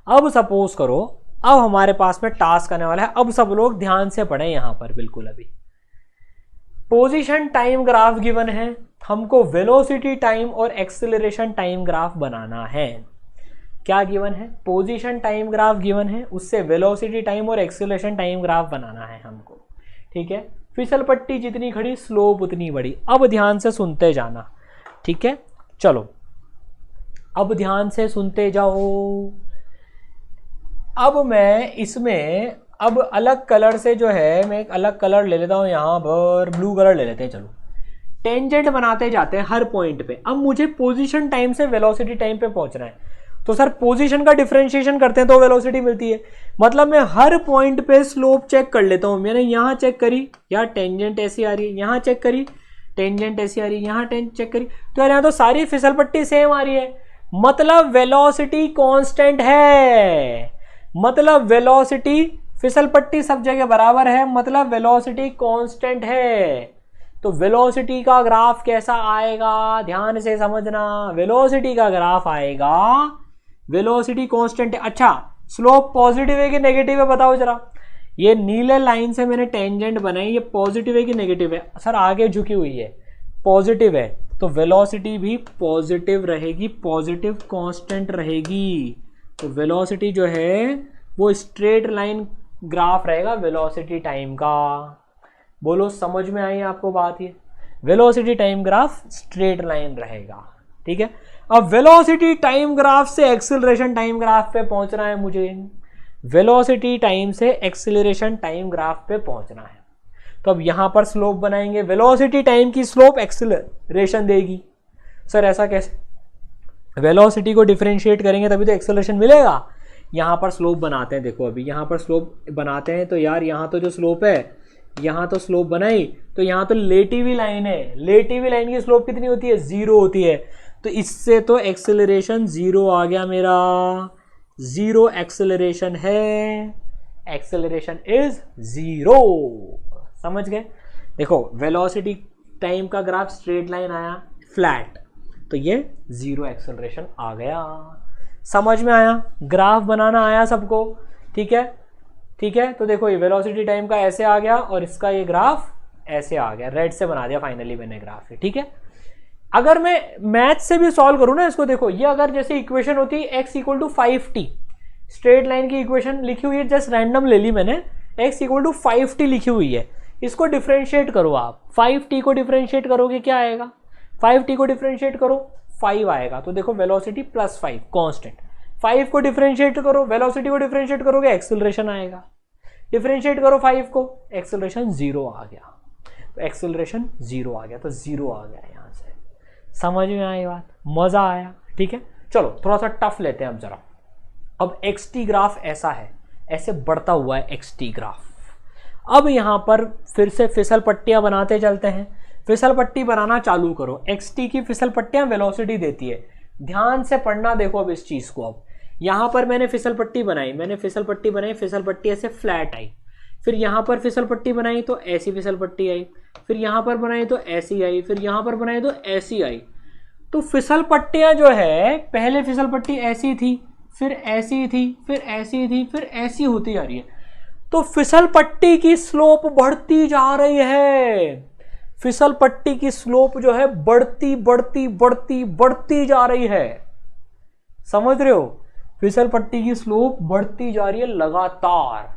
अब सपोज करो, अब हमारे पास में टास्क आने वाला है। अब सब लोग ध्यान से पढ़ें यहां पर बिल्कुल। अभी पोजीशन टाइम ग्राफ गिवन है, हमको वेलोसिटी टाइम और एक्सेलरेशन टाइम ग्राफ बनाना है। क्या गिवन है? पोजीशन टाइम ग्राफ गिवन है, उससे वेलोसिटी टाइम और एक्सेलरेशन टाइम ग्राफ बनाना है हमको। ठीक है, फिसल पट्टी जितनी खड़ी स्लोप उतनी बड़ी। अब ध्यान से सुनते जाना, ठीक है? चलो अब ध्यान से सुनते जाओ। अब मैं इसमें अब अलग कलर से जो है, मैं एक अलग कलर ले लेता हूं, यहां पर ब्लू कलर ले लेते हैं। चलो टेंजेंट बनाते जाते हैं हर पॉइंट पे। अब मुझे पोजीशन टाइम से वेलोसिटी टाइम पे पहुंचना है, तो सर पोजीशन का डिफरेंशिएशन करते हैं तो वेलोसिटी मिलती है। मतलब मैं हर पॉइंट पे स्लोप चेक कर लेता हूं। मैंने यहां चेक करी, यार टेंजेंट ऐसी आ रही है, यहां चेक करी टेंजेंट ऐसी आ रही है, यहां चेक करी, तो यार यहां तो सारी फिसल पट्टी सेम आ रही है। मतलब वेलोसिटी कांस्टेंट है, मतलब वेलोसिटी फिसल पट्टी सब जगह बराबर है, मतलब वेलोसिटी कांस्टेंट है। तो वेलोसिटी का ग्राफ कैसा आएगा, ध्यान से समझना। वेलोसिटी का ग्राफ आएगा, वेलोसिटी कांस्टेंट है। अच्छा स्लोप पॉजिटिव है कि नेगेटिव है बताओ जरा। ये नीले लाइन से मैंने टेंजेंट बनाई, ये पॉजिटिव है कि नेगेटिव है? सर आगे झुकी हुई है, पॉजिटिव है, तो वेलोसिटी भी पॉजिटिव रहेगी, पॉजिटिव कांस्टेंट रहेगी। तो वेलोसिटी जो है वो स्ट्रेट लाइन ग्राफ रहेगा वेलोसिटी टाइम का। बोलो समझ में आई आपको बात? ये velocity time graph straight line रहेगा। ठीक है, अब वेलोसिटी टाइम ग्राफ से एक्सेलरेशन टाइम ग्राफ पे पहुंचना है मुझे। वेलोसिटी टाइम से एक्सेलरेशन टाइम ग्राफ पे पहुंचना है, तो अब यहां पर स्लोप बनाएंगे। वेलोसिटी टाइम की स्लोप एक्सेलरेशन देगी। सर ऐसा कैसे? वेलोसिटी को डिफरेंशिएट करेंगे तभी तो एक्सेलरेशन मिलेगा। यहां पर स्लोप बनाते हैं, देखो अभी यहां पर स्लोप बनाते हैं, तो यार यहां तो जो स्लोप है, यहां तो स्लोप बनाई, तो यहां तो लेटी हुई लाइन है, लेटी हुई लाइन की स्लोप कितनी होती है? 0 होती है। तो इससे तो एक्सेलरेशन 0 आ गया मेरा, 0 एक्सेलरेशन है, एक्सेलरेशन इज 0। समझ गए? देखो वेलोसिटी टाइम का ग्राफ स्ट्रेट लाइन आया फ्लैट, तो ये 0 एक्सेलरेशन आ गया। समझ में आया? ग्राफ बनाना आया सबको? ठीक है, ठीक है। तो देखो ये वेलोसिटी टाइम का ऐसे आ गया और इसका ये ग्राफ ऐसे आ गया, रेड से बना दिया फाइनली मैंने ग्राफ। ठीक है, अगर मैं मैथ से भी सॉल्व करूं ना इसको, देखो ये अगर जैसे इक्वेशन होती है x equal to 5t, straight line की इक्वेशन लिखी हुई है, जस्ट रैंडम ले ली मैंने, x इक्वल टू 5t लिखी हुई है। इसको डिफरेंशिएट करो आप, 5t को डिफरेंशिएट करोगे क्या आएगा? 5t को डिफरेंशिएट करो 5 आएगा, तो देखो वेलोसिटी +5 कांस्टेंट। 5 को डिफरेंशिएट करो, वेलोसिटी को डिफरेंशिएट करोगे एक्सेलरेशन आएगा। डिफरेंशिएट करो 5 को, एक्सेलरेशन 0 आ गया, तो एक्सेलरेशन 0 आ गया, तो 0 आ गया यहां से। समझ में आई बात? मजा आया? ठीक है, चलो थोड़ा सा टफ लेते हैं अब जरा। अब xt ग्राफ ऐसा है, ऐसे बढ़ता हुआ है xt ग्राफ। अब यहां पर फिर से फिसल पट्टियां बनाते चलते हैं। फिसल पट्टी बनाना चालू करो। xt की फिसल पट्टियां वेलोसिटी देती है, ध्यान से पढ़ना। देखो अब इस चीज को, अब यहां पर मैंने फिसल पट्टी बनाई, फिसल पट्टी ऐसे फ्लैट आई, फिर यहां पर फिसल पट्टी बनाई तो ऐसी फिसल पट्टी आई, फिर यहां पर बनाई तो ऐसी आई, फिर यहां पर बनाई तो ऐसी आई। तो फिसल पट्टियां जो है, पहले फिसल पट्टी ऐसी थी, फिर ऐसी थी, फिर ऐसी थी, फिर ऐसी होती जा रही है। तो फिसल पट्टी की स्लोप बढ़ती जा रही है। फिसल पट्टी की स्लोप जो है बढ़ती बढ़ती बढ़ती बढ़ती जा रही है। समझ रहे हो? फिसल पट्टी की स्लोप बढ़ती जा रही है लगातार।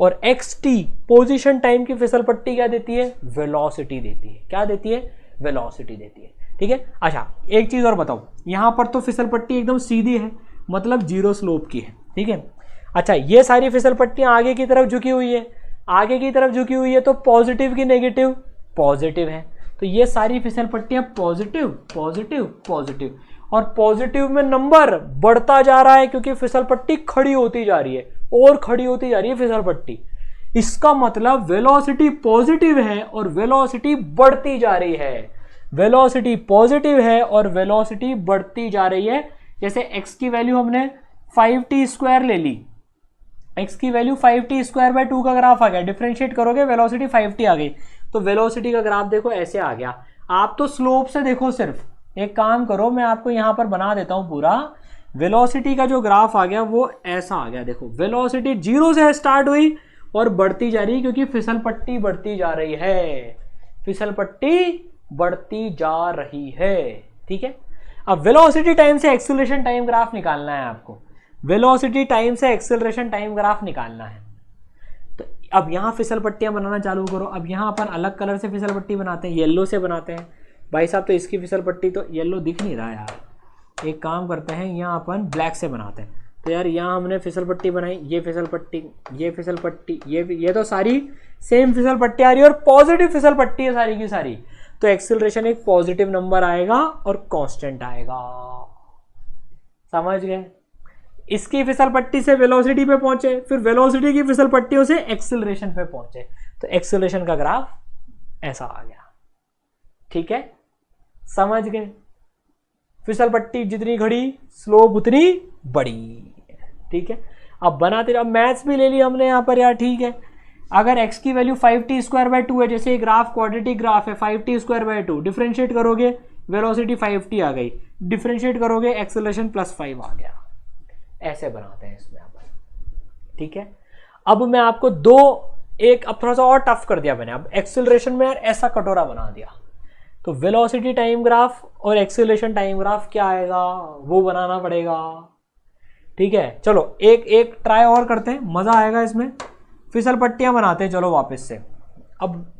और xt पोजीशन टाइम की फिसल पट्टी क्या देती है? वेलोसिटी देती है। क्या देती है? वेलोसिटी देती है। ठीक है, अच्छा एक चीज और बताओ, यहां पर तो फिसल पट्टी एकदम सीधी है, मतलब 0 स्लोप की है। ठीक है, अच्छा ये सारी फिसल पट्टियां आगे की तरफ झुकी हुई है, आगे की तरफ झुकी हुई है, तो पॉजिटिव की नेगेटिव? पॉजिटिव है, तो ये सारी फिसल पट्टियां पॉजिटिव पॉजिटिव पॉजिटिव, और पॉजिटिव में नंबर बढ़ता जा रहा है क्योंकि फिसल पट्टी खड़ी होती जा रही है और खड़ी होती जा रही है फिसल पट्टी। इसका मतलब वेलोसिटी पॉजिटिव है और वेलोसिटी बढ़ती जा रही है। वेलोसिटी पॉजिटिव है और वेलोसिटी बढ़ती जा रही है। जैसे x की वैल्यू हमने 5t² ले ली, x की वैल्यू 5t²/2 का ग्राफ आ गया, डिफरेंशिएट करोगे वेलोसिटी 5t आ गई, तो वेलोसिटी का ग्राफ देखो ऐसे आ गया। आप तो स्लोप से देखो सिर्फ, एक काम करो, मैं आपको यहां पर बना देता हूं पूरा। वेलोसिटी का जो ग्राफ आ गया वो ऐसा आ गया। देखो वेलोसिटी 0 से स्टार्ट हुई और बढ़ती जा रही है, क्योंकि फिसल पट्टी बढ़ती जा रही है, फिसल पट्टी बढ़ती जा रही है। ठीक है, अब वेलोसिटी टाइम से एक्सेलरेशन टाइम ग्राफ निकालना है आपको। वेलोसिटी टाइम से एक्सेलरेशन टाइम ग्राफ निकालना है। तो अब यहां फिसल पट्टियां बनाना चालू करो। अब यहां अपन अलग कलर से फिसल पट्टी बनाते हैं, येलो से बनाते हैं। भाई साहब तो इसकी फिसल पट्टी तो येलो दिख नहीं रहा यार, एक काम करते हैं यहाँ अपन ब्लैक से बनाते हैं। तो यार यहाँ हमने फिसल पट्टी बनाई, ये फिसल पट्टी, ये फिसल पट्टी, ये तो सारी सेम फिसल पट्टी आ रही है और पॉजिटिव फिसल पट्टी है सारी की सारी। तो एक्सेलरेशन एक पॉजिटिव नंबर आएगा और कांस्टेंट आएगा। समझ गए? इसकी फिसल पट्टी से वेलोसिटी पे पहुंचे, फिर वेलोसिटी की फिसल पट्टियों से एक्सेलरेशन पे पहुंचे, तो एक्सेलरेशन का ग्राफ ऐसा आ गया। ठीक है, समझ गए? फिसल पट्टी जितनी घड़ी स्लोप उतनी बड़ी। ठीक है, अब बनाते, अब मैथ्स भी ले लिया हमने यहाँ पर यार। ठीक है, अगर x की वैल्यू 5t² 2 है, जैसे ग्राफ क्वाड्रेटिक ग्राफ है, 5t² 2 डिफरेंशिएट करोगे वेलोसिटी 5t आ गई, डिफरेंशिएट करोगे एक्सेलरेशन +5 आ गया। ऐसे बनाते हैं इसमें अपन। ठीक है, अब मैं आपको अब थोड़ा सा और टफ कर दिया मैंने। अब एक्सेलरेशन में यार ऐसा कटोरा बना दिया, तो वेलोसिटी टाइम ग्राफ और एक्सेलरेशन टाइम ग्राफ क्या आएगा वो बनाना पड़ेगा। ठीक है, चलो एक ट्राई और करते हैं, मजा आएगा इसमें। फिसल पट्टियां बनाते हैं, चलो वापस से। अब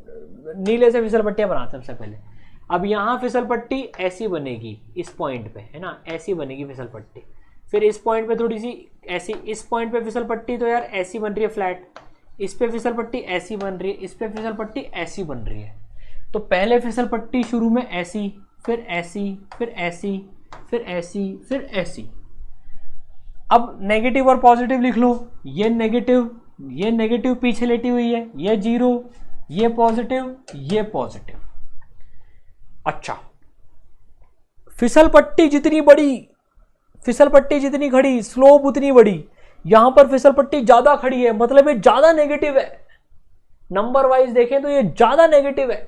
नीले से फिसल पट्टियां बनाते हैं सबसे पहले। अब यहां फिसल पट्टी ऐसी बनेगी इस पॉइंट पे, है ना, ऐसी बनेगी फिसल पट्टी। फिर इस पॉइंट पे थोड़ी सी ऐसी, इस पॉइंट पे फिसल पट्टी तो यार ऐसी बन रही है फ्लैट, इस पे फिसल पट्टी ऐसी बन रही है, इस पे फिसल पट्टी ऐसी बन रही है। तो पहले फिसल पट्टी शुरू में ऐसी, फिर ऐसी, फिर ऐसी, फिर ऐसी, फिर ऐसी। अब नेगेटिव और पॉजिटिव लिख लो। ये नेगेटिव पीछे लेटी हुई है, ये 0, ये पॉजिटिव, ये पॉजिटिव। अच्छा, फिसल पट्टी जितनी बड़ी, फिसल पट्टी जितनी खड़ी, स्लोप उतनी बड़ी। यहां पर फिसल पट्टी ज्यादा खड़ी है, मतलब ये ज्यादा नेगेटिव है। नंबर वाइज देखें तो ये ज्यादा नेगेटिव है,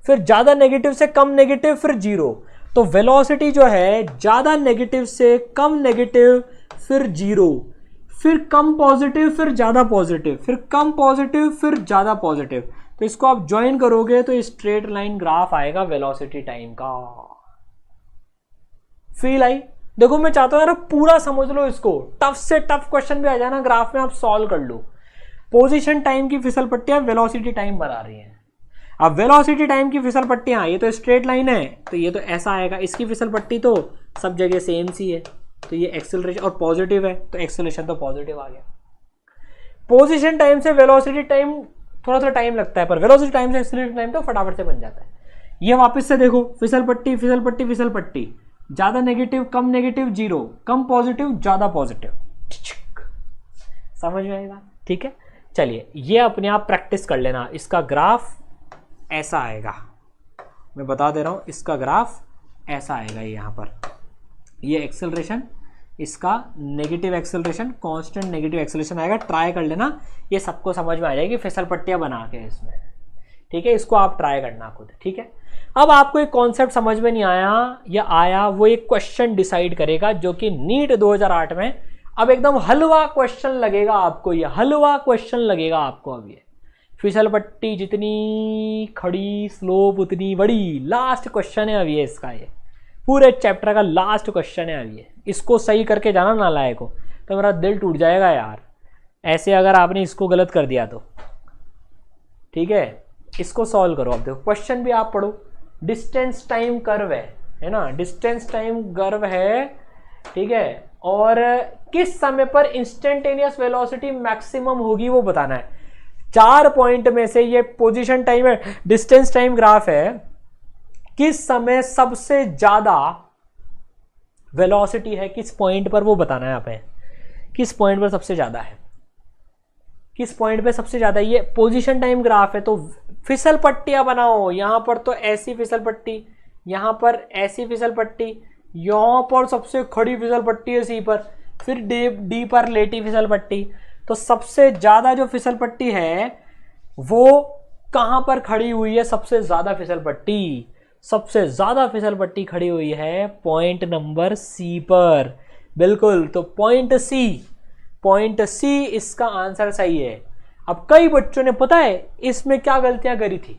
फिर ज्यादा नेगेटिव से कम नेगेटिव, फिर 0। तो वेलोसिटी जो है ज्यादा नेगेटिव से कम नेगेटिव, फिर 0, फिर कम पॉजिटिव, फिर ज्यादा पॉजिटिव, फिर कम पॉजिटिव, फिर ज्यादा पॉजिटिव। तो इसको आप ज्वाइन करोगे तो स्ट्रेट लाइन ग्राफ आएगा वेलोसिटी टाइम का। Feel I? देखो मैं चाहता हूं यार पूरा समझ लो इसको, टफ से टफ क्वेश्चन भी आ जाए ना ग्राफ में आप सॉल्व कर लो। पोजीशन टाइम की फिसल पट्टियां वेलोसिटी टाइम बना रही हैं। अब वेलोसिटी टाइम की फिसल पट्टियां, ये तो स्ट्रेट लाइन है तो ये तो ऐसा आएगा, इसकी फिसल पट्टी तो सब जगह सेम सी है, तो ये एक्सेलरेशन और पॉजिटिव है तो एक्सेलरेशन तो पॉजिटिव आ गया। पोजीशन टाइम से वेलोसिटी टाइम थोड़ा सा टाइम लगता है, पर वेलोसिटी टाइम से एक्सेलरेशन टाइम तो फटाफट से बन जाता है। ये वापस से देखो, फिसल पट्टी, फिसल पट्टी, फिसल पट्टी, ज्यादा नेगेटिव, कम नेगेटिव, 0, कम पॉजिटिव, ज्यादा पॉजिटिव। समझ में आएगा? ठीक है, चलिए ये अपने आप प्रैक्टिस कर लेना। इसका ग्राफ ऐसा आएगा, मैं बता दे रहा हूं, इसका ग्राफ ऐसा आएगा। यहाँ पर ये एक्सेलरेशन, इसका negative acceleration, constant negative acceleration आएगा। ट्राई कर लेना, ये सबको समझ में आ जाएगी फिसल पट्टियां बना के इसमें। ठीक है, इसको आप ट्राई करना खुद। ठीक है, अब आपको एक कॉन्सेप्ट समझ में नहीं आया या आया, वो एक क्वेश्चन डिसाइड करेगा, जो कि नीट 2008 में अब एकदम हलवा क्वेश्चन लगेगा आपको। ये हलवा क्वेश्चन लगेगा आपको। अब ये फिसल पट्टी जितनी खड़ी, स्लोप उतनी बड़ी, लास्ट क्वेश्चन है अब ये इसका। ये पूरे चैप्टर का लास्ट क्वेश्चन है अब ये। इसको सही करके जाना नालायक को, तो मेरा दिल टूट जाएगा यार ऐसे अगर आपने इसको गलत कर दिया तो। ठीक है, इसको सॉल्व करो। अब देखो क्वेश्चन भी आप पढ़ो। डिस्टेंस टाइम कर्व है ना, डिस्टेंस टाइम कर्व है। ठीक है, और किस समय पर इंस्टेंटेनियस वेलोसिटी मैक्सिमम होगी वो बताना है। 4 पॉइंट में से ये पोजीशन टाइम है, डिस्टेंस टाइम ग्राफ है, किस समय सबसे ज्यादा वेलोसिटी है, किस पॉइंट पर वो बताना है। आप किस पॉइंट पर सबसे ज्यादा है, किस पॉइंट पे सबसे ज्यादा। ये पोजीशन टाइम ग्राफ है, तो फिसल पट्टियां बनाओ। यहां पर तो ऐसी फिसल पट्टी, यहां पर ऐसी फिसल पट्टी, यहां पर सबसे खड़ी फिसल पट्टी है सी पर, फिर डी पर लेटी फिसल पट्टी। तो सबसे ज्यादा जो फिसल पट्टी है वो कहां पर खड़ी हुई है, सबसे ज्यादा फिसल पट्टी सबसे ज्यादा फिसल पट्टी खड़ी हुई है पॉइंट नंबर सी पर। बिल्कुल, तो पॉइंट सी इसका आंसर सही है। अब कई बच्चों ने पता है इसमें क्या गलतियां करी थी,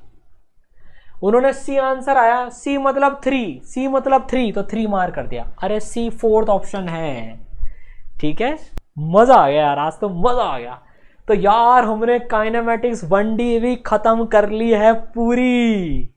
उन्होंने सी आंसर आया, सी मतलब 3 तो 3 मार कर दिया। अरे सी फोर्थ ऑप्शन है। ठीक है, मजा आ गया यार, आज तो मजा आ गया। तो यार हमने काइनेमैटिक्स 1D भी खत्म कर ली है पूरी।